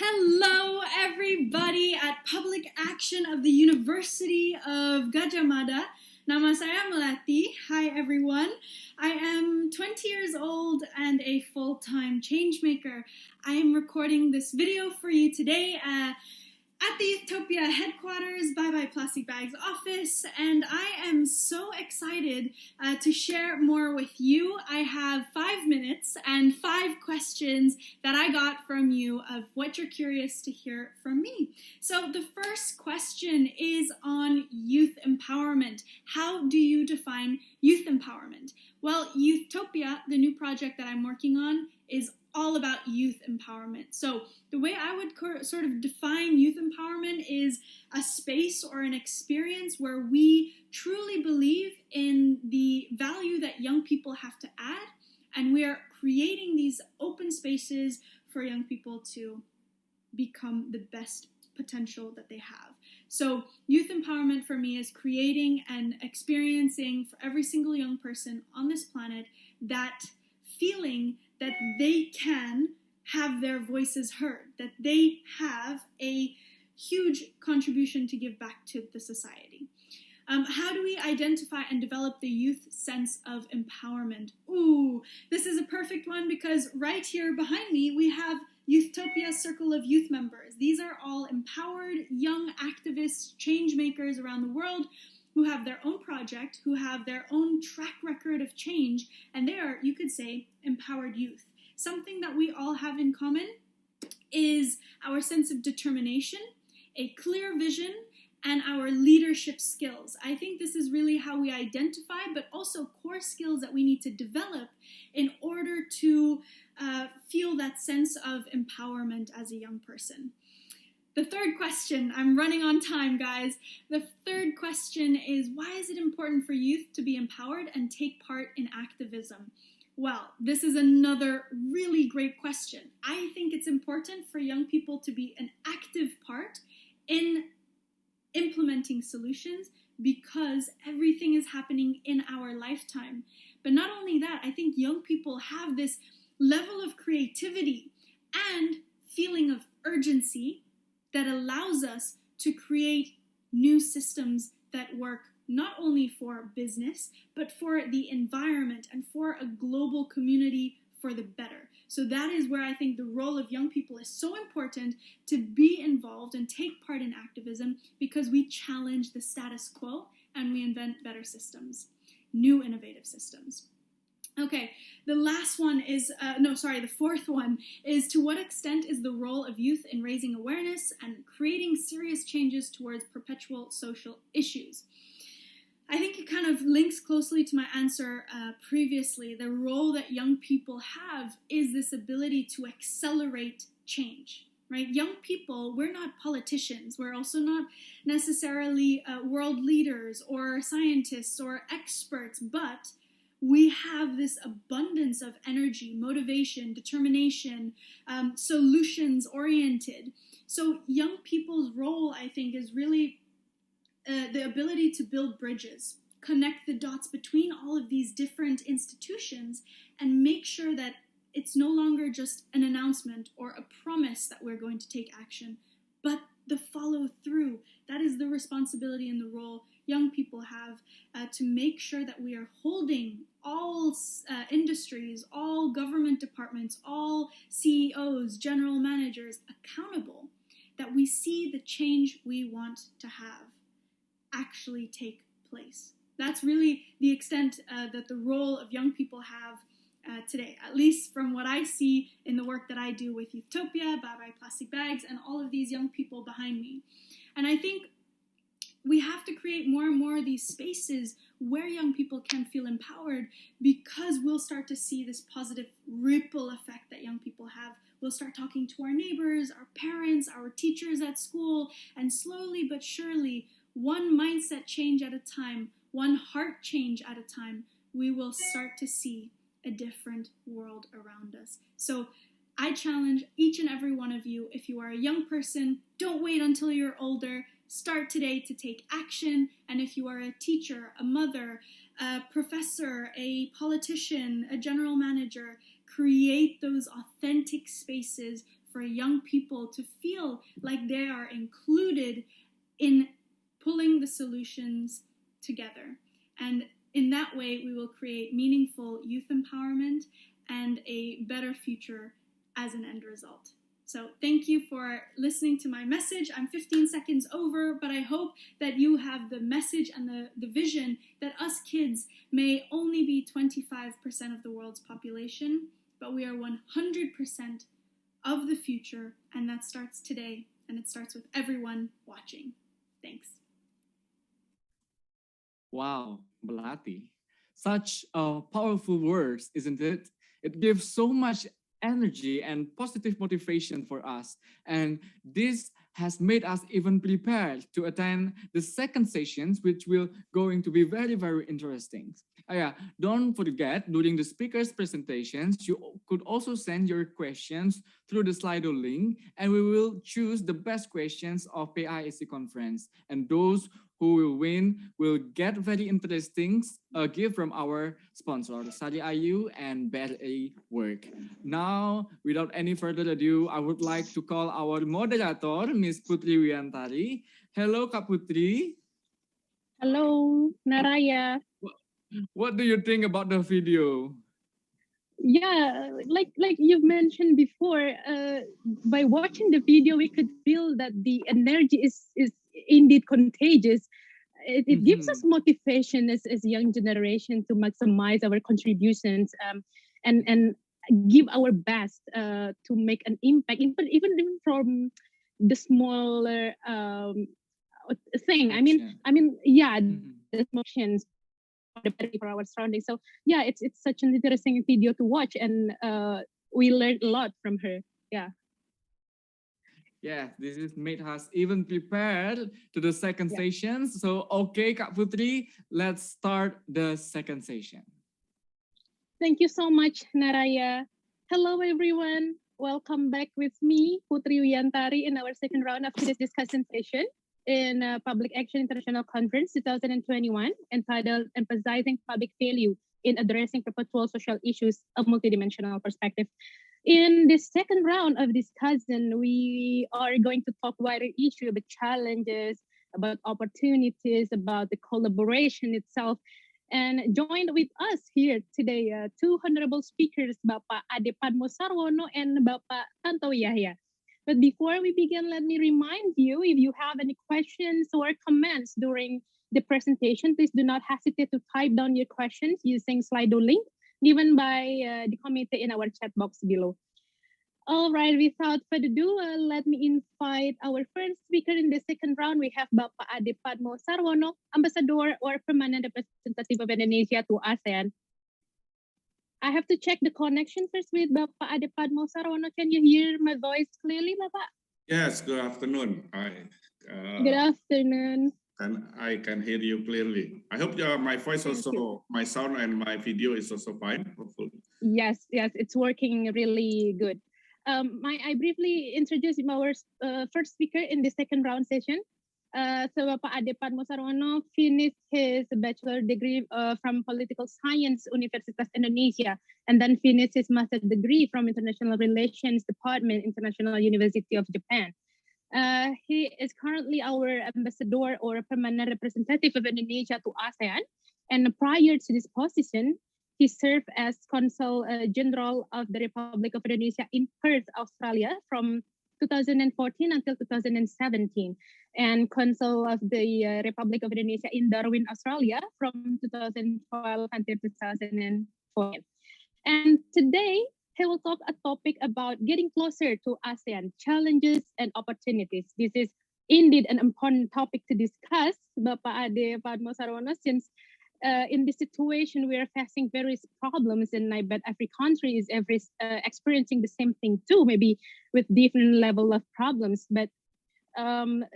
Hello, everybody at Public Action of the University of Gadjah Mada. Nama saya Melati. Hi, everyone. I am 20 years old and a full-time changemaker. I am recording this video for you today at the Utopia headquarters, Bye Bye Plastic Bags office, and I am so excited to share more with you. I have 5 minutes and 5 questions that I got from you of what you're curious to hear from me. So the first question is on youth empowerment. How do you define youth empowerment? Well, Utopia, the new project that I'm working on, is all about youth empowerment. So the way I would sort of define youth empowerment is a space or an experience where we truly believe in the value that young people have to add, and we are creating these open spaces for young people to become the best potential that they have. So youth empowerment for me is creating and experiencing for every single young person on this planet that feeling that they can have their voices heard, that they have a huge contribution to give back to the society. How do we identify and develop the youth sense of empowerment? Ooh, this is a perfect one because right here behind me, we have Youthtopia's Circle of Youth members. These are all empowered young activists, change makers around the world who have their own project, who have their own track record of change, and they are, you could say, empowered youth. Something that we all have in common is our sense of determination, a clear vision, and our leadership skills. I think this is really how we identify, but also core skills that we need to develop in order to feel that sense of empowerment as a young person. The third question, I'm running on time, guys. The third question is, why is it important for youth to be empowered and take part in activism? Well, this is another really great question. I think it's important for young people to be an active part in implementing solutions because everything is happening in our lifetime. But not only that, I think young people have this level of creativity and feeling of urgency that allows us to create new systems that work not only for business, but for the environment and for a global community for the better. So that is where I think the role of young people is so important, to be involved and take part in activism, because we challenge the status quo and we invent better systems, new innovative systems. Okay, the last one is, the fourth one is, to what extent is the role of youth in raising awareness and creating serious changes towards perpetual social issues? I think it kind of links closely to my answer previously. The role that young people have is this ability to accelerate change, right? Young people, we're not politicians. We're also not necessarily world leaders or scientists or experts, but we have this abundance of energy, motivation, determination, solutions oriented. So young people's role, I think, is really the ability to build bridges, connect the dots between all of these different institutions, and make sure that it's no longer just an announcement or a promise that we're going to take action, but the follow through. That is the responsibility and the role young people have to make sure that we are holding all industries, all government departments, all CEOs, general managers accountable, that we see the change we want to have actually take place. That's really the extent that the role of young people have today, at least from what I see in the work that I do with Youthopia, Bye Bye Plastic Bags, and all of these young people behind me. And I think we have to create more and more of these spaces where young people can feel empowered, because we'll start to see this positive ripple effect that young people have. We'll start talking to our neighbors, our parents, our teachers at school, and slowly but surely, one mindset change at a time, one heart change at a time, we will start to see a different world around us. So I challenge each and every one of you, if you are a young person, don't wait until you're older. Start today to take action. And if you are a teacher, a mother, a professor, a politician, a general manager, create those authentic spaces for young people to feel like they are included in pulling the solutions together. And in that way, we will create meaningful youth empowerment and a better future as an end result. So thank you for listening to my message. I'm 15 seconds over, but I hope that you have the message and the vision that us kids may only be 25% of the world's population, but we are 100% of the future, and that starts today, and it starts with everyone watching. Thanks. Wow, Melati. Such powerful words, isn't it? It gives so much energy and positive motivation for us. And this has made us even prepared to attend the second sessions, which will going to be very, very interesting. Yeah, don't forget, during the speakers' presentations, you could also send your questions through the Slido link, and we will choose the best questions of PIAC conference. And those who will win will get very interesting gift from our sponsor, Sari Ayu and BRI Work. Now, without any further ado, I would like to call our moderator, Miss Putri Wiantari. Hello, Kak Putri. Hello, Naraya. What do you think about the video? Yeah, like you've mentioned before, by watching the video, we could feel that the energy is indeed contagious. It gives us motivation as young generation to maximize our contributions and give our best to make an impact, even from the smaller thing. The motions for our surroundings. So yeah, it's such an interesting video to watch, and we learned a lot from her. Yeah. Yeah, this has made us even prepared to the second session. So okay, Kak Putri, let's start the second session. Thank you so much, Naraya. Hello, everyone. Welcome back with me, Putri Wiantari, in our second round of today's discussion session in Public Action International Conference 2021, entitled Emphasizing Public Value in Addressing Perpetual Social Issues, a Multidimensional Perspective. In this second round of discussion, we are going to talk wider issue about challenges, about opportunities, about the collaboration itself. And joined with us here today, two honorable speakers, Bapak Ade Padmo Sarwono and Bapak Tantowi Yahya. But before we begin, let me remind you, if you have any questions or comments during the presentation, please do not hesitate to type down your questions using Slido link. given by the committee in our chat box below. All right, without further ado, let me invite our first speaker in the second round. We have Bapak Ade Padmo Sarwono, Ambassador or Permanent Representative of Indonesia to ASEAN. I have to check the connection first with Bapak Ade Padmo Sarwono. Can you hear my voice clearly, Bapak? Yes, good afternoon. Good afternoon. I can hear you clearly. I hope my voice also, my sound and my video is also fine, hopefully. Yes, it's working really good. I briefly introduce our first speaker in the second round session. So Bapak Ade Padmo Sarwono finished his bachelor degree from Political Science Universitas Indonesia, and then finished his master degree from International Relations Department, International University of Japan. He is currently our ambassador or permanent representative of Indonesia to ASEAN, and prior to this position, he served as Consul General of the Republic of Indonesia in Perth, Australia from 2014 until 2017, and Consul of the Republic of Indonesia in Darwin, Australia from 2012 until 2014. And today, he will talk a topic about getting closer to ASEAN, challenges and opportunities. This is indeed an important topic to discuss, Bapak Ade Padmo Sarwono, since in this situation, we are facing various problems, and I bet every country is experiencing the same thing too, maybe with different level of problems, but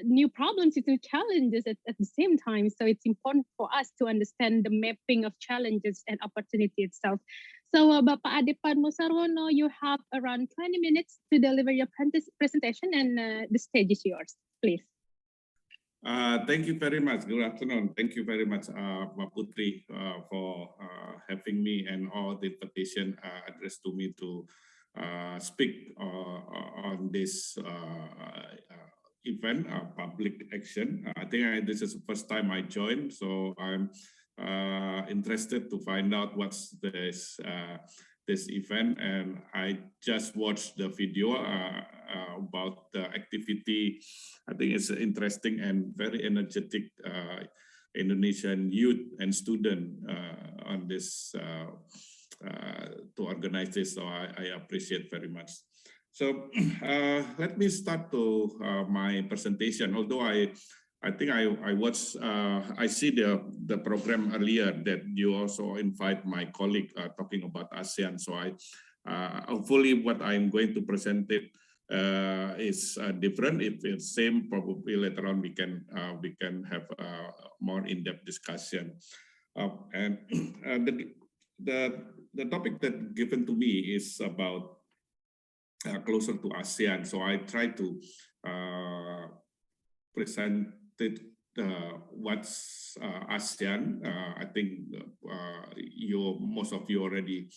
new problems and new challenges at the same time. So it's important for us to understand the mapping of challenges and opportunity itself. So Bapak Ade Padmo Sarwono, you have around 20 minutes to deliver your presentation, and the stage is yours, please. Thank you very much. Good afternoon. Thank you very much, Mbak Putri, for having me and all the invitation addressed to me to speak on this event, public action. I think this is the first time I joined, so I'm interested to find out what's this event, and I just watched the video about the activity. I think it's interesting and very energetic Indonesian youth and student on this to organize this, so I appreciate very much. So let me start to my presentation. Although I think I watched, I see the program earlier that you also invite my colleague talking about ASEAN. So hopefully what I'm going to present it is different. If it's same, probably later on we can have more in-depth discussion. And the topic that given to me is about closer to ASEAN. So I try to present what's ASEAN. I think most of you already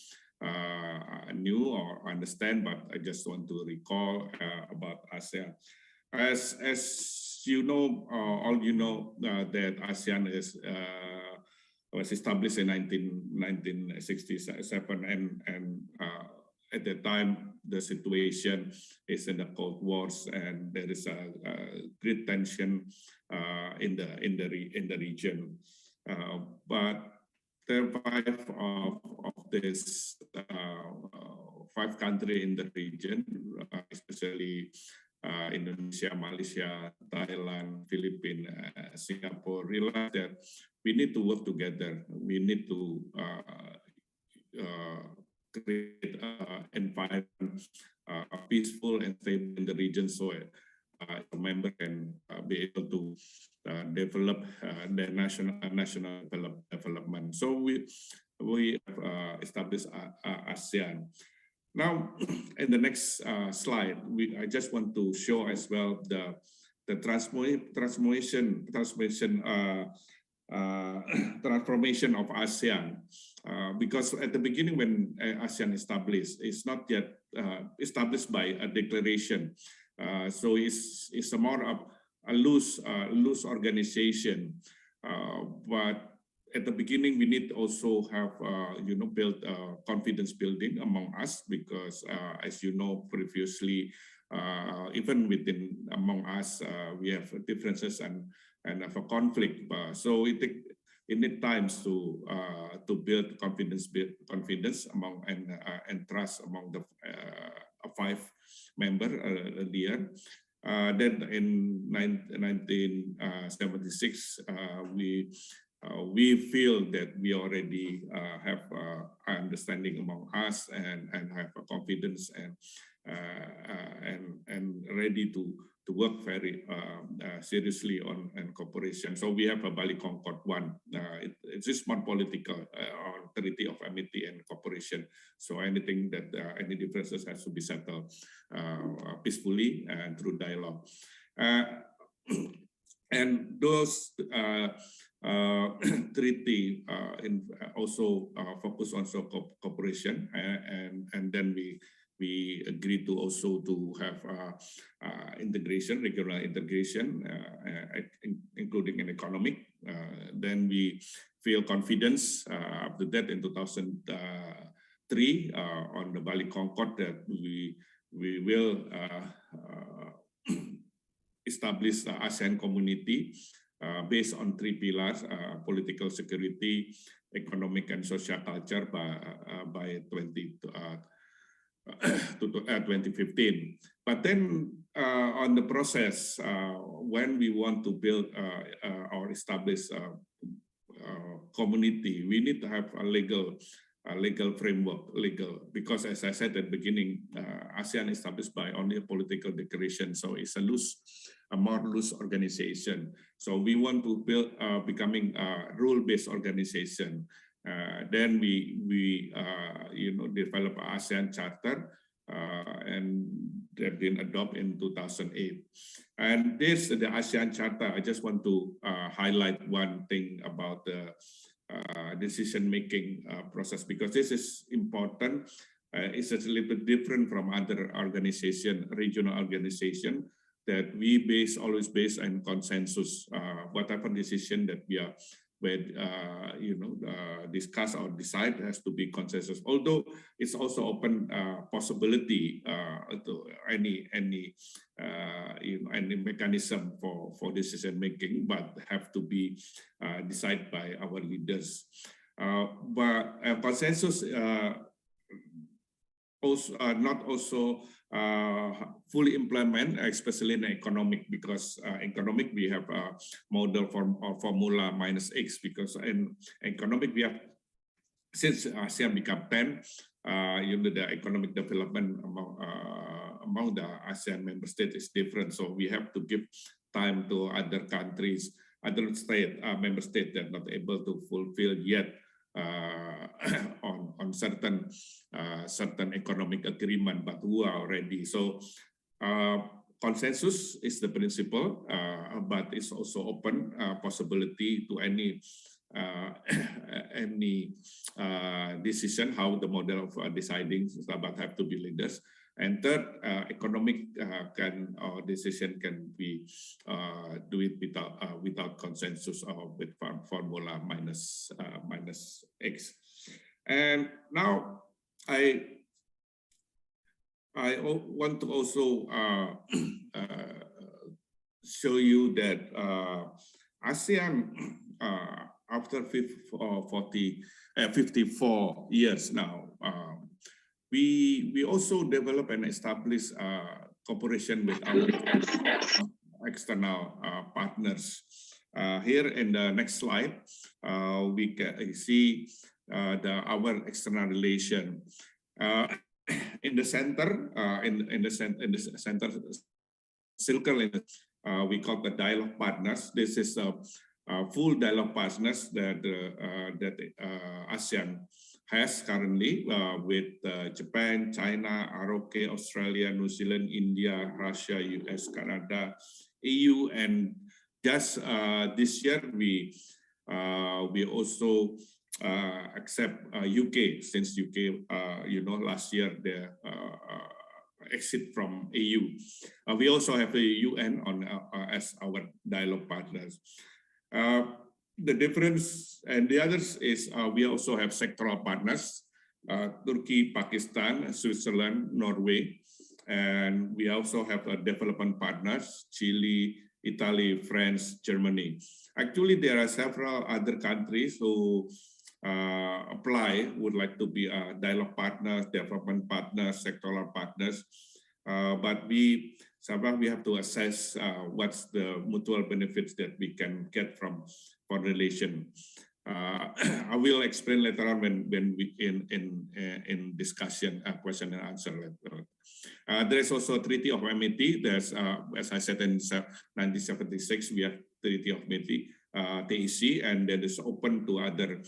knew or understand, but I just want to recall about ASEAN. As you know, all you know that ASEAN was established in 1967, and at the time the situation is in the Cold Wars, and there is a great tension in the region. But there are five countries in the region, especially Indonesia, Malaysia, Thailand, Philippines, Singapore, realize that we need to work together. We need to create an environment peaceful and stable in the region, so a member can be able to develop their national development. So we have established ASEAN. Now, in the next slide, I just want to show as well the transformation of ASEAN, because at the beginning when ASEAN established, it's not yet established by a declaration. So it's a more of a loose organization. But at the beginning, we need to also have build confidence building among us, because as you know previously, even among us, we have differences and have a conflict. So it needs times to build confidence among and trust among the 5 members earlier. Then in 1976, we feel that we already have understanding among us and have a confidence and ready to work very seriously on cooperation. So we have a Bali Concord 1. It's just one political treaty of amity and cooperation. So anything that any differences has to be settled peacefully and through dialogue. And those treaty also focus on cooperation, and then we agreed to also to have integration, regional integration, including in economic. Then we feel confidence after that in 2003 on the Bali Concord that we will establish the ASEAN community based on 3 pillars: political security, economic and social culture by 2015. But then on the process, when we want to build or establish a community, we need to have a legal framework, because as I said at the beginning, ASEAN is established by only a political declaration, so it's a more loose organization. So we want to build becoming a rule-based organization. Then we develop ASEAN Charter, and they've been adopted in 2008. And this, the ASEAN Charter, I just want to highlight one thing about the decision-making process, because this is important. It's a little bit different from other organization, regional organization, that we always based on consensus. Whatever decision that we are discuss or decide has to be consensus. Although it's also open possibility to any mechanism for decision making, but have to be decided by our leaders. But consensus not also fully implement, especially in economic, because economic we have a model formula -X, because in economic we have, since ASEAN become 10, the economic development among the ASEAN member states is different. So we have to give time to other countries, other member states that are not able to fulfill yet on certain economic agreement, but who are ready. So consensus is the principle, but it's also open possibility to any decision how the model of deciding, but have to be leaders. And third, economic decision can be do it without consensus or with formula -X. And now I want to also show you that ASEAN after 54 years now, we also develop and establish cooperation with our external partners. Here in the next slide, we can see our external relation. In the center, in the center circle, we call the dialogue partners. This is a full dialogue partners that ASEAN has currently with Japan, China, ROK, Australia, New Zealand, India, Russia, US, Canada, EU, and just this year we also accept UK, since UK, last year they exit from EU. We also have the UN as our dialogue partners. The difference and the others is we also have sectoral partners, Turkey, Pakistan, Switzerland, Norway, and we also have development partners, Chile, Italy, France, Germany. Actually, there are several other countries who would like to be dialogue partners, development partners, sectoral partners. But we have to assess what's the mutual benefits that we can get from foreign relation. I will explain later on when we in discussion, question and answer later. There is also a Treaty of Amity. There's, as I said, in 1976, we have Treaty of Amity, TEC, and then it's open to other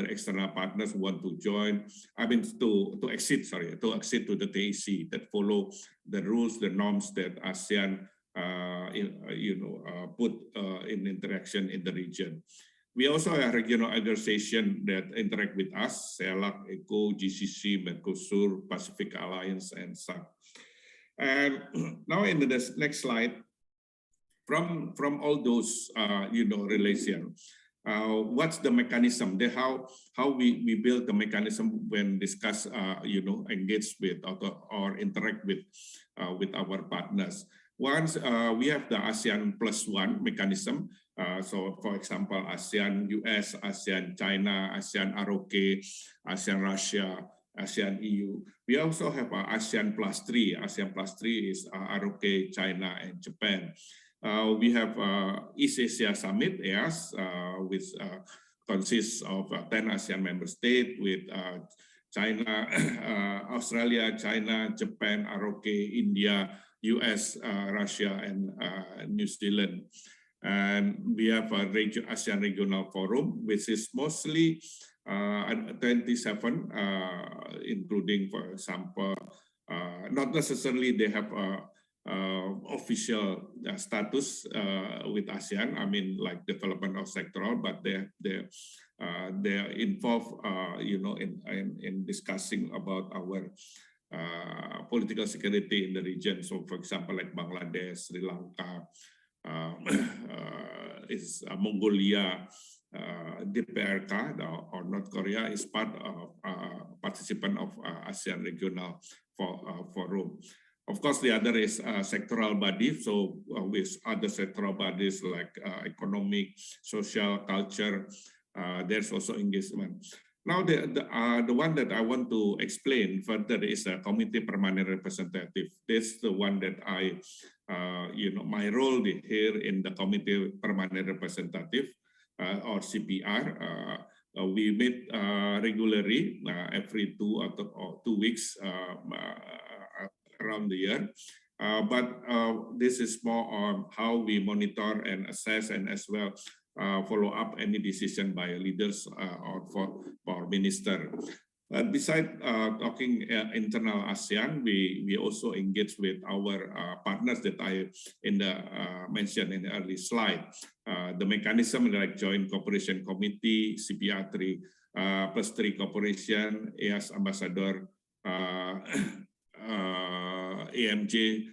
external partners who want to join. I mean, to exit to the TEC that follow the rules, the norms that ASEAN, put in interaction in the region. We also have regional organizations that interact with us: CELAC, ECO, GCC, Mercosur, Pacific Alliance, and SAC. And now in the next slide, from all those relations, what's the mechanism? How we build the mechanism when discuss engage with or interact with our partners. Once we have the ASEAN +1 mechanism. So, for example, ASEAN US, ASEAN China, ASEAN ROK, ASEAN Russia, ASEAN EU. We also have ASEAN +3. ASEAN +3 is ROK, China, and Japan. We have East Asia Summit, EAS, which consists of 10 ASEAN member states with China, Australia, China, Japan, ROK, India, US, Russia, and New Zealand. And we have a ASEAN Regional Forum, which is mostly 27, including, for example, not necessarily they have official status with ASEAN. I mean, like development or sectoral, but they are involved, in discussing about our political security in the region. So, for example, like Bangladesh, Sri Lanka, Mongolia, DPRK or North Korea is part of participant of ASEAN Regional Forum. Of course, the other is sectoral body. So with other sectoral bodies like economic, social, culture, there's also engagement. Now, the one that I want to explain further is a committee permanent representative. That's the one that I, my role here in the committee permanent representative or CPR. We meet regularly every 2 or 2 weeks around the year. But this is more on how we monitor and assess and as well follow up any decision by leaders or for minister. Besides talking internal ASEAN, we also engage with our partners that I mentioned in the early slide. The mechanism like Joint Cooperation Committee, CPR3 +3 Cooperation, EAS Ambassador, AMJ,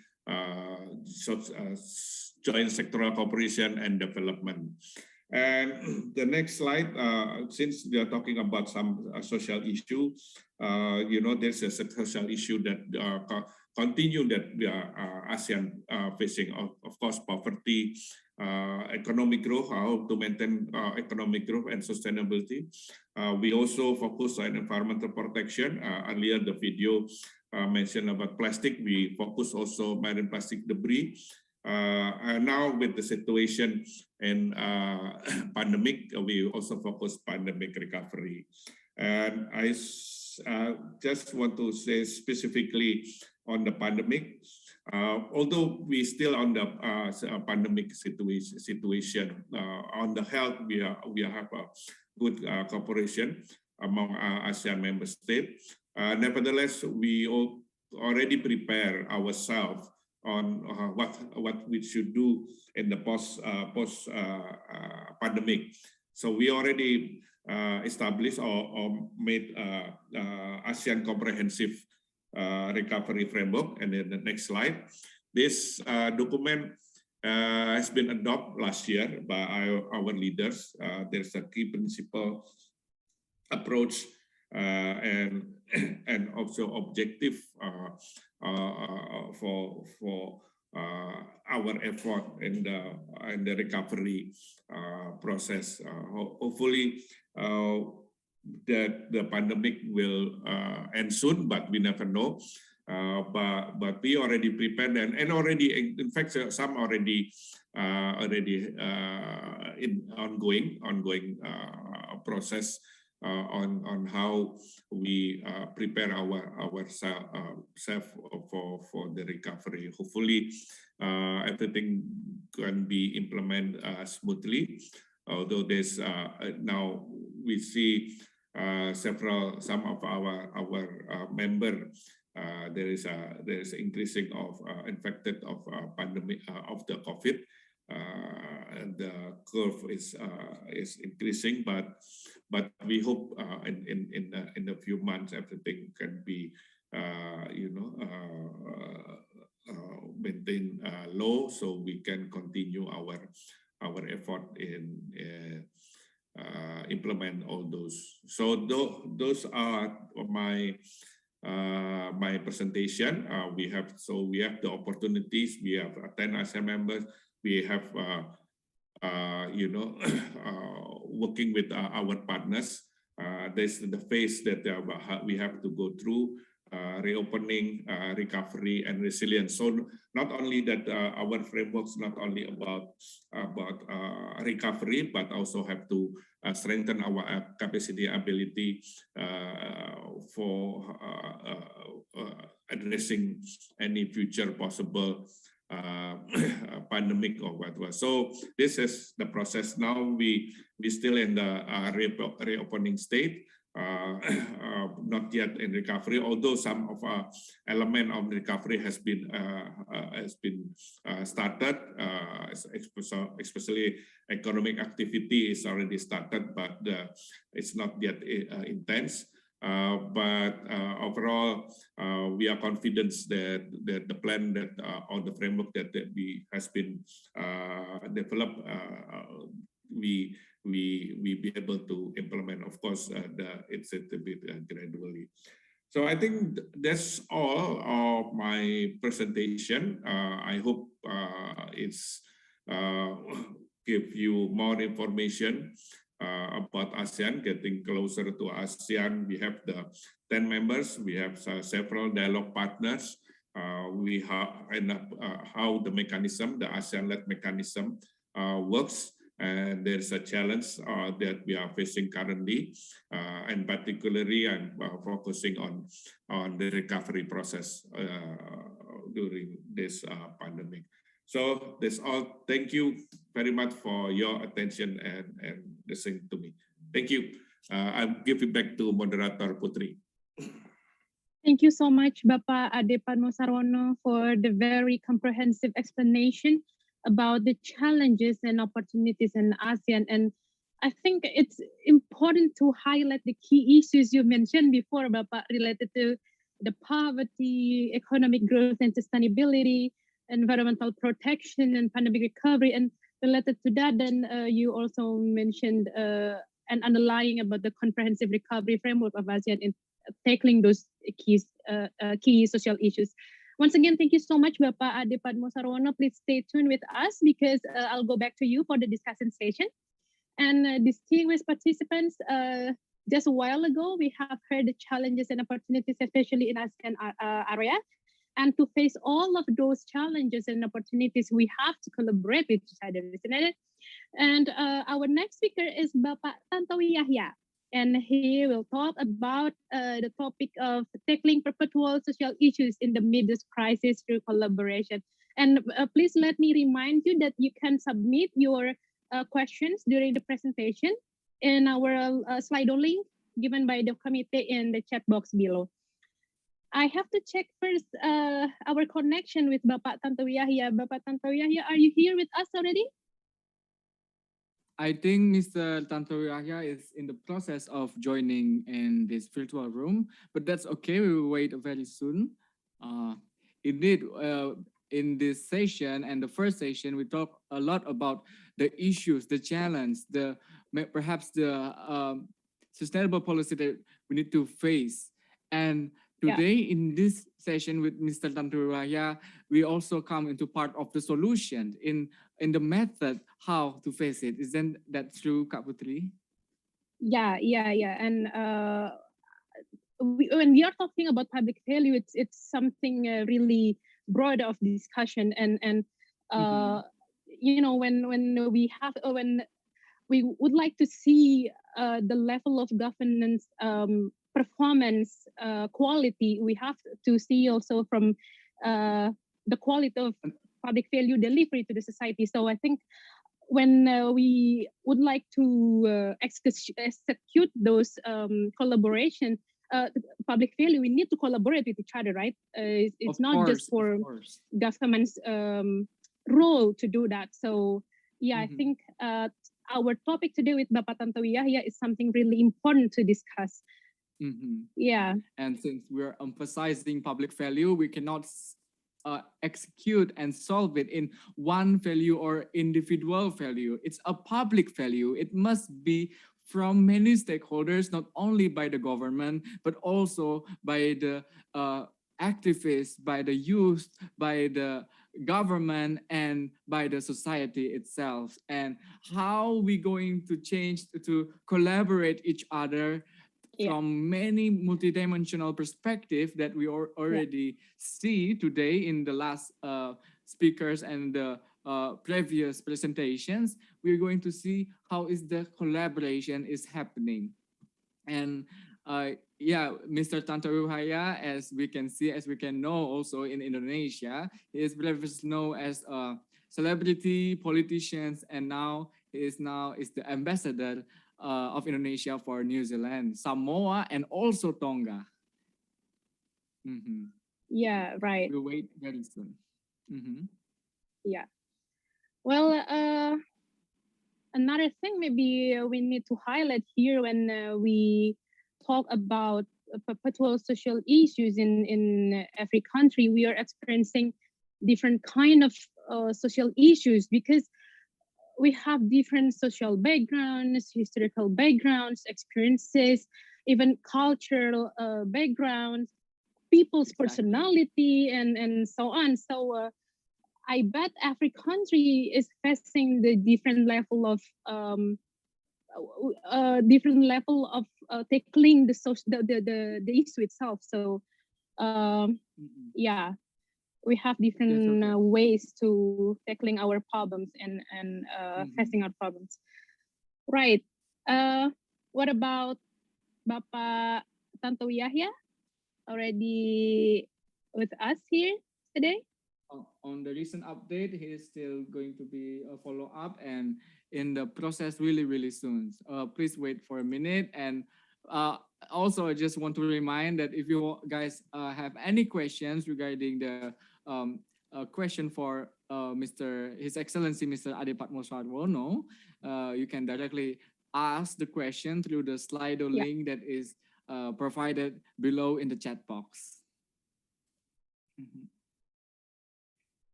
Joint Sectoral Cooperation and Development. And the next slide, since we are talking about some social issue, there's a social issue that continue that ASEAN facing, of course, poverty, economic growth, how to maintain economic growth and sustainability. We also focus on environmental protection. Earlier, the video mentioned about plastic. We focus also marine plastic debris. And now with the situation in pandemic, we also focus pandemic recovery. And I just want to say specifically on the pandemic, although we still on the pandemic situation, on the health, we have a good cooperation among ASEAN member states. Nevertheless, we already prepare ourselves on what we should do in the post pandemic. So we already established or made ASEAN comprehensive recovery framework. And in the next slide, this document has been adopted last year by our leaders. There's a key principle approach and also objective for our effort in the recovery process. Hopefully, that the pandemic will end soon, but we never know. But we already prepared and already, in fact, some already in ongoing process on how we prepare ourselves for the recovery. Hopefully, everything can be implemented smoothly. Although there's now we see some of our member there is increasing of infected of pandemic of the COVID. And the curve is increasing, but we hope in a few months everything can be maintain low, so we can continue our effort in implement all those. So those are my my presentation. We have the opportunities. We have 10 ASEAN members. We have working with our partners. There's the phase that we have to go through. Reopening, recovery, and resilience. So not only that our frameworks not only about recovery, but also have to strengthen our capacity, ability for addressing any future possible pandemic or whatever. So this is the process. Now we still in the reopening state. Not yet in recovery, although some of element of recovery has been started, especially economic activity is already started, but it's not yet intense. But overall, we are confident that the plan that or the framework that we has been developed, we be able to implement. Of course, it's a bit gradually. So I think that's all of my presentation. I hope it's give you more information about ASEAN, getting closer to ASEAN. We have the 10 members. We have several dialogue partners. We have how the mechanism, the ASEAN-led mechanism works. And there's a challenge that we are facing currently, and particularly I'm focusing on the recovery process during this pandemic. So that's all. Thank you very much for your attention and listening to me. Thank you. I'll give it back to moderator Putri. Thank you so much, Bapak Ade Padmo Sarwono, for the very comprehensive explanation about the challenges and opportunities in ASEAN. And I think it's important to highlight the key issues you mentioned before, Bapak, related to the poverty, economic growth and sustainability, environmental protection and pandemic recovery. And related to that, then you also mentioned an underlying about the comprehensive recovery framework of ASEAN in tackling those key social issues. Once again, thank you so much, Bapak Ade Padmo Sarwono. Please stay tuned with us because I'll go back to you for the discussion session. And distinguished participants, just a while ago, we have heard the challenges and opportunities, especially in ASEAN area. And to face all of those challenges and opportunities, we have to collaborate with each other, isn't it? And our next speaker is Bapak Tantowi Yahya. And he will talk about the topic of tackling perpetual social issues in the midst crisis through collaboration. And please let me remind you that you can submit your questions during the presentation in our Slido link given by the committee in the chat box below. I have to check first our connection with Bapak Tantowi Yahya. Bapak Tantowi Yahya, are you here with us already? I think Mr. Tantowi Yahya is in the process of joining in this virtual room, but that's okay. We will wait very soon. Indeed, in this session and the first session, we talk a lot about the issues, the challenge, perhaps the sustainable policy that we need to face. And today in this session with Mr. Tantowi Yahya, we also come into part of the solution in the method how to face it. Isn't that true, Kak Putri? Yeah. And when we are talking about public value, it's something really broad of discussion, and when we would like to see the level of governance performance quality, we have to see also from the quality of public value delivery to the society. So I think when we would like to execute those collaboration public value, we need to collaborate with each other, right? It's not just for government's role to do that. So yeah, I think our topic today with Bapak Tantowi Yahya is something really important to discuss. Yeah. And since we're emphasizing public value, we cannot execute and solve it in one value or individual value. It's a public value. It must be from many stakeholders, not only by the government, but also by the activists, by the youth, by the government, and by the society itself. And how we going to change to collaborate each other from many multidimensional perspective that we already see today in the last speakers and the previous presentations. We're going to see how is the collaboration is happening. And Mr. Tantowi Yahya, as we can see, as we can know also in Indonesia, he is previously known as a celebrity, politicians, and now he is the ambassador of Indonesia for New Zealand, Samoa, and also Tonga. Yeah, right. We'll wait very soon. Yeah. Well, another thing maybe we need to highlight here when we talk about perpetual social issues in every country, we are experiencing different kind of social issues because we have different social backgrounds, historical backgrounds, experiences, even cultural backgrounds, people's personality, and so on. So I bet every country is facing the different level of tackling the issue itself. So yeah, we have different ways to tackling our problems and facing our problems. Right. What about Bapak Tantowi Yahya? Already with us here today? On the recent update, he is still going to be a follow-up and in the process really soon. Please wait for a minute. And also, I just want to remind that if you guys have any questions regarding the question for His Excellency Mr. Ade Padmosarwono, you can directly ask the question through the Slido link that is provided below in the chat box.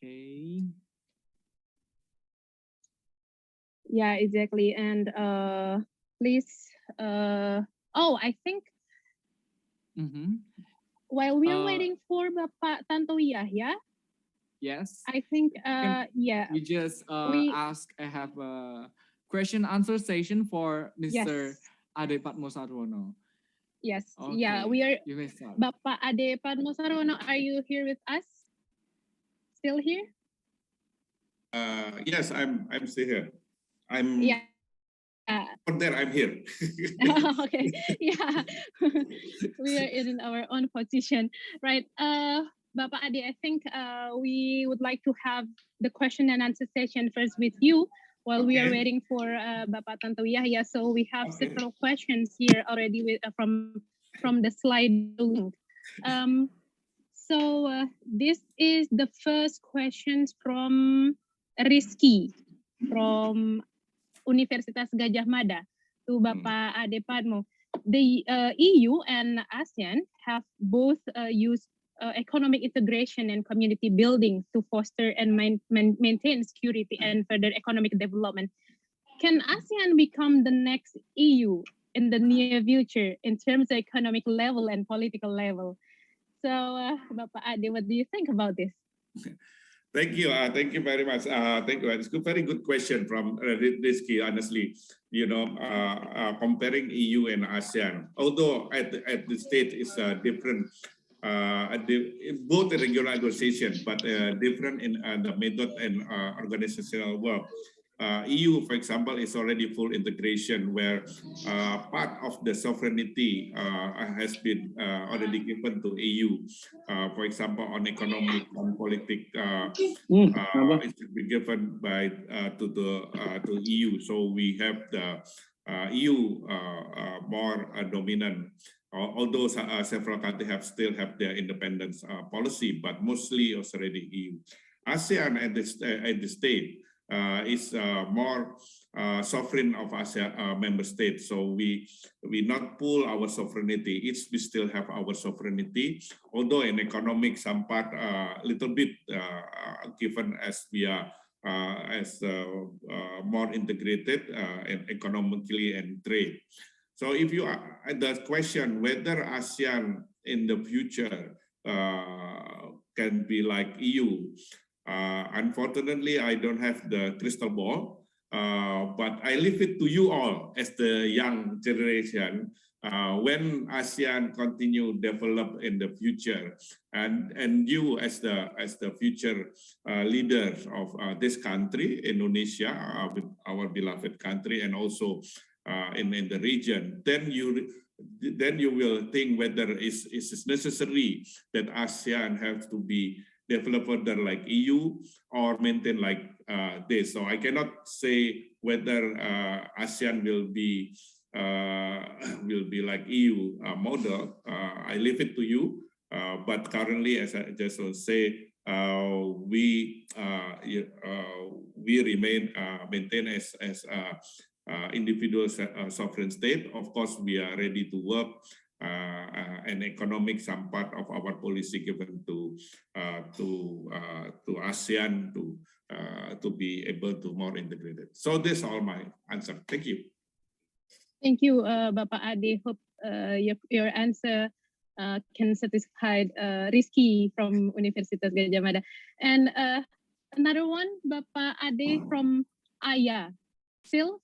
Okay. Yeah, exactly. And please, I think while we are waiting for Bapak Tantowi Yahya, yes, I think we just have a question answer session for Mr. Ade Padmosarwono. Yes. Okay. Yeah, we are. You may start. Bapak Ade Padmosarwono, are you here with us? Still here? Yes, I'm still here. I'm there. I'm here. Okay. Yeah. We are in our own position, right? Bapak Ade, I think we would like to have the question and answer session first with you while we are waiting for Bapak Tantowi Yahya. So we have several questions here already from the slide link. So this is the first question from Rizky from Universitas Gadjah Mada to Bapak Ade Padmo. The EU and ASEAN have both used economic integration and community building to foster and maintain security and further economic development. Can ASEAN become the next EU in the near future in terms of economic level and political level? So, Bapak Ade, what do you think about this? Thank you. Thank you very much. Thank you. It's a very good question from Rizky, honestly. You know, comparing EU and ASEAN, although at the state is different, both the regional organization, but different in the method and organizational work. EU, for example, is already full integration where part of the sovereignty has been already given to EU. For example, on economic, on politics, it should be given by to EU. So we have the EU more dominant. Although several countries still have their independence policy, but mostly it's already EU. ASEAN at the state is more sovereign of ASEAN member states. So we not pull our sovereignty. We still have our sovereignty, although in economic some part little bit given as we are more integrated and economically and trade. So if you the question whether ASEAN in the future can be like EU. Unfortunately, I don't have the crystal ball, but I leave it to you all as the young generation. When ASEAN continue develop in the future, and you as the future leaders of this country, Indonesia, with our beloved country, and also in the region, then you will think whether it's necessary that ASEAN has to be develop further like EU or maintain like this. So I cannot say whether ASEAN will be like EU model. I leave it to you. But currently, as I just say, we remain maintain as individual sovereign state. Of course, we are ready to work. And economic some part of our policy given to ASEAN to be able to more integrated. So this all my answer. Thank you. Thank you, Bapak Ade. Hope your answer can satisfy Rizky from Universitas Gadjah Mada. And another one, Bapak Ade from Aya, still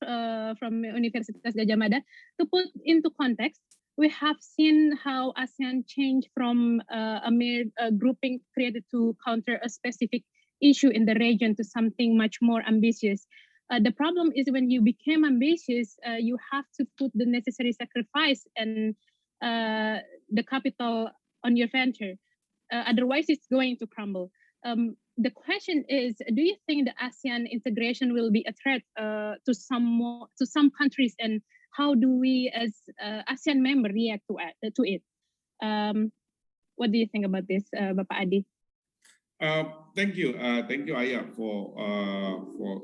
from Universitas Gadjah Mada. To put into context, we have seen how ASEAN changed from a mere grouping created to counter a specific issue in the region to something much more ambitious. The problem is when you became ambitious, you have to put the necessary sacrifice and the capital on your venture. Otherwise, it's going to crumble. The question is, do you think the ASEAN integration will be a threat to some countries, and how do we as ASEAN member react to it? What do you think about this, Bapak Ade? Thank you, Aya, for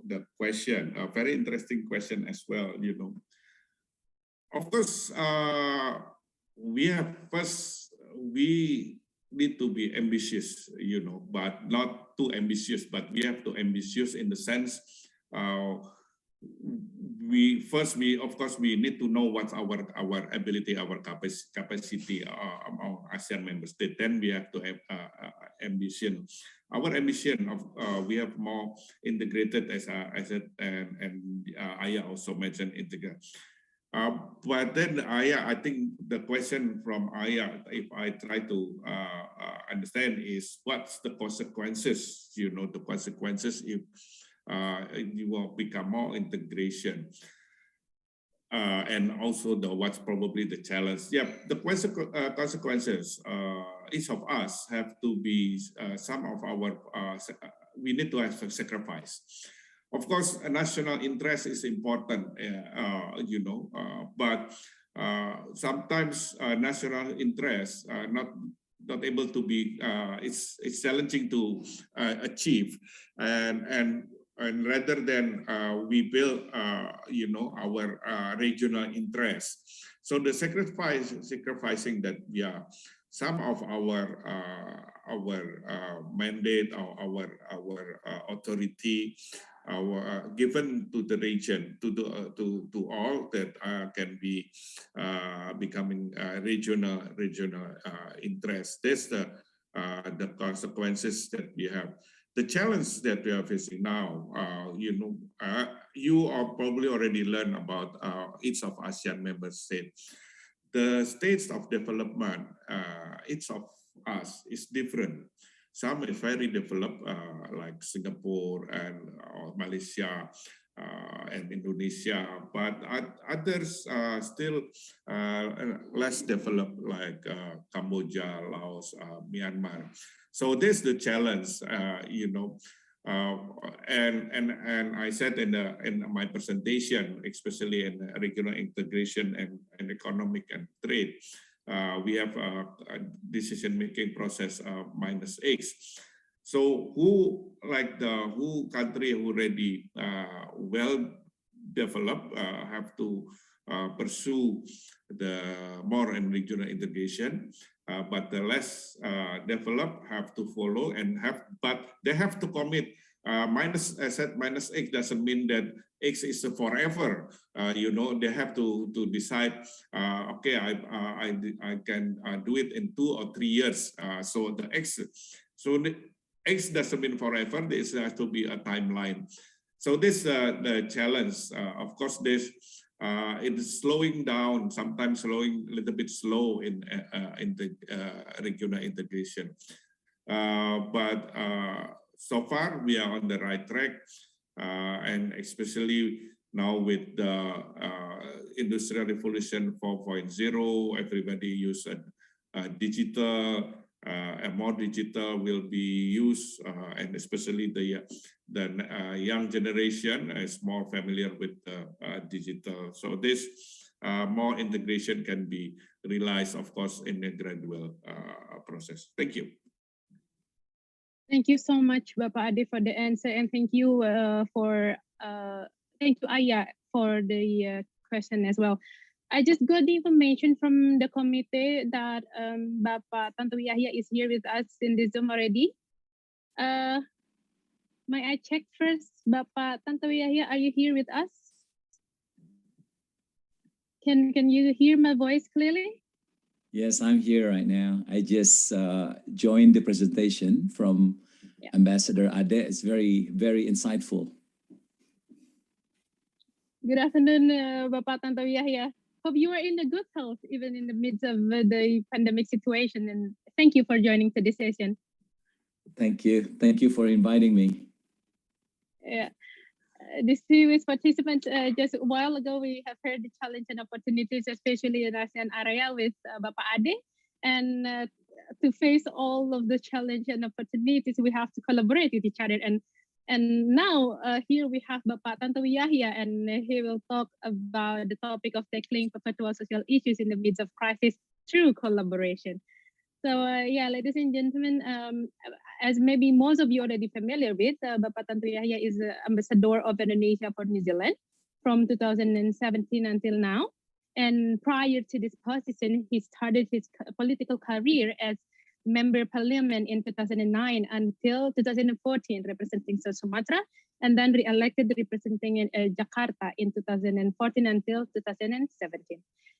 the question. A very interesting question as well. You know, of course, we need to be ambitious, you know, but not too ambitious. But we have to ambitious in the sense. We of course we need to know what's our ability, our capacity among ASEAN member states. Then we have to have ambition. Our ambition of we have more integrated as and Aya also mentioned integrated. But then Aya, I think the question from Aya, if I try to understand, is what's the consequences? You know, the consequences if you will become more integration, and also what's probably the challenge. Yeah, the consequences. Each of us have to be some of our. We need to have a sacrifice. Of course, a national interest is important, you know, but sometimes national interests are not able to be. It's challenging to achieve, and rather than we build, you know, our regional interests. So the sacrificing that some of our mandate or our authority given to the region, to all that can be becoming regional interest. That's the consequences that we have. The challenge that we are facing now, you are probably already learned about each of ASEAN member states. The states of development, each of us is different. Some is very developed, like Singapore and Malaysia and Indonesia, but others are still less developed, like Cambodia, Laos, Myanmar. So this is the challenge, and I said in my presentation, especially in regional integration and economic and trade, we have a decision-making process -X. So who country who already well developed have to pursue the more and regional integration, but the less developed have to follow but they have to commit. I said -X doesn't mean that X is forever. They have to decide. Okay, I can do it in 2 or 3 years. So the X doesn't mean forever. There has to be a timeline. So this the challenge. Of course, this it is slowing down. Sometimes slowing a little bit slow in the regional integration, but. So far, we are on the right track, and especially now with the Industrial Revolution 4.0, everybody use digital, and more digital will be used, and especially the young generation is more familiar with digital. So this more integration can be realized, of course, in a gradual process. Thank you. Thank you so much, Bapak Ade, for the answer, and thank you thank you, Aya, for the question as well. I just got the information from the committee that Bapak Tantowi Yahya is here with us in the Zoom already. May I check first, Bapak Tantowi Yahya, are you here with us? Can you hear my voice clearly? Yes, I'm here right now. I just joined the presentation from Ambassador Ade. It's very, very insightful. Good afternoon, Bapak Tantowi Yahya. Hope you are in a good health, even in the midst of the pandemic situation. And thank you for joining today's session. Thank you. Thank you for inviting me. Yeah. Distinguished participants, just a while ago, we have heard the challenge and opportunities, especially in ASEAN area with Bapak Ade. And to face all of the challenge and opportunities, we have to collaborate with each other. And now here we have Bapak Tantowi Yahya, and he will talk about the topic of tackling perpetual social issues in the midst of crisis through collaboration. So yeah, ladies and gentlemen, as maybe most of you already familiar with, Bapak Tantowi Yahya is ambassador of Indonesia for New Zealand from 2017 until now. And prior to this position, he started his political career as member parliament in 2009 until 2014, representing South Sumatra, and then re-elected representing Jakarta in 2014 until 2017.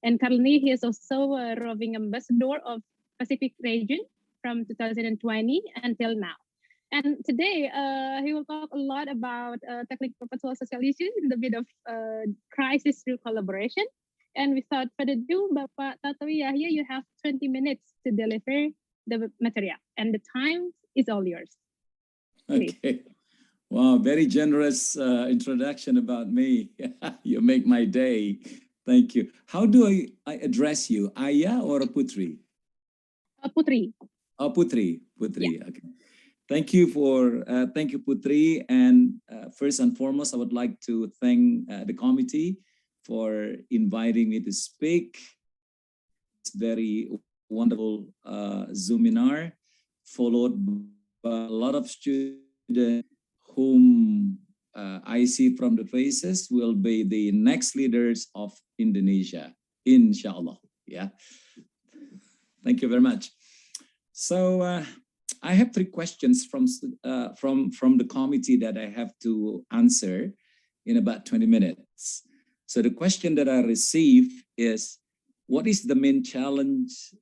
And currently, he is also a roving ambassador of Pacific region from 2020 until now. And today, he will talk a lot about tackling perpetual social issues in the midst of crisis through collaboration. And without further ado, Bapak Tantowi Yahya, you have 20 minutes to deliver the material, and the time is all yours. Please. Okay. Wow, very generous introduction about me. You make my day. Thank you. How do I address you? Aya or Putri? Putri. Oh, Putri. Putri. Yeah. Okay. Thank you, Putri. And first and foremost, I would like to thank the committee for inviting me to speak. It's very wonderful Zoominar, followed by a lot of students whom I see from the faces will be the next leaders of Indonesia, inshallah. Yeah. Thank you very much. So I have three questions from the committee that I have to answer in about 20 minutes. So the question that I received is, what is the main challenge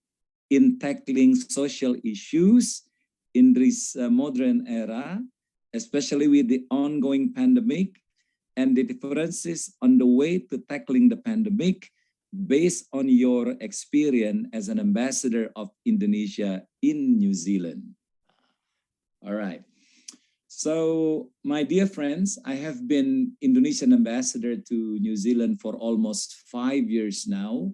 in tackling social issues in this modern era, especially with the ongoing pandemic and the differences on the way to tackling the pandemic based on your experience as an ambassador of Indonesia in New Zealand? All right. So, my dear friends, I have been Indonesian ambassador to New Zealand for almost 5 years now.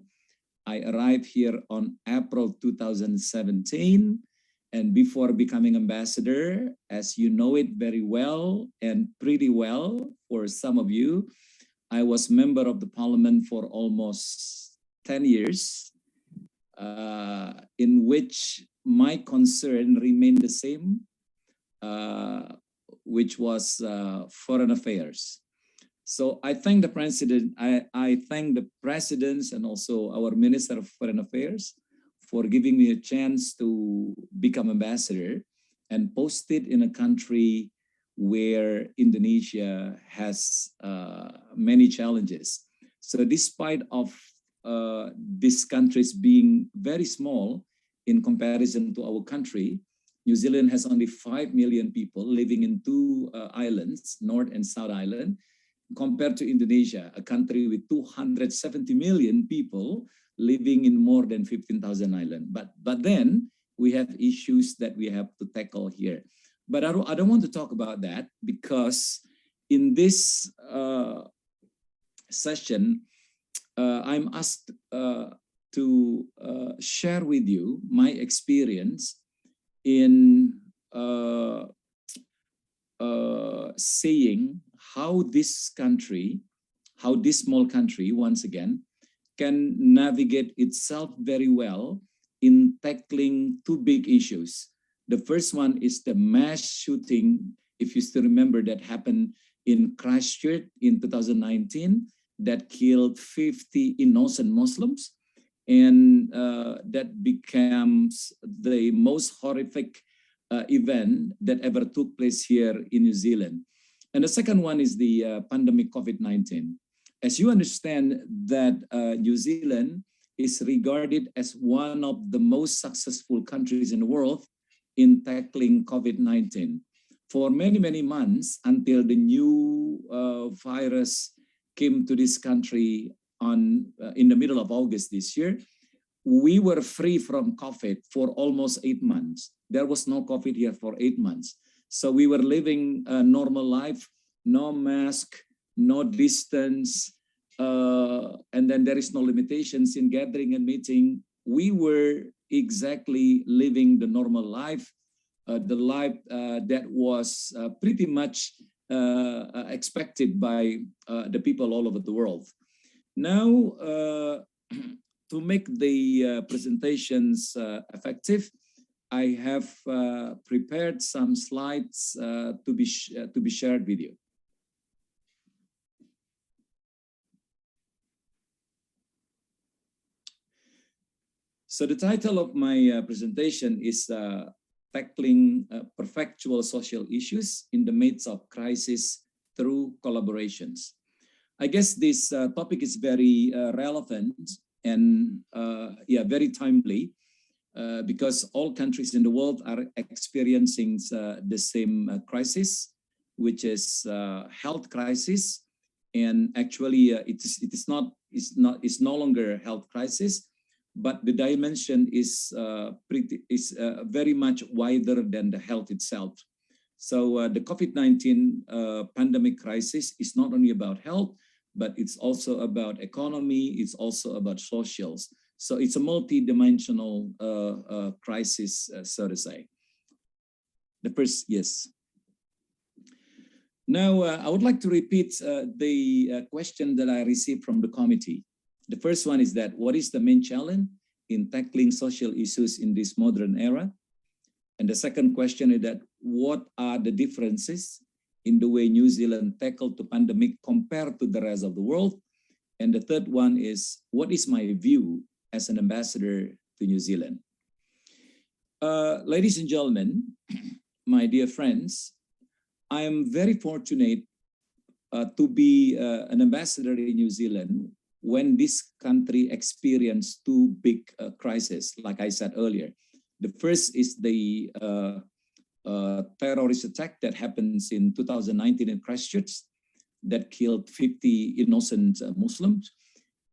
I arrived here on April 2017. And before becoming ambassador, as you know it very well and pretty well for some of you, I was member of the parliament for almost 10 years, in which my concern remained the same, which was foreign affairs. So I thank the president, I thank the presidents and also our Minister of Foreign Affairs for giving me a chance to become ambassador and posted in a country where Indonesia has many challenges. So despite of these countries being very small in comparison to our country, New Zealand has only 5 million people living in two islands, North and South Island, compared to Indonesia, a country with 270 million people living in more than 15,000 islands. But then we have issues that we have to tackle here. But I don't want to talk about that, because in this session, I'm asked to share with you my experience in saying how this small country, once again, can navigate itself very well in tackling two big issues. The first one is the mass shooting, if you still remember, that happened in Christchurch in 2019, that killed 50 innocent Muslims. And that becomes the most horrific event that ever took place here in New Zealand. And the second one is the pandemic COVID-19. As you understand that New Zealand is regarded as one of the most successful countries in the world in tackling COVID-19. For many, many months, until the new virus came to this country in the middle of August this year, we were free from COVID for almost 8 months. There was no COVID here for 8 months. So we were living a normal life, no mask, no distance, and then there is no limitations in gathering and meeting. We were exactly living the normal life, the life that was pretty much expected by the people all over the world. Now, to make the presentations effective, I have prepared some slides to be shared with you. So the title of my presentation is Tackling Perpetual Social Issues in the Midst of Crisis Through Collaborations. I guess this topic is very relevant and very timely because all countries in the world are experiencing the same crisis, which is health crisis. And actually, it's no longer a health crisis, but the dimension is very much wider than the health itself. So the COVID-19 pandemic crisis is not only about health, but it's also about economy, it's also about socials. So it's a multi-dimensional crisis, so to say. The first, yes. Now, I would like to repeat the question that I received from the committee. The first one is that, what is the main challenge in tackling social issues in this modern era? And the second question is that, what are the differences in the way New Zealand tackled the pandemic compared to the rest of the world? And the third one is, what is my view as an ambassador to New Zealand? Ladies and gentlemen, my dear friends, I am very fortunate to be an ambassador in New Zealand when this country experienced two big crises, like I said earlier. The first is the terrorist attack that happens in 2019 in Christchurch that killed 50 innocent Muslims.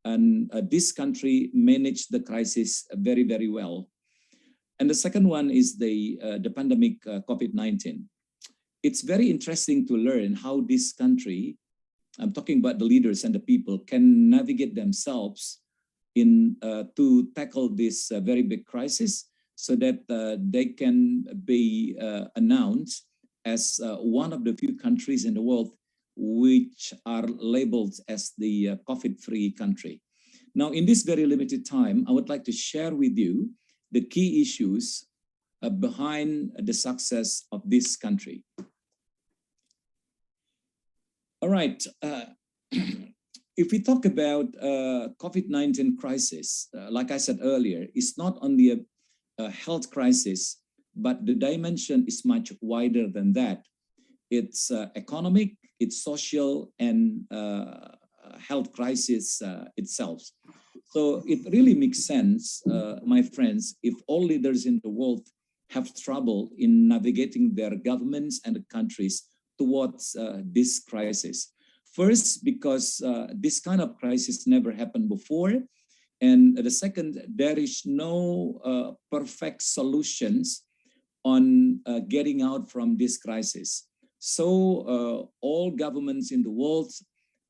And this country managed the crisis very, very well. And the second one is the pandemic COVID-19. It's very interesting to learn how this country, I'm talking about the leaders and the people, can navigate themselves in to tackle this very big crisis so that they can be announced as one of the few countries in the world which are labeled as the COVID-free country. Now, in this very limited time, I would like to share with you the key issues behind the success of this country. All right, if we talk about COVID-19 crisis, like I said earlier, it's not only a health crisis, but the dimension is much wider than that. It's economic, it's social, and health crisis itself. So it really makes sense, my friends, if all leaders in the world have trouble in navigating their governments and the countries towards this crisis. First, because this kind of crisis never happened before. And the second, there is no perfect solutions on getting out from this crisis. So all governments in the world,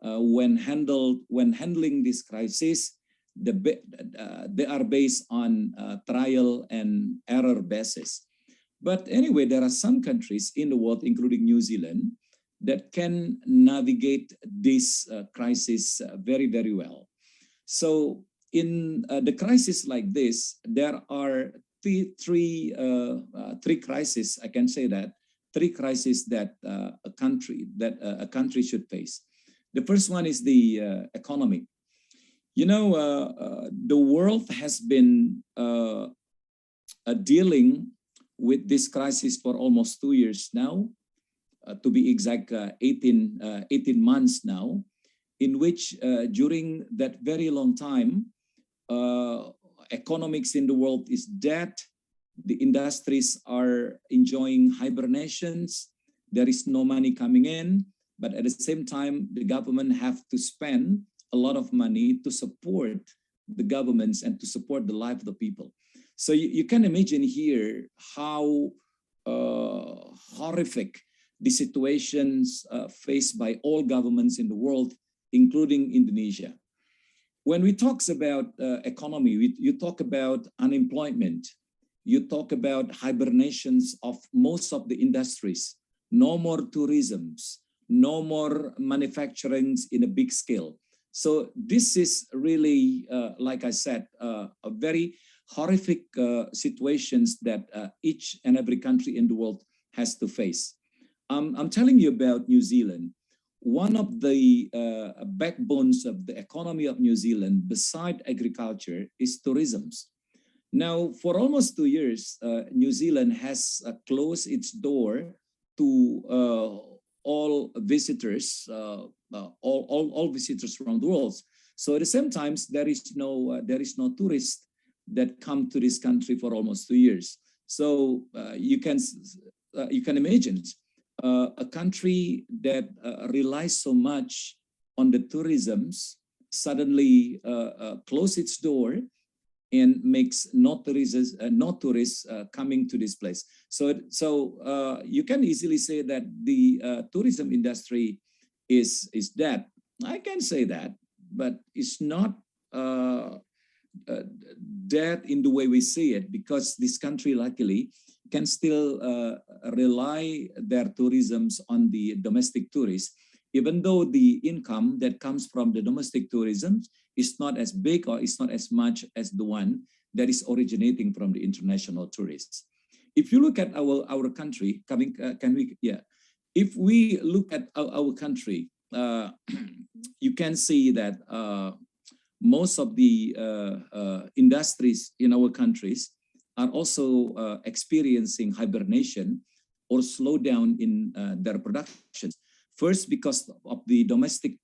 when handling this crisis, they are based on trial and error basis. But anyway, there are some countries in the world, including New Zealand, that can navigate this crisis very, very well. So in the crisis like this, there are three crises, I can say that, three crises that a country should face. The first one is the economy. You know, the world has been dealing with this crisis for almost 2 years now, to be exact, 18 months now, in which during that very long time, economics in the world is dead. The industries are enjoying hibernations. There is no money coming in, but at the same time, the government have to spend a lot of money to support the governments and to support the life of the people. So you can imagine here how horrific the situations faced by all governments in the world, including Indonesia. When we talk about economy, you talk about unemployment, you talk about hibernations of most of the industries, no more tourisms, no more manufacturing in a big scale. So this is really, like I said, a very horrific situations that each and every country in the world has to face. I'm telling you about New Zealand. One of the backbones of the economy of New Zealand, beside agriculture, is tourism. Now, for almost 2 years, New Zealand has closed its door to all visitors, all visitors around the world. So at the same time, there is no tourists that come to this country for almost 2 years. So you can imagine a country that relies so much on the tourisms suddenly close its door and makes no tourists coming to this place. So you can easily say that the tourism industry is dead. I can say that, but it's not dead in the way we see it, because this country luckily can still rely their tourisms on the domestic tourists, even though the income that comes from the domestic tourism is not as big or is not as much as the one that is originating from the international tourists. If you look at our country, if we look at our country, you can see that most of the industries in our countries are also experiencing hibernation or slowdown in their productions. First, because of the domestic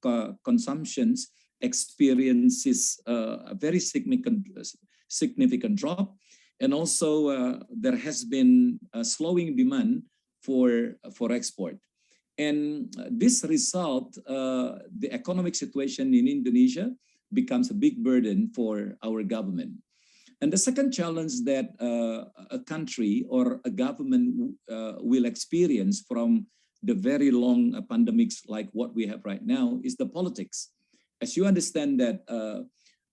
consumptions experiences a very significant drop, and also there has been a slowing demand for export. And this result, the economic situation in Indonesia becomes a big burden for our government. And the second challenge that a country or a government will experience from the very long pandemics like what we have right now is the politics. As you understand that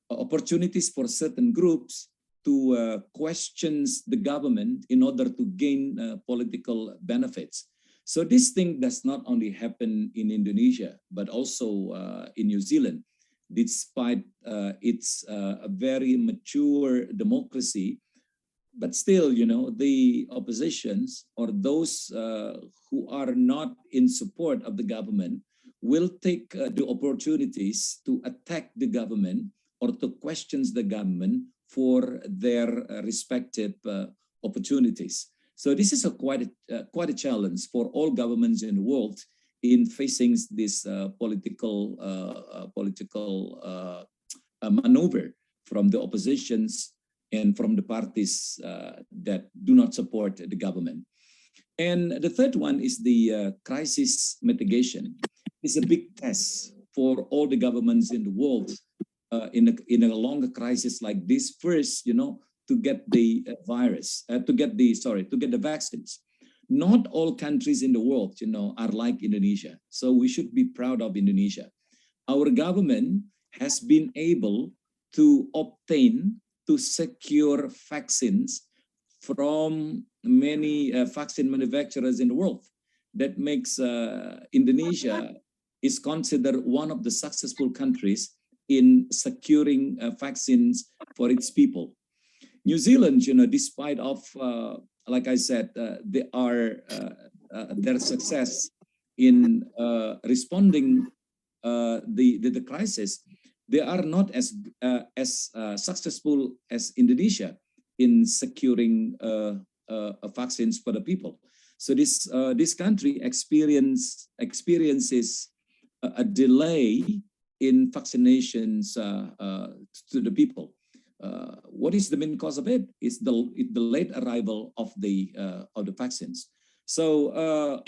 opportunities for certain groups to question the government in order to gain political benefits. So this thing does not only happen in Indonesia, but also in New Zealand. Despite its a very mature democracy, but still, you know, the oppositions or those who are not in support of the government will take the opportunities to attack the government or to question the government for their respective opportunities. So this is quite a challenge for all governments in the world in facing this political maneuver from the oppositions and from the parties that do not support the government. And the third one is the crisis mitigation. It's a big test for all the governments in the world in a longer crisis like this. First, you know, to get the to get the vaccines. Not all countries in the world, you know, are like Indonesia. So we should be proud of Indonesia. Our government has been able to obtain, to secure vaccines from many vaccine manufacturers in the world. That makes Indonesia is considered one of the successful countries in securing vaccines for its people. New Zealand, you know, despite of like I said, their success in responding the crisis, they are not as successful as Indonesia in securing vaccines for the people. So this country experiences a delay in vaccinations to the people. What is the main cause of it? It's the late arrival of the vaccines. So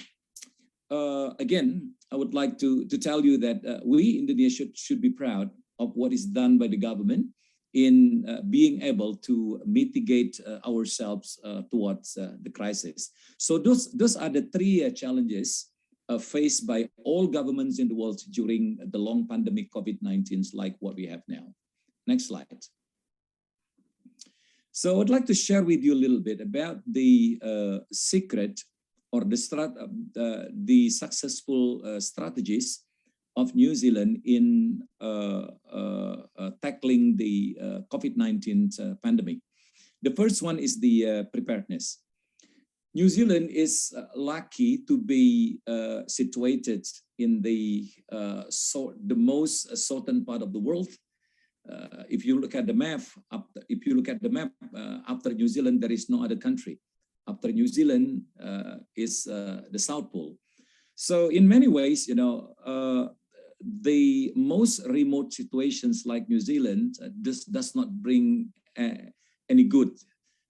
again, I would like to tell you that we Indonesia should be proud of what is done by the government in being able to mitigate ourselves towards the crisis. So those are the three challenges faced by all governments in the world during the long pandemic COVID-19 like what we have now. Next slide. So I'd like to share with you a little bit about the secret or the successful strategies of New Zealand in tackling the COVID-19 pandemic. The first one is the preparedness. New Zealand is lucky to be situated in the most southern part of the world. If you look at the map, after New Zealand, there is no other country. After New Zealand is the South Pole. So in many ways, you know, the most remote situations like New Zealand does not bring any good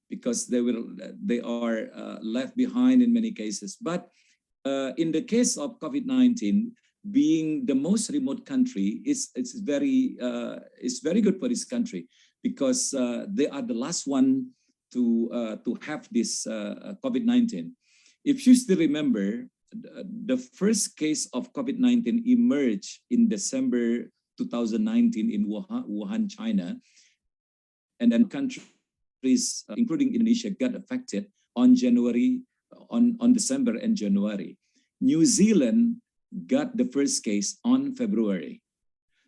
because they are left behind in many cases. But in the case of COVID-19, being the most remote country, it's very good for this country because they are the last one to have this COVID-19. If you still remember, the first case of COVID-19 emerged in December 2019 in Wuhan, China, and then countries, including Indonesia, got affected on December and January. New Zealand got the first case on February.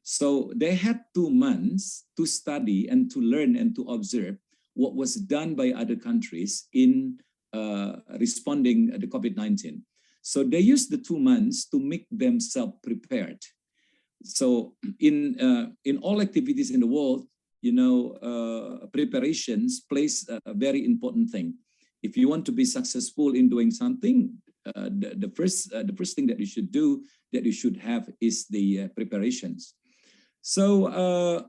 So they had 2 months to study and to learn and to observe what was done by other countries in responding to COVID-19. So they used the 2 months to make themselves prepared. So in all activities in the world, preparations plays a very important thing. If you want to be successful in doing something, the first thing that you should do, that you should have, is the preparations. So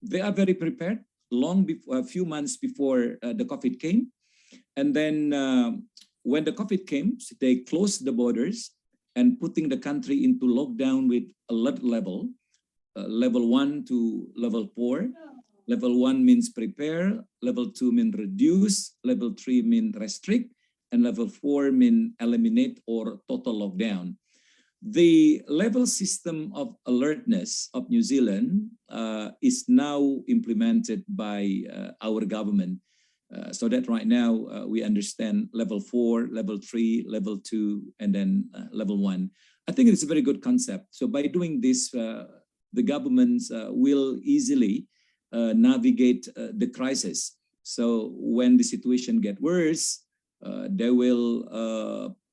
they are very prepared long before, a few months before the COVID came. And then when the COVID came, they closed the borders and putting the country into lockdown with alert level, level 1 to level 4. Level 1 means prepare, level 2 means reduce, level 3 means restrict, and level 4 means eliminate or total lockdown. The level system of alertness of New Zealand is now implemented by our government. So that right now we understand level 4, level 3, level 2, and then level 1. I think it's a very good concept. So by doing this, the governments will easily navigate the crisis. So when the situation get worse, they will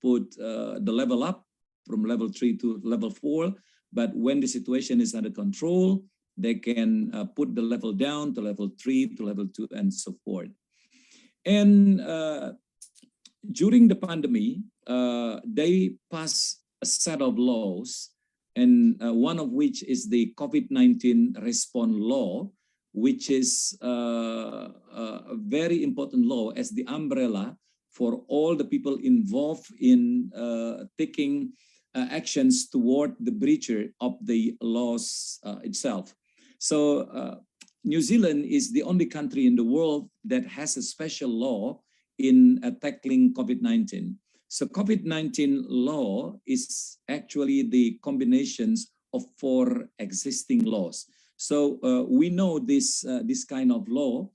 put the level up from level 3 to level 4. But when the situation is under control, they can put the level down to level 3 to level 2 and so forth. And during the pandemic, they passed a set of laws, and one of which is the COVID-19 response law, which is a very important law as the umbrella for all the people involved in taking actions toward the breacher of the laws itself. So New Zealand is the only country in the world that has a special law in tackling COVID-19. So COVID-19 law is actually the combinations of 4 existing laws. So we know this kind of law,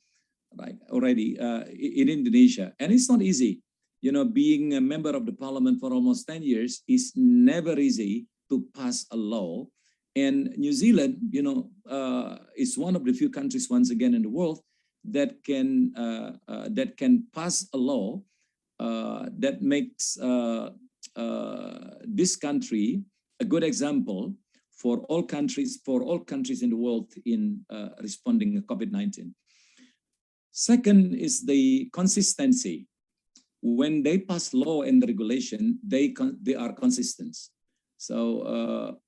right, already in Indonesia, and it's not easy. You know, being a member of the parliament for almost 10 years is never easy to pass a law. And New Zealand, you know, is one of the few countries, once again, in the world that can pass a law that makes this country a good example for all countries in the world in responding to COVID-19. Second is the consistency. When they pass law and regulation, they are consistent. So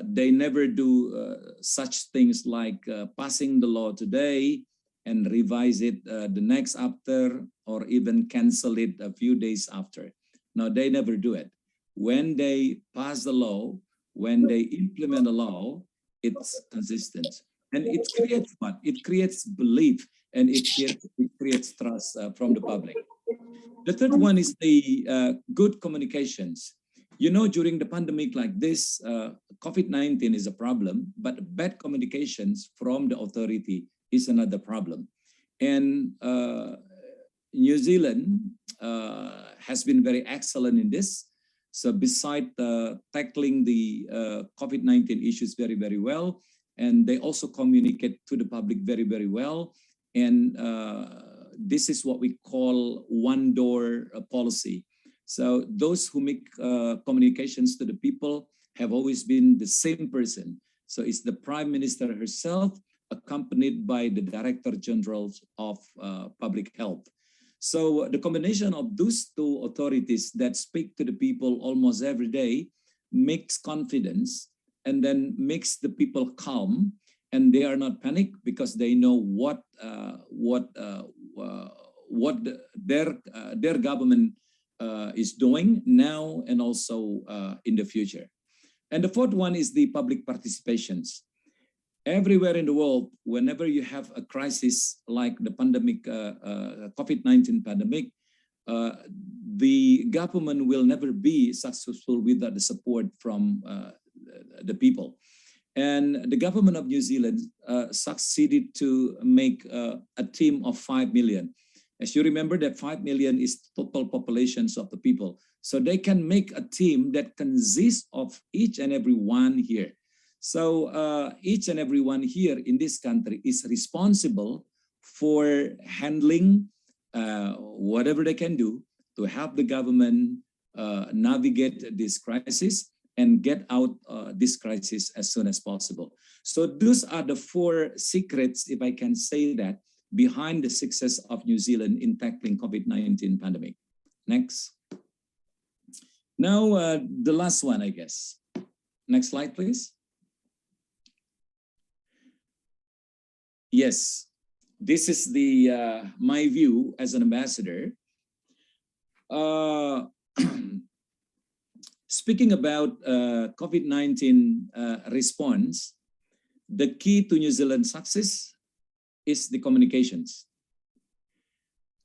they never do such things like passing the law today and revise it the next after, or even cancel it a few days after. No, they never do it. When they pass the law, when they implement the law, it's consistent. And it creates what? It creates belief, and it creates trust from the public. The third one is the good communications. You know, during the pandemic like this, COVID-19 is a problem, but bad communications from the authority is another problem. And New Zealand has been very excellent in this. So beside tackling the COVID-19 issues very, very well, and they also communicate to the public very, very well. And this is what we call one-door policy. So those who make communications to the people have always been the same person. So it's the Prime Minister herself, accompanied by the Director General of Public Health. So the combination of those 2 authorities that speak to the people almost every day makes confidence, and then makes the people calm, and they are not panicked because they know what their government is doing now and also in the future. And the fourth one is the public participations. Everywhere in the world, whenever you have a crisis like the pandemic, COVID-19 pandemic, the government will never be successful without the support from the people. And the government of New Zealand succeeded to make a team of 5 million. As you remember, that 5 million is total populations of the people. So they can make a team that consists of each and every one here. So each and every one here in this country is responsible for handling whatever they can do to help the government navigate this crisis. and get out this crisis as soon as possible. So those are the 4 secrets, if I can say that, behind the success of New Zealand in tackling COVID-19 pandemic. Next. Now, the last one, I guess. Next slide, please. Yes, this is the my view as an ambassador. Speaking about COVID-19 response, the key to New Zealand's success is the communications.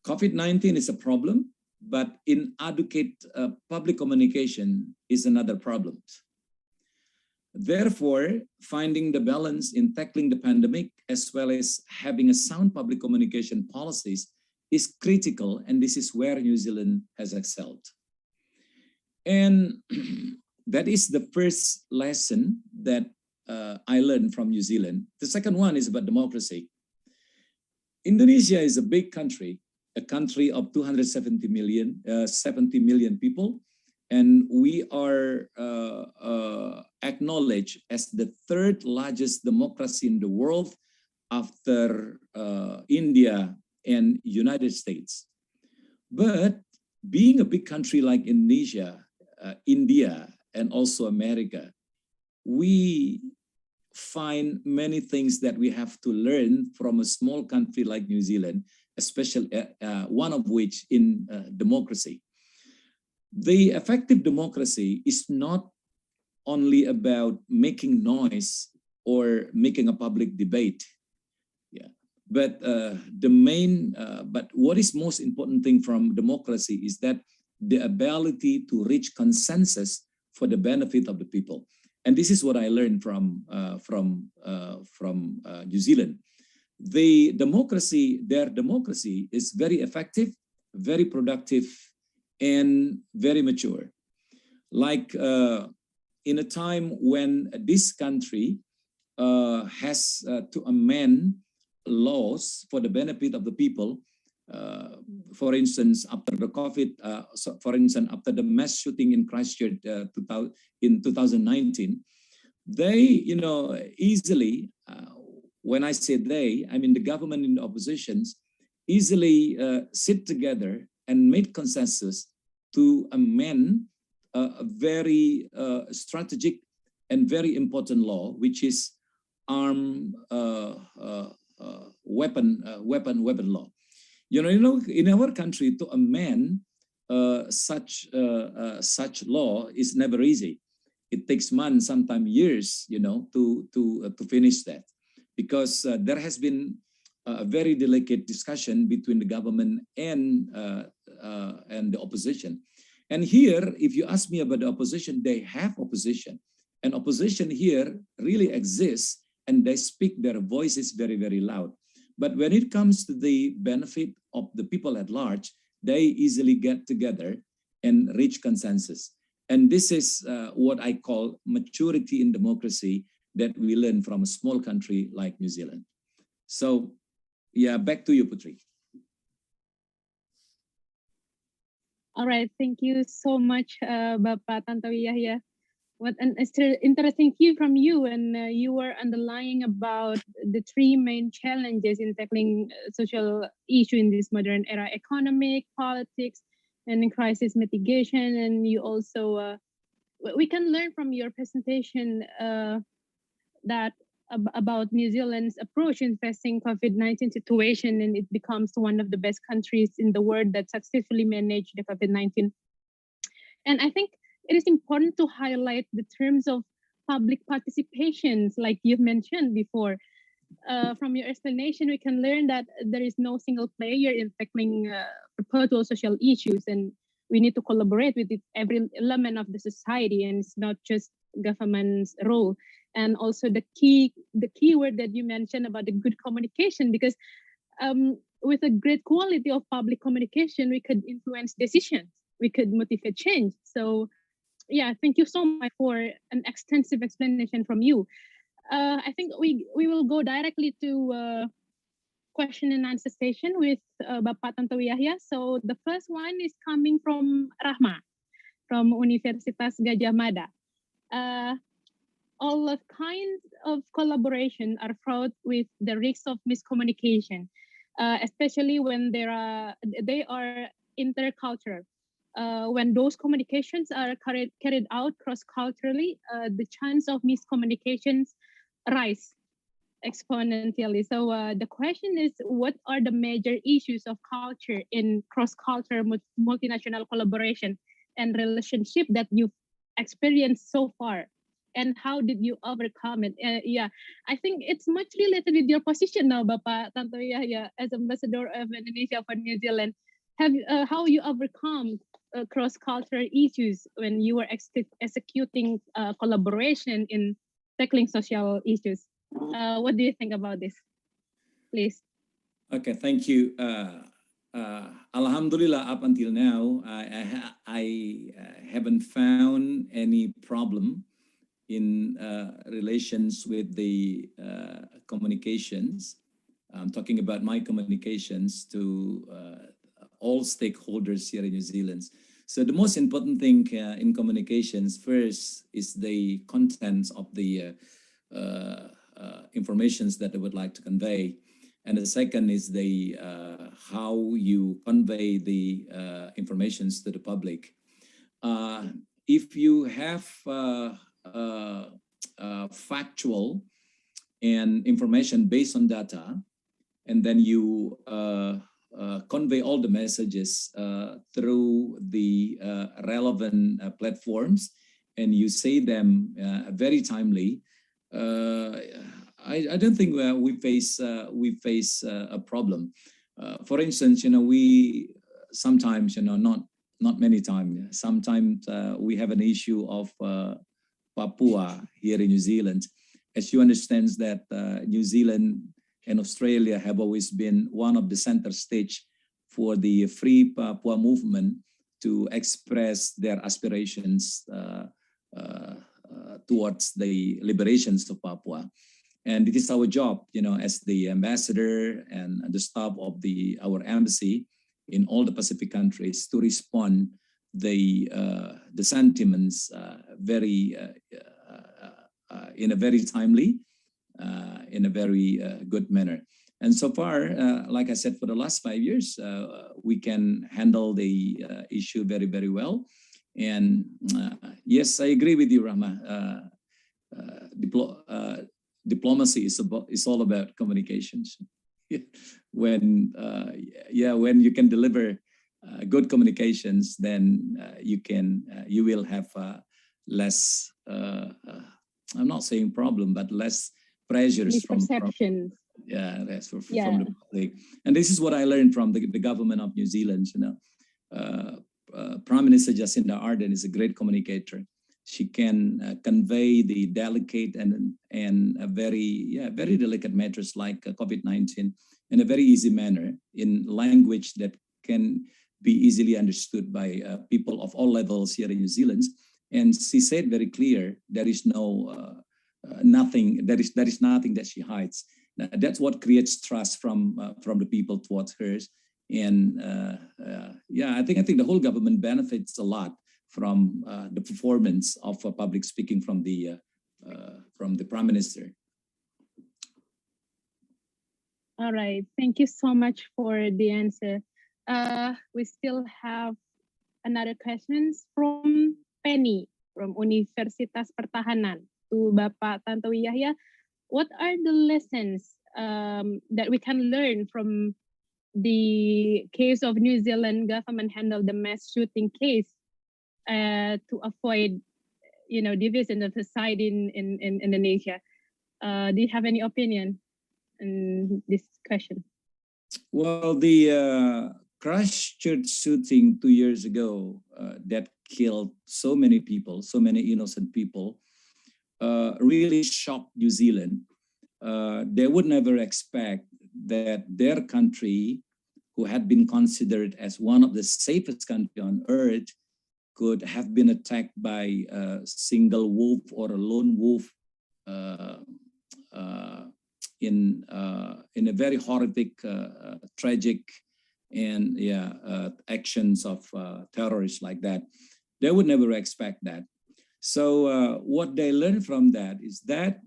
COVID-19 is a problem, but inadequate public communication is another problem. Therefore, finding the balance in tackling the pandemic as well as having a sound public communication policies is critical, and this is where New Zealand has excelled. And that is the first lesson that I learned from New Zealand. The second one is about democracy. Indonesia is a big country, a country of 270 million, 70 million people, and we are acknowledged as the 3rd largest democracy in the world after India and United States. But being a big country like Indonesia, India, and also America, we find many things that we have to learn from a small country like New Zealand, especially one of which in democracy. The effective democracy is not only about making noise or making a public debate. Yeah, but but what is most important thing from democracy is that the ability to reach consensus for the benefit of the people. And this is what I learned from New Zealand. Their democracy is very effective, very productive, and very mature. Like in a time when this country has to amend laws for the benefit of the people. For instance, after the COVID, for instance, after the mass shooting in Christchurch in 2019, they, easily, when I say they, I mean the government and the oppositions, easily sit together and made consensus to amend a very strategic and very important law, which is armed weapon law. In our country, to amend such law is never easy. It takes months, sometimes years, to finish that, because there has been a very delicate discussion between the government and the opposition. And here, if you ask me about the opposition, they have opposition, and opposition here really exists, and they speak their voices very, very loud. But when it comes to the benefit of the people at large, they easily get together and reach consensus. And this is what I call maturity in democracy that we learn from a small country like New Zealand. So, yeah, back to you, Putri. All right, thank you so much, Bapak Tantowi Yahya. What an interesting view from you, and you were underlying about the 3 main challenges in tackling social issue in this modern era: economic, politics, and crisis mitigation. And you also, we can learn from your presentation that about New Zealand's approach in facing COVID-19 situation, and it becomes one of the best countries in the world that successfully managed the COVID-19. And I think it is important to highlight the terms of public participations, like you've mentioned before. From your explanation, we can learn that there is no single player in tackling perpetual social issues, and we need to collaborate with every element of the society, and it's not just government's role. And also the key word that you mentioned about the good communication, because with a great quality of public communication, we could influence decisions, we could motivate change. So yeah, thank you so much for an extensive explanation from you. I think we will go directly to question and answer session with Bapak Tantowi Yahya. So the first one is coming from Rahma from Universitas Gadjah Mada. all of kinds of collaboration are fraught with the risks of miscommunication, especially when they are intercultural. When those communications are carried out cross-culturally, the chance of miscommunications rise exponentially. So the question is, what are the major issues of culture in cross-cultural multinational collaboration and relationship that you've experienced so far? And how did you overcome it? Yeah, I think it's much related with your position now, Bapak Tanto Yahya, as ambassador of Indonesia for New Zealand. How you overcome cross-cultural issues when you were executing collaboration in tackling social issues? What do you think about this, please? Okay, thank you. Alhamdulillah, up until now, I haven't found any problem in relations with the communications. I'm talking about my communications to all stakeholders here in New Zealand. So the most important thing in communications first is the contents of the informations that I would like to convey. And the second is the how you convey the informations to the public. If you have factual and information based on data, and then you convey all the messages through the relevant platforms, and you say them very timely, I don't think we face a problem. For instance, we sometimes, not many times. Sometimes we have an issue of Papua here in New Zealand. As you understand that New Zealand and Australia have always been one of the center stage for the Free Papua movement to express their aspirations towards the liberations of Papua. And it is our job, as the ambassador and the staff of our embassy in all the Pacific countries to respond the sentiments in a very timely, in a very good manner. And so far, like I said, for the last 5 years, we can handle the issue very, very well. And yes, I agree with you, Rahma. Diplomacy is all about communications. When you can deliver good communications, then you will have less. I'm not saying problem, but less pressures from the public. And this is what I learned from the government of New Zealand. Prime Minister Jacinda Ardern is a great communicator. She can convey the delicate and very delicate matters like COVID-19 in a very easy manner in language that can be easily understood by people of all levels here in New Zealand. And she said very clear, there is nothing that she hides. That's what creates trust from the people towards her. And I think the whole government benefits a lot from the performance of public speaking from the Prime Minister. All right, thank you so much for the answer. We still have another questions from Penny from Universitas Pertahanan to Bapak Tantowi Yahya. What are the lessons that we can learn from the case of New Zealand government handle the mass shooting case to avoid, division of society in Indonesia? Do you have any opinion on this question? Well, the Christchurch shooting 2 years ago that killed so many people, so many innocent people, really shocked New Zealand. They would never expect that their country, who had been considered as one of the safest countries on earth, could have been attacked by a single wolf or a lone wolf in a very horrific, tragic, and actions of terrorists like that. They would never expect that. So what they learned from that is that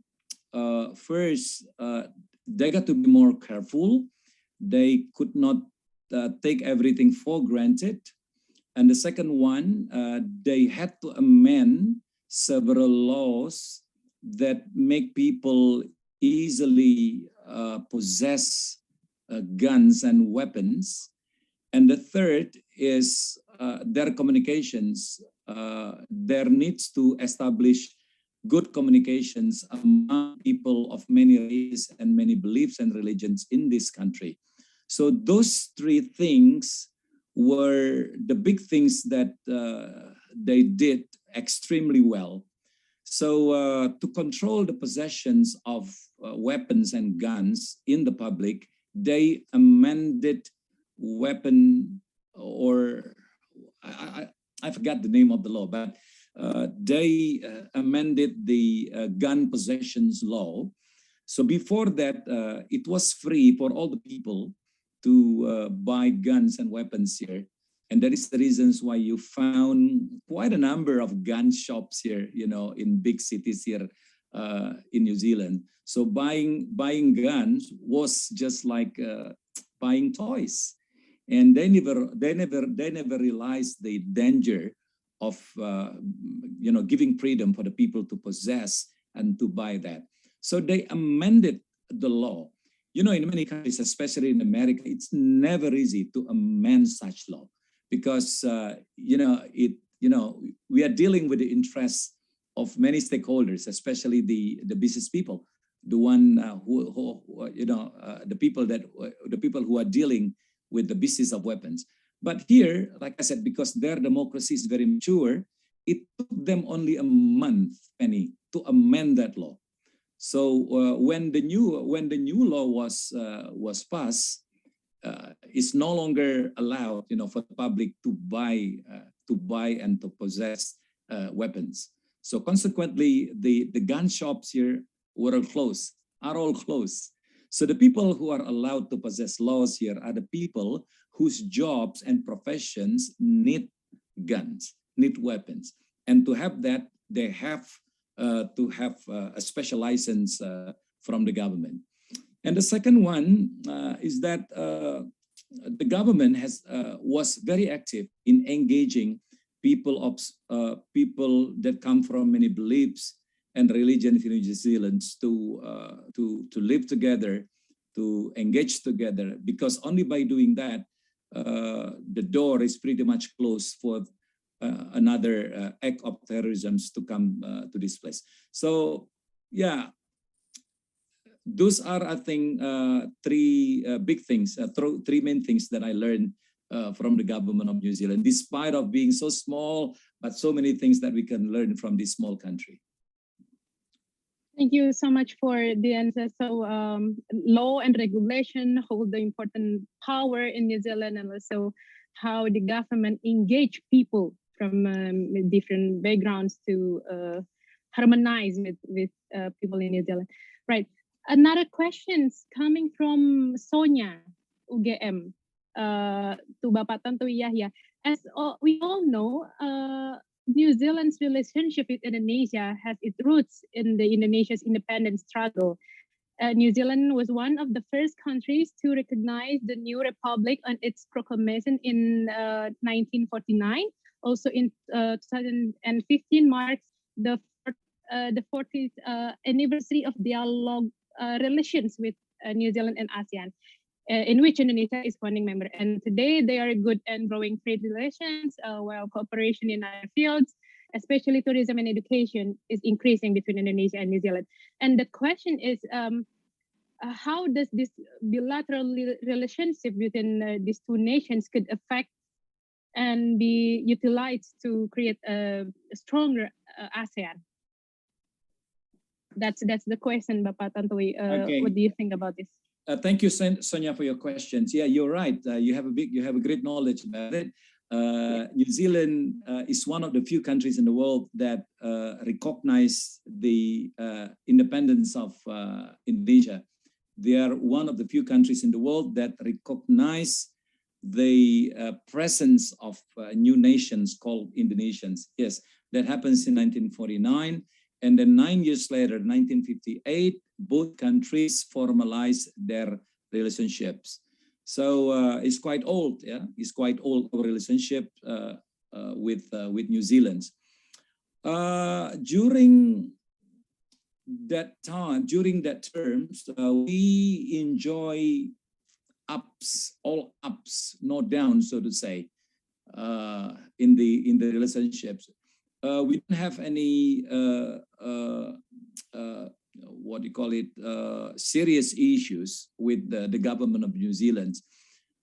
first, they got to be more careful. They could not take everything for granted. And the second one, they had to amend several laws that make people easily possess guns and weapons. And the third is their communications. There needs to establish good communications among people of many races and many beliefs and religions in this country. So those three things were the big things that they did extremely well. So to control the possessions of weapons and guns in the public, they amended weapon, or I forgot the name of the law, but they amended the gun possessions law. So before that, it was free for all the people to buy guns and weapons here. And that is the reasons why you found quite a number of gun shops here, you know, in big cities here in New Zealand. So buying guns was just like buying toys, and they never realized the danger of you know, giving freedom for the people to possess and to buy that. So they amended the law. You know, in many countries, especially in America, it's never easy to amend such law because you know, we are dealing with the interests of many stakeholders, especially the business people, the one who you know, the people who are dealing with the business of weapons. But here, like I said, because their democracy is very mature, it took them only a month, Penny, to amend that law. So when the new law was passed, it's no longer allowed, you know, for the public to buy and to possess weapons. So consequently, the gun shops here are all closed. So the people who are allowed to possess laws here are the people whose jobs and professions need guns, need weapons. And to have that, they have to have a special license from the government. And the second one is that the government was very active in engaging people that come from many beliefs and religions in New Zealand to live together, to engage together, because only by doing that, the door is pretty much closed for another act of terrorism to come to this place. So, yeah, those are, I think, three big things, three main things that I learned from the government of New Zealand, despite of being so small, but so many things that we can learn from this small country. Thank you so much for the answer. So law and regulation hold the important power in New Zealand, and also how the government engage people from different backgrounds to harmonize with people in New Zealand. Right. Another questions coming from Sonia, UGM, to Bapak Tantowi Yahya. As we all know, New Zealand's relationship with Indonesia has its roots in the Indonesia's independence struggle. New Zealand was one of the first countries to recognize the new republic on its proclamation in 1949. Also in 2015 marks the 40th anniversary of dialogue relations with New Zealand and ASEAN, in which Indonesia is founding member. And today they are good and growing trade relations, while cooperation in other fields, especially tourism and education, is increasing between Indonesia and New Zealand. And the question is, how does this bilateral relationship between these two nations could affect and be utilized to create a stronger ASEAN? That's the question, Bapak Tantowi. Okay. What do you think about this? Thank you, Sonia, for your questions. Yeah, you're right. You have a great knowledge about it. New Zealand is one of the few countries in the world that recognize the independence of Indonesia. They are one of the few countries in the world that recognize the presence of new nations called Indonesians. Yes, That happens in 1949. And then 9 years later, 1958, both countries formalized their relationships. So it's quite old, yeah. It's quite old, our relationship with New Zealand. During that time, during that terms, we enjoy ups, all ups, no downs, so to say, in the relationships. We don't have any what do you call it, serious issues with the government of New Zealand.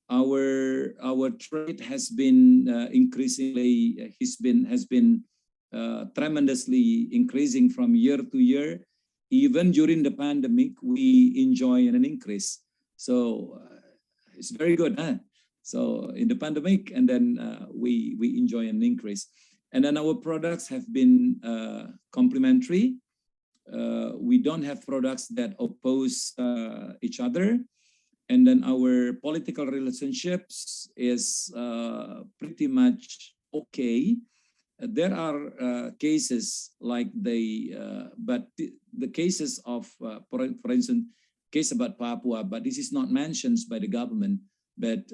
Our trade has been increasingly has been tremendously increasing from year to year. Even during the pandemic, we enjoy an increase. So it's very good, huh? So in the pandemic, and then we enjoy an increase. And then our products have been complementary. We don't have products that oppose each other. And then our political relationships is pretty much okay. There are cases like but the cases of, for instance, case about Papua, but this is not mentioned by the government. But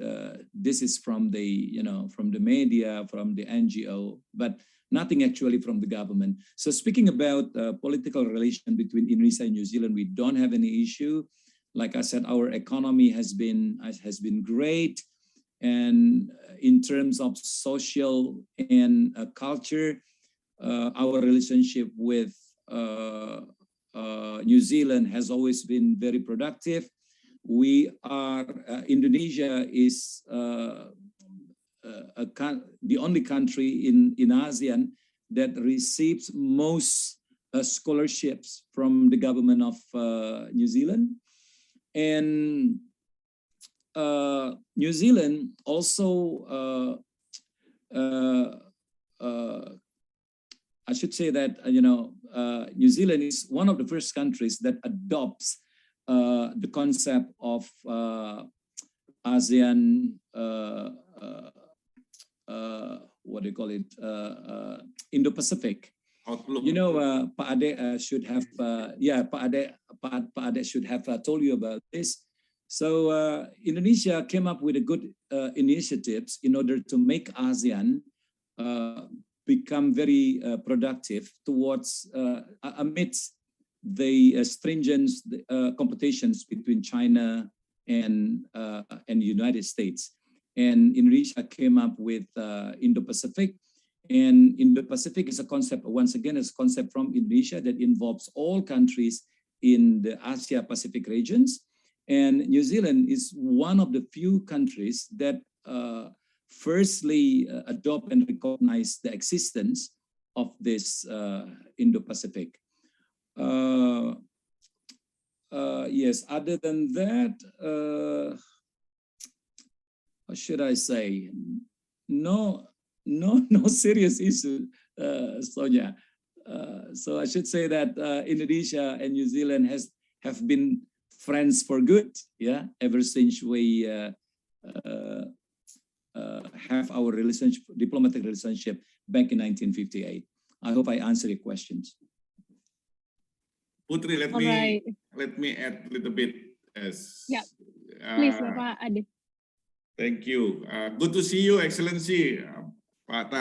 this is from the, from the media, from the NGO, but nothing actually from the government. So speaking about political relation between Indonesia and New Zealand, we don't have any issue. Like I said, our economy has been great, and in terms of social and culture, our relationship with New Zealand has always been very productive. We are Indonesia is the only country in ASEAN that receives most scholarships from the government of New Zealand. And New Zealand also, I should say that, New Zealand is one of the first countries that adopts the concept of ASEAN, what do you call it, Indo-Pacific. Outlook. Pak Ade should have, Pak Ade should have told you about this. So Indonesia came up with a good initiatives in order to make ASEAN become very productive towards amidst the stringent competitions between China and the United States. And Indonesia came up with Indo-Pacific. And Indo-Pacific is a concept, once again, is a concept from Indonesia that involves all countries in the Asia-Pacific regions. And New Zealand is one of the few countries that firstly adopt and recognize the existence of this Indo-Pacific. Yes, other than that, what should I say? No serious issue, Sonia. So I should say that Indonesia and New Zealand have been friends for good, yeah, ever since we have our diplomatic relationship back in 1958. I hope I answered your questions. Putri, let me add a little bit as. Yeah, please, Pak Ade. Thank you. Good to see you, Excellency. Pak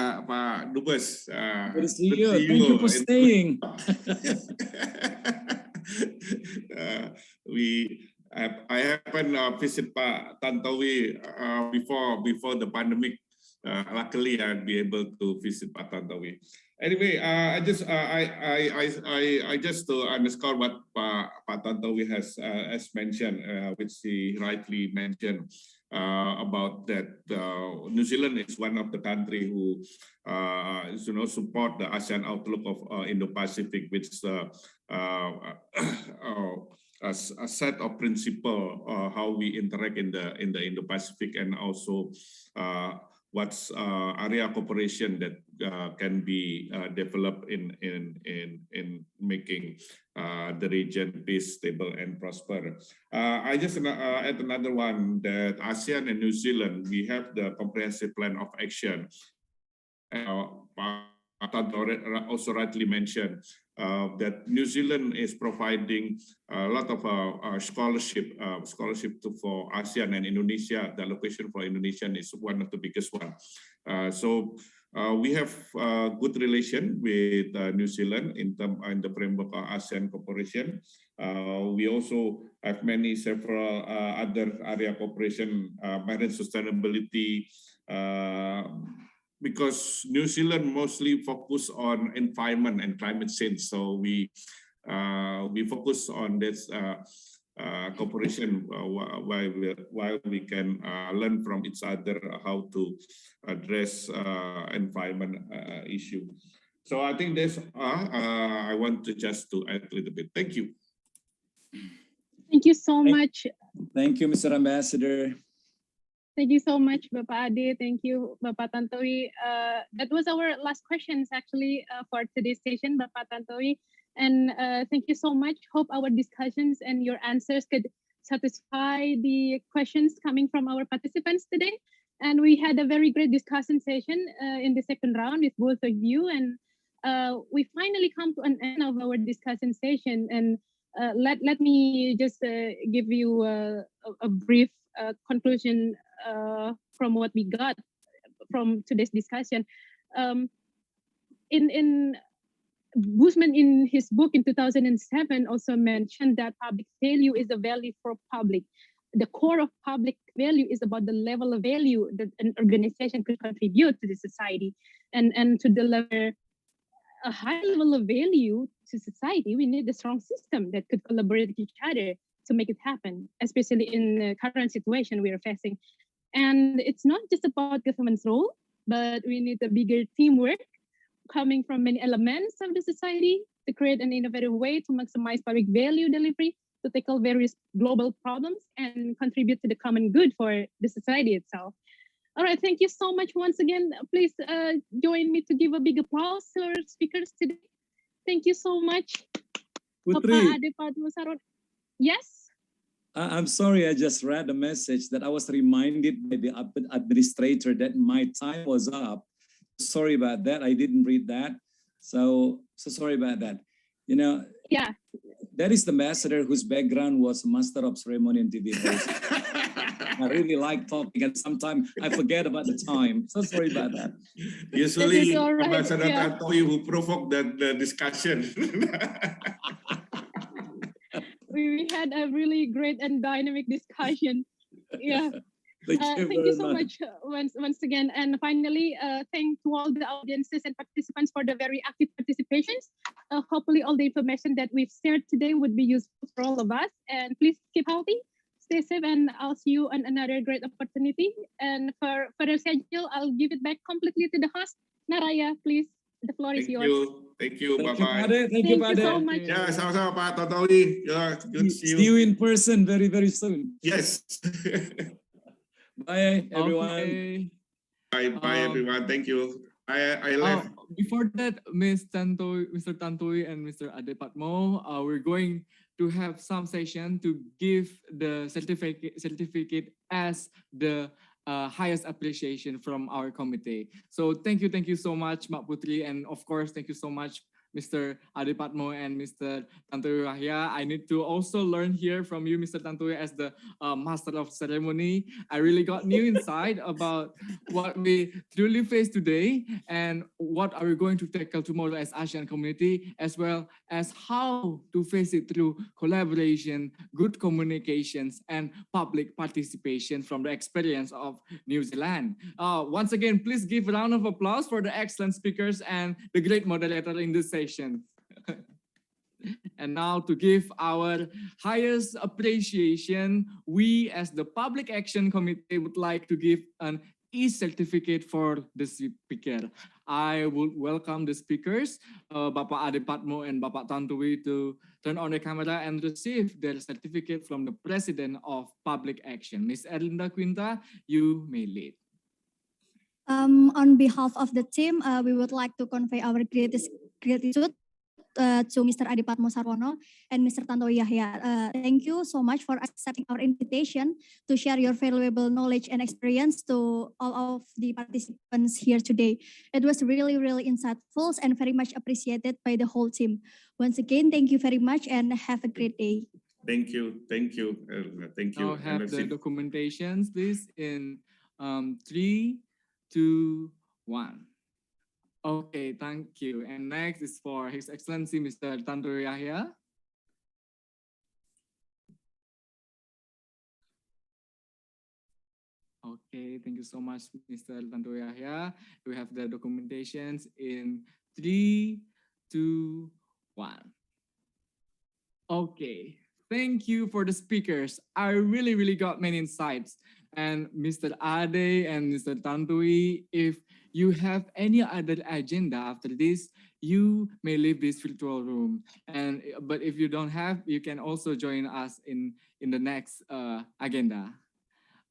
Dubes. Good to see you. Thank you for staying. I happened to visit Pak Tantowi before the pandemic. Luckily, I'd be able to visit Pak Tantowi. Anyway, I just to underscore what Pak Tantowi has mentioned, which he rightly mentioned about that New Zealand is one of the country who support the ASEAN outlook of Indo-Pacific, which a set of principle how we interact in the Indo-Pacific, and also what's area cooperation that can be developed in making the region peace, stable, and prosper. I just add another one, that ASEAN and New Zealand, we have the comprehensive plan of action. Tanto also rightly mentioned, that New Zealand is providing a lot of scholarship for ASEAN and Indonesia. The allocation for Indonesian is one of the biggest one. So we have good relation with New Zealand in the framework of ASEAN cooperation. We also have several other area cooperation, marine sustainability, because New Zealand mostly focus on environment and climate change. So we focus on this cooperation while we can learn from each other how to address environment issue. So I think that's I want to just to add a little bit. Thank you. Thank you so much. Thank you, Mr. Ambassador. Thank you so much, Bapak Ade. Thank you, Bapak Tantowi. That was our last questions actually for today's session, Bapak Tantowi. And thank you so much. Hope our discussions and your answers could satisfy the questions coming from our participants today. And we had a very great discussion session in the second round with both of you. And we finally come to an end of our discussion session. And let me just give you a brief conclusion from what we got from today's discussion. In Guzman, in his book in 2007, also mentioned that public value is a value for public. The core of public value is about the level of value that an organization could contribute to the society, and to deliver a high level of value to society, we need a strong system that could collaborate with each other to make it happen, especially in the current situation we are facing. And it's not just about government's role, but we need a bigger teamwork coming from many elements of the society to create an innovative way to maximize public value delivery, to tackle various global problems and contribute to the common good for the society itself. All right, thank you so much once again. Please join me to give a big applause to our speakers today. Thank you so much. Putri. Yes? I'm sorry, I just read a message that I was reminded by the administrator that my time was up. Sorry about that. I didn't read that. So sorry about that. You know, yeah, that is the ambassador whose background was master of ceremony and TV host. I really like talking, and sometimes I forget about the time. So sorry about that. Usually, right, Ambassador yeah. Tantowi who provoked the discussion. We had a really great and dynamic discussion. Yeah. Thank you so much once again. And finally, thank to all the audiences and participants for the very active participations. Hopefully all the information that we've shared today would be useful for all of us. And please keep healthy, stay safe, and I'll see you on another great opportunity. And for further schedule, I'll give it back completely to the host. Naraya, please, the floor is yours. Thank you. Thank you, Bye-bye. Pade. Thank you, Pade. so much. Yeah, sama-sama Pak Tantowi. Yeah, good to see See you in person very, very soon. Yes. Bye, everyone. Okay. Bye, everyone. Thank you. I left. Before that, Mr. Tantowi and Mr. Ade Patmo, we're going to have some session to give the certificate as the highest appreciation from our committee. So thank you so much, Mak Putri, and of course, thank you so much, Mr. Ade Patmo and Mr. Tantowi Rahya. I need to also learn here from you, Mr. Tantowi, as the master of ceremony. I really got new insight about what we truly face today and what are we going to tackle tomorrow as ASEAN community, as well as how to face it through collaboration, good communications, and public participation from the experience of New Zealand. Once again, please give a round of applause for the excellent speakers and the great moderator in this session. And now to give our highest appreciation, we as the Public Action Committee would like to give an e-certificate for the speaker. I would welcome the speakers, Bapak Ade Patmo and Bapak Tantowi, to turn on the camera and receive their certificate from the President of Public Action. Ms. Erlinda Quinta, you may lead. On behalf of the team, we would like to convey our gratitude to Mr. Adipatmo Sarwono and Mr. Tantowi Yahya. Thank you so much for accepting our invitation to share your valuable knowledge and experience to all of the participants here today. It was really, really insightful and very much appreciated by the whole team. Once again, thank you very much and have a great day. Thank you. Thank you. Thank you. Now have the documentations, please, in 3, 2, 1. Okay, thank you. And next is for His Excellency Mr. Tantowi Yahya. Okay, thank you so much, Mr. Tantowi Yahya. We have the documentations in 3, 2, 1. Okay, thank you for the speakers. I really got many insights. And Mr. Ade and Mr. Tantowi, if you have any other agenda after this, you may leave this virtual room. But if you don't have, you can also join us in the next agenda.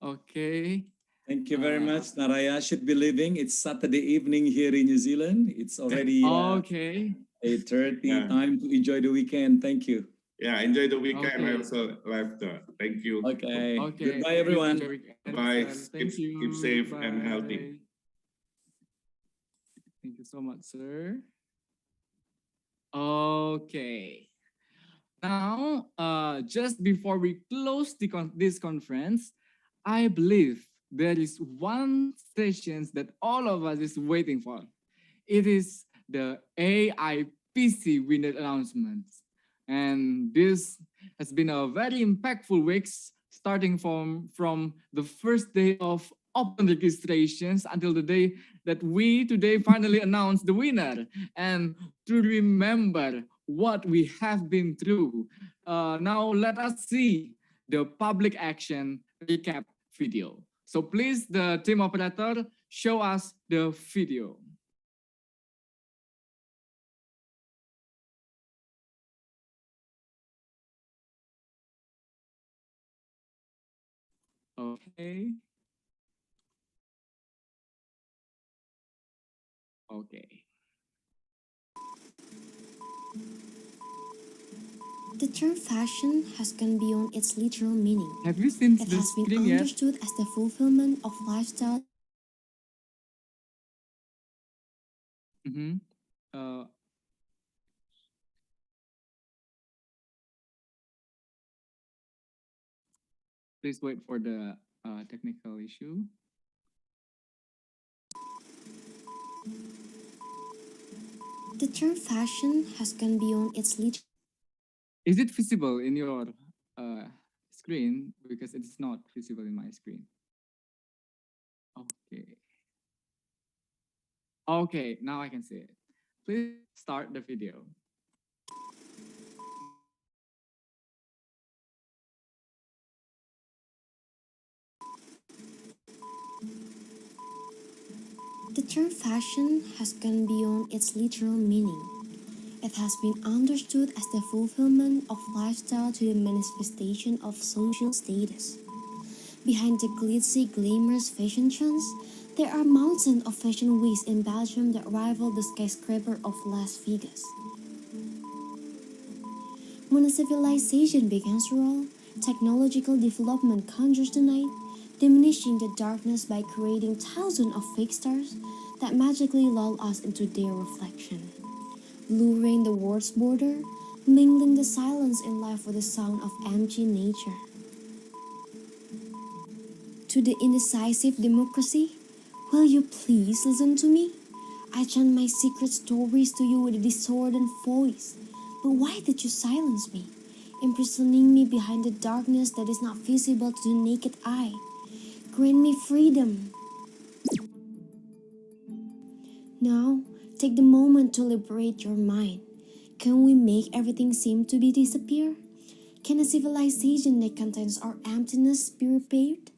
Okay. Thank you very much, Naraya. Should be leaving. It's Saturday evening here in New Zealand. It's already okay. 8:30. Time to enjoy the weekend. Thank you. Yeah, enjoy the weekend. Okay. I also left. Thank you. Okay. Okay. Goodbye, everyone. Bye. Thank you. Keep safe and Bye. healthy. Thank you so much, sir. Okay. Now, just before we close this conference, I believe there is one session that all of us is waiting for. It is the AIPC winner announcements. And this has been a very impactful week, starting from the first day of open registrations until the day that we today finally announced the winner. And to remember what we have been through, now let us see the public action recap video. So please, the team operator, show us the video. Okay. Okay. The term fashion has gone beyond its literal meaning. Have you seen It the has been screen yet? understood as the fulfillment of lifestyle. Mm-hmm. Please wait for the technical issue. The term fashion has gone beyond its literal. Is it visible in your screen? Because it's not visible in my screen. Okay. Okay, now I can see it. Please start the video. The term fashion has gone beyond its literal meaning. It has been understood as the fulfillment of lifestyle to the manifestation of social status. Behind the glitzy, glamorous fashion trends, there are mountains of fashion weeks in Belgium that rival the skyscraper of Las Vegas. When a civilization begins to roll, technological development conjures the night, diminishing the darkness by creating thousands of fake stars that magically lull us into their reflection, luring the world's border, mingling the silence in life with the sound of empty nature. To the indecisive democracy, will you please listen to me? I chant my secret stories to you with a discordant voice. But why did you silence me, imprisoning me behind the darkness that is not visible to the naked eye? Grant me freedom. Now, take the moment to liberate your mind. Can we make everything seem to be disappear? Can a civilization that contains our emptiness be repaired?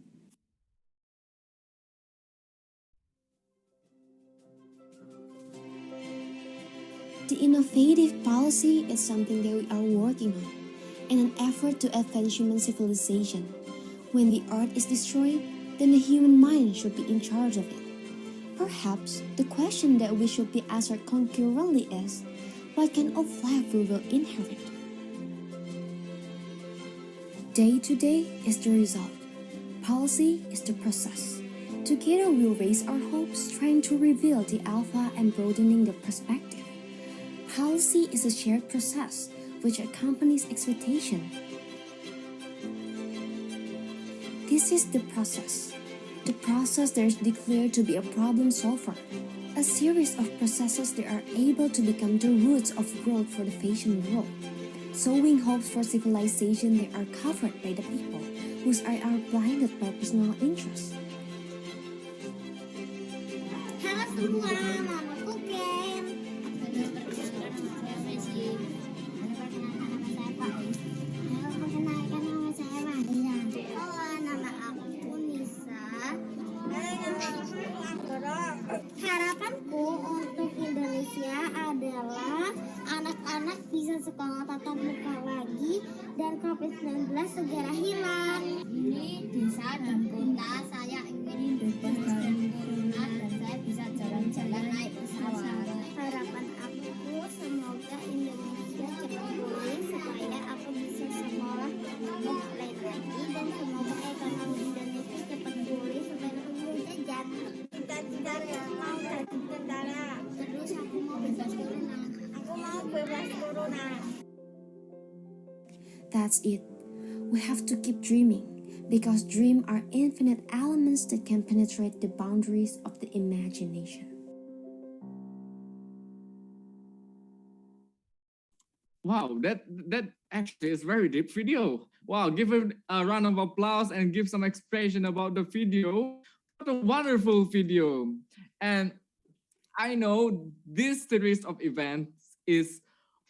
The innovative policy is something that we are working on in an effort to advance human civilization. When the earth is destroyed, then the human mind should be in charge of it. Perhaps the question that we should be answered concurrently is, what kind of life we will inherit. Day to day is the result. Policy is the process. Together we'll raise our hopes, trying to reveal the alpha and broadening the perspective. Policy is a shared process which accompanies expectation. This is the process that is declared to be a problem solver, a series of processes that are able to become the roots of growth for the fashion world, sowing hopes for civilization that are covered by the people whose eyes are blinded by personal interests. Halo semua, namaku Ken. Halo, perkenalkan nama saya Maria. Halo, nama aku Nisa. Halo, nama aku Antoro. Harapanku untuk Indonesia adalah anak-anak bisa sekolah tatap muka lagi dan COVID-19 segera hilang. Ini desa dan kota saya ingin bebas dari corona dan saya bisa jalan-jalan naik pesawat. Harapan aku semoga Indonesia cepat pulih supaya aku bisa sekolah offline lagi dan semoga ekonomi Indonesia cepat pulih supaya aku bisa jajan. Cita-citanya mau jadi tentara. Terus aku mau bebas corona. Aku mau bebas corona. That's it. We have to keep dreaming, because dreams are infinite elements that can penetrate the boundaries of the imagination. Wow, that actually is very deep video. Wow, give it a round of applause and give some expression about the video. What a wonderful video. And I know this series of events is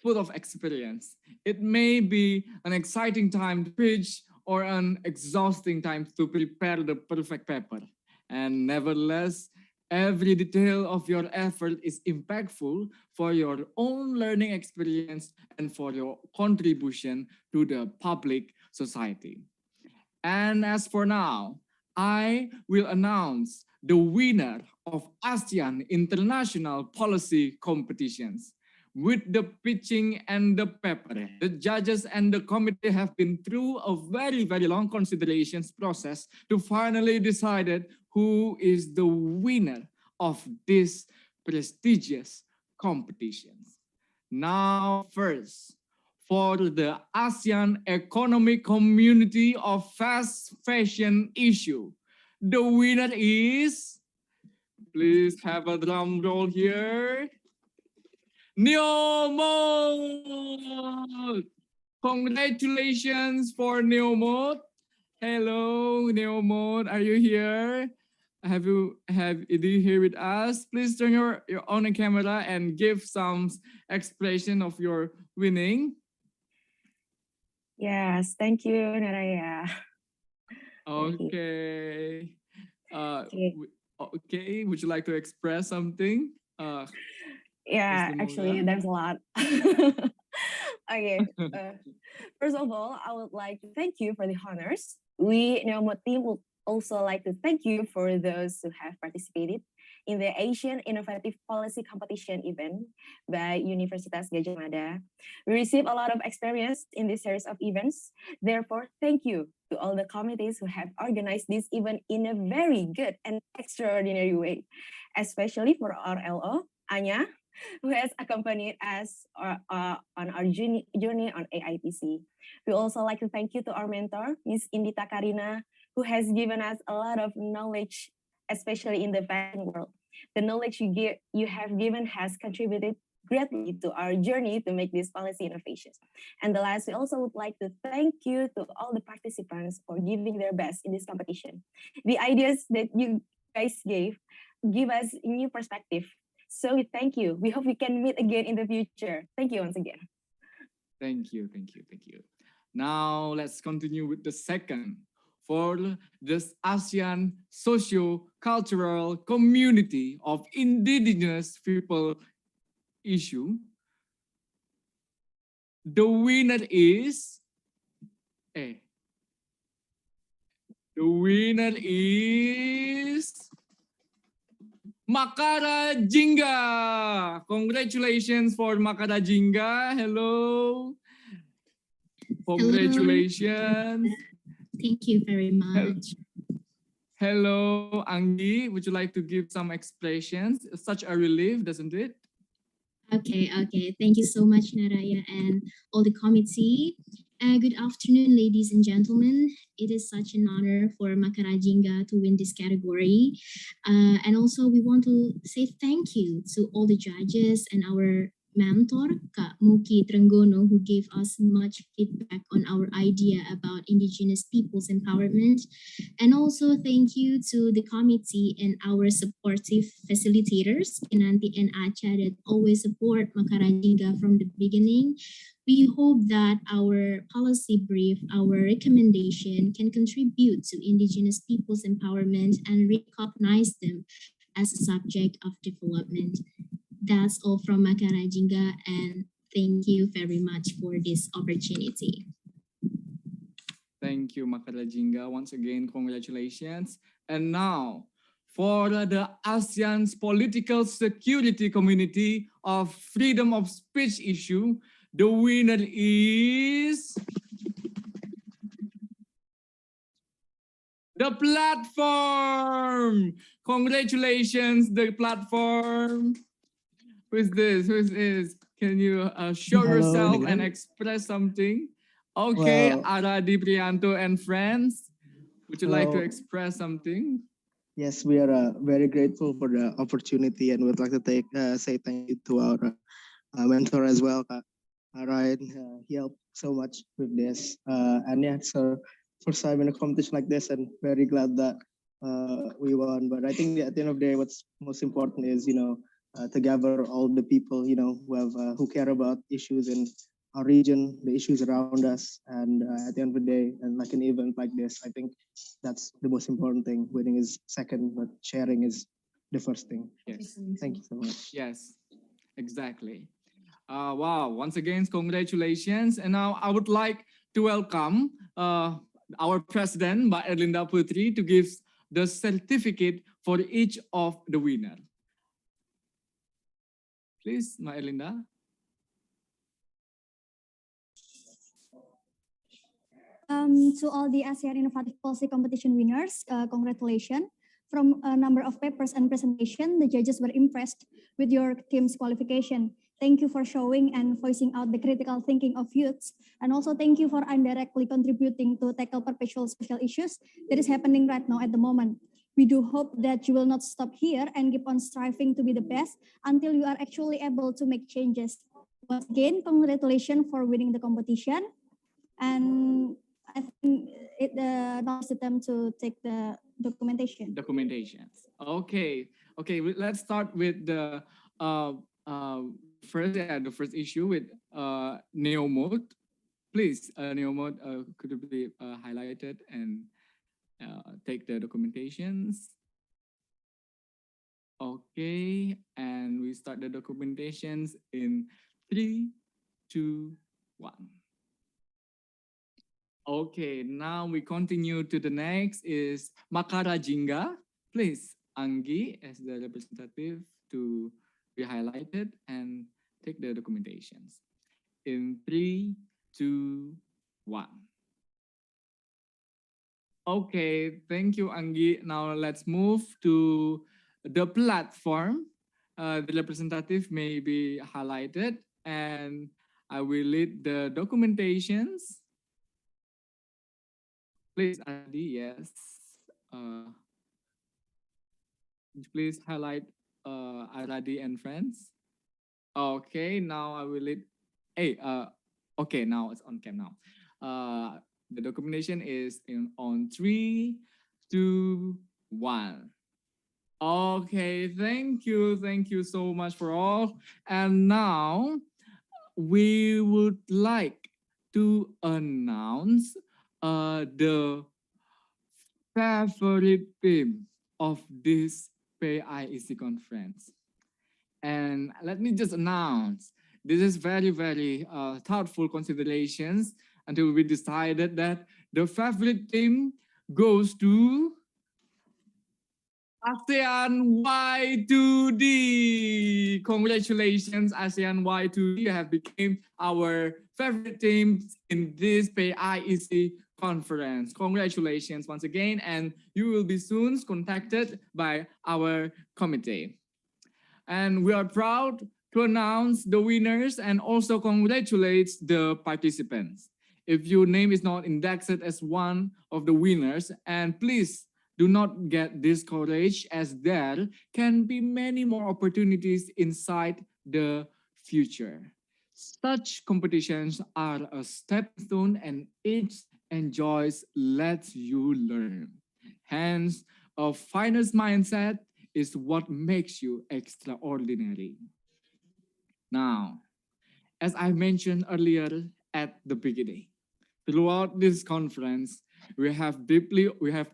full of experience. It may be an exciting time to preach or an exhausting time to prepare the perfect paper. And nevertheless, every detail of your effort is impactful for your own learning experience and for your contribution to the public society. And as for now, I will announce the winner of ASEAN International Policy Competitions. With the pitching and the paper, the judges and the committee have been through a very, very long considerations process to finally decide who is the winner of this prestigious competitions. Now, first, for the ASEAN Economic Community of Fast Fashion Issue, the winner is, please have a drum roll here, Neomode! Congratulations for Neomode. Hello, Neomode, are you here? Do you here with us? Please turn your on camera and give some expression of your winning. Yes, thank you, Naraya. Okay. Okay, would you like to express something? Yeah, actually, there's a lot. Okay, first of all, I would like to thank you for the honors. We, Neomode team, would also like to thank you for those who have participated in the Asian Innovative Policy Competition event by Universitas Gadjah Mada. We received a lot of experience in this series of events. Therefore, thank you to all the committees who have organized this event in a very good and extraordinary way, especially for our LO, Anya, who has accompanied us on our journey on AIPC. We also like to thank you to our mentor, Ms. Indita Karina, who has given us a lot of knowledge, especially in the fashion world. The knowledge you have given has contributed greatly to our journey to make these policy innovations. And the last, we also would like to thank you to all the participants for giving their best in this competition. The ideas that you guys give us a new perspective. So we thank you. We hope we can meet again in the future. Thank you once again. Thank you. Now let's continue with the second. For this ASEAN Socio-Cultural Community of Indigenous People issue, the winner is Makara Jingga. Congratulations for Makara Jingga. Hello. Congratulations. Thank you very much. Hello, Anggi. Would you like to give some expressions? Such a relief, doesn't it? Okay. Thank you so much, Naraya, and all the committee. Good afternoon, ladies and gentlemen. It is such an honor for Makara Jingga to win this category. And also, we want to say thank you to all the judges and our mentor, Kak Muki Trenggono, who gave us much feedback on our idea about Indigenous people's empowerment. And also thank you to the committee and our supportive facilitators, Kinanti and Acha, that always support Makara Jingga from the beginning. We hope that our policy brief, our recommendation can contribute to Indigenous people's empowerment and recognize them as a subject of development. That's all from Makara Jingga, and thank you very much for this opportunity. Thank you, Makara Jingga. Once again, congratulations. And now, for the ASEAN's political security community of freedom of speech issue, the winner is the platform. Congratulations, the platform. Who is this? Can you show Hello, yourself and Dylan. express something? Okay, Well, Aradi Prianto and friends, would you like to hello. express something? Yes, we are very grateful for the opportunity and would like to say thank you to our mentor as well, Kak. Ryan. He helped so much with this. And yeah, so first time in a competition like this, and very glad that we won. But I think at the end of the day, what's most important is, to gather all the people, who care about issues in our region, the issues around us. And at the end of the day, and like an event like this, I think that's the most important thing. Winning is second, but sharing is the first thing. Yes. Thank you so much. Yes, exactly. Wow, once again, congratulations. And now I would like to welcome our president, Mbak Erlinda Putri, to give the certificate for each of the winner. Please, Mbak Erlinda. To all the ASEAN Innovative Policy Competition winners, congratulations. From a number of papers and presentation, the judges were impressed with your team's qualification. Thank you for showing and voicing out the critical thinking of youths. And also thank you for indirectly contributing to tackle perpetual social issues that is happening right now at the moment. We do hope that you will not stop here and keep on striving to be the best until you are actually able to make changes. Once again, congratulations for winning the competition. And I think now is the time to take the documentation. Documentations. Okay. Let's start with the first issue with Neo mode. Please, Neo mode, could it be highlighted and take the documentations? Okay, and we start the documentations in 3, 2, 1. Okay, now we continue to the next is Makara Jingga. Please, Anggi as the representative to be highlighted and take the documentations. In 3, 2, 1. Okay, thank you, Anggi. Now let's move to the platform. The representative may be highlighted and I will lead the documentations. Please, Adi, yes. Please highlight Aradi and friends. Okay, now I will lead. Hey, okay, now it's on cam now. The documentation is on 3, 2, 1. Okay, thank you so much for all. And now we would like to announce the favorite theme of this PIEC conference. And let me just announce, this is very, very thoughtful considerations until we decided that the favorite theme goes to ASEAN Y2D. Congratulations, ASEAN Y2D. You have become our favorite team in this PIEC conference. Congratulations once again, and you will be soon contacted by our committee. And we are proud to announce the winners and also congratulate the participants. If your name is not indexed as one of the winners, and please do not get discouraged, as there can be many more opportunities inside the future. Such competitions are a stepping stone, and each enjoys lets you learn. Hence, a finest mindset is what makes you extraordinary. Now, as I mentioned earlier at the beginning, throughout this conference, we have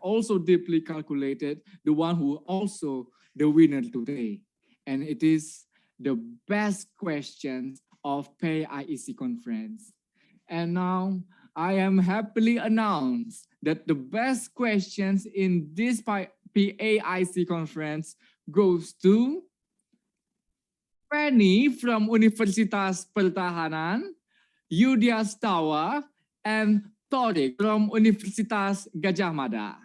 also deeply calculated the one who also the winner today. And it is the best questions of PAIEC conference. And now I am happily announced that the best questions in this PAIC conference goes to Penny from Universitas Pertahanan, Yudiastawa, and Torik from Universitas Gajah Mada.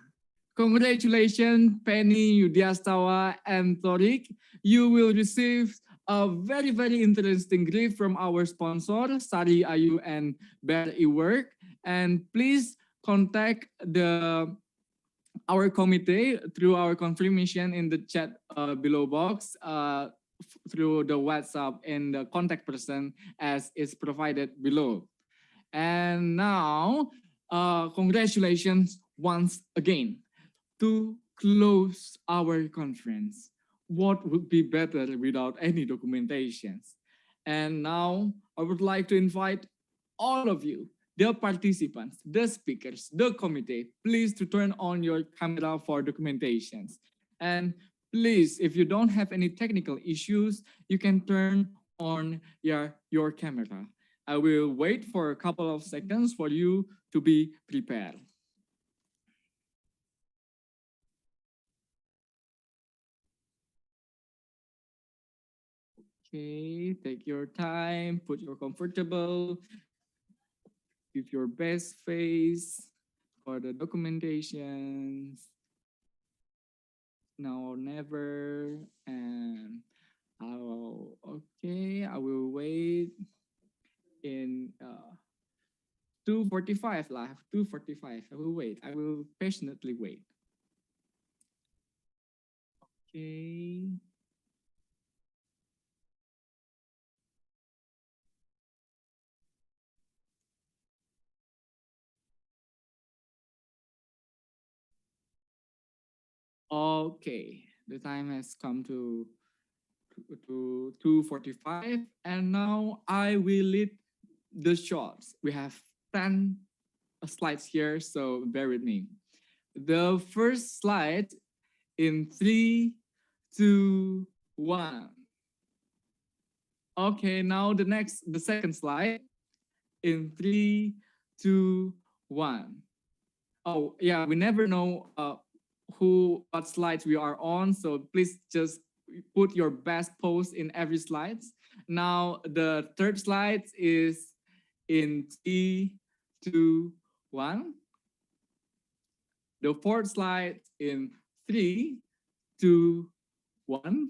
Congratulations, Penny, Yudiastawa, and Torik. You will receive a very, very interesting gift from our sponsor, Sari Ayu and Bear Work. And please contact our committee through our confirmation in the chat below box, through the WhatsApp and the contact person as is provided below. And now, congratulations once again. To close our conference, what would be better without any documentations? And now I would like to invite all of you, the participants, the speakers, the committee, please to turn on your camera for documentations. And please, if you don't have any technical issues, you can turn on your camera. I will wait for a couple of seconds for you to be prepared. Okay, take your time, put your comfortable, give your best face for the documentations. Now or never, and I will wait in 2:45 lah, 2:45. I will wait. I will patiently wait. Okay. Okay, the time has come to 2:45, and now I will lead the shots. We have 10 slides here, so bear with me. The first slide in 3, 2, 1. Okay, now the second slide in 3, 2, 1. Oh yeah, we never know what slides we are on, so please just put your best pose in every slides. Now the third slide is in 3, 2, 1. The fourth slide in 3, 2, 1.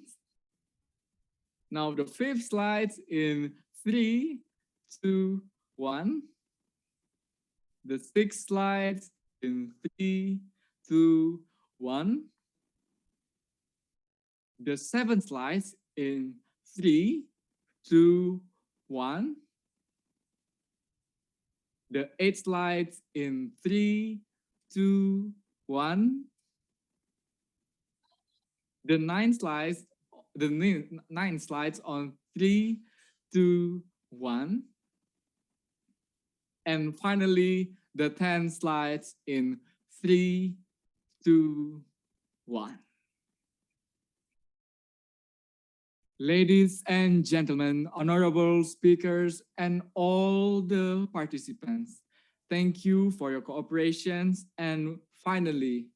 Now the fifth slide in 3, 2, 1. The sixth slide in 3, 2, 1. The seventh slide in 3, 2, 1. The eighth slide in 3, 2, 1. The ninth slides on 3, 2, 1. And finally, the 10 slides in 3, 2, 1. Ladies and gentlemen, honorable speakers, and all the participants, thank you for your cooperation. And finally,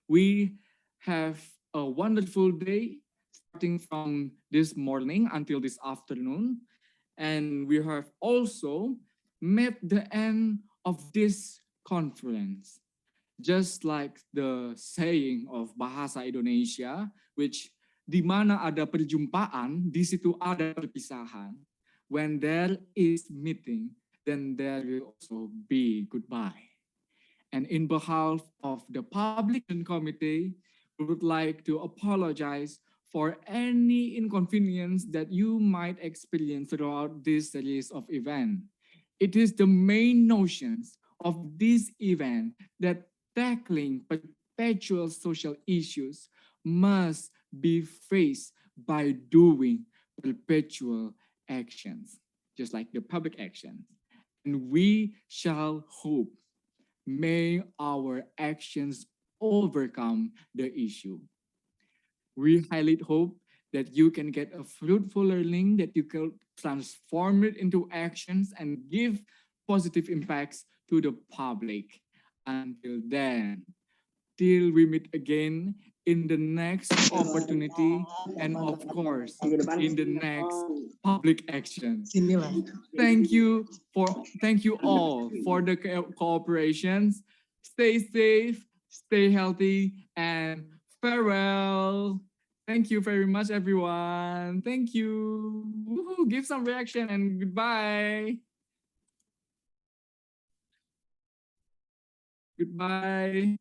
we have a wonderful day starting from this morning until this afternoon. And we have also met the end of this conference. Just like the saying of bahasa Indonesia, which di mana ada perjumpaan, di situ ada perpisahan. When there is meeting, then there will also be goodbye. And in behalf of the Public Committee, we would like to apologize for any inconvenience that you might experience throughout this series of events. It is the main notions of this event that tackling perpetual social issues must be faced by doing perpetual actions, just like the public actions. And we shall hope, may our actions overcome the issue. We highly hope that you can get a fruitful learning, that you can transform it into actions and give positive impacts to the public. Until then, till we meet again in the next opportunity and of course in the next public action. Thank you all for the cooperations. Stay safe, stay healthy, and farewell. Thank you very much, everyone. Thank you. Woohoo, give some reaction and goodbye. Goodbye.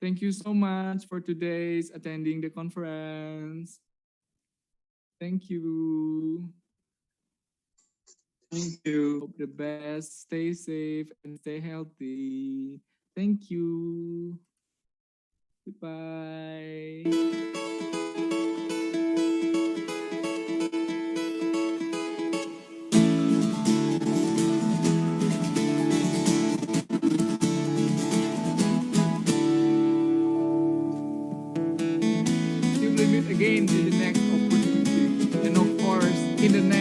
Thank you so much for today's attending the conference. Thank you. Thank you. Hope the best. Stay safe and stay healthy. Thank you. Goodbye. We will meet again in the next opportunity. And of course, in the next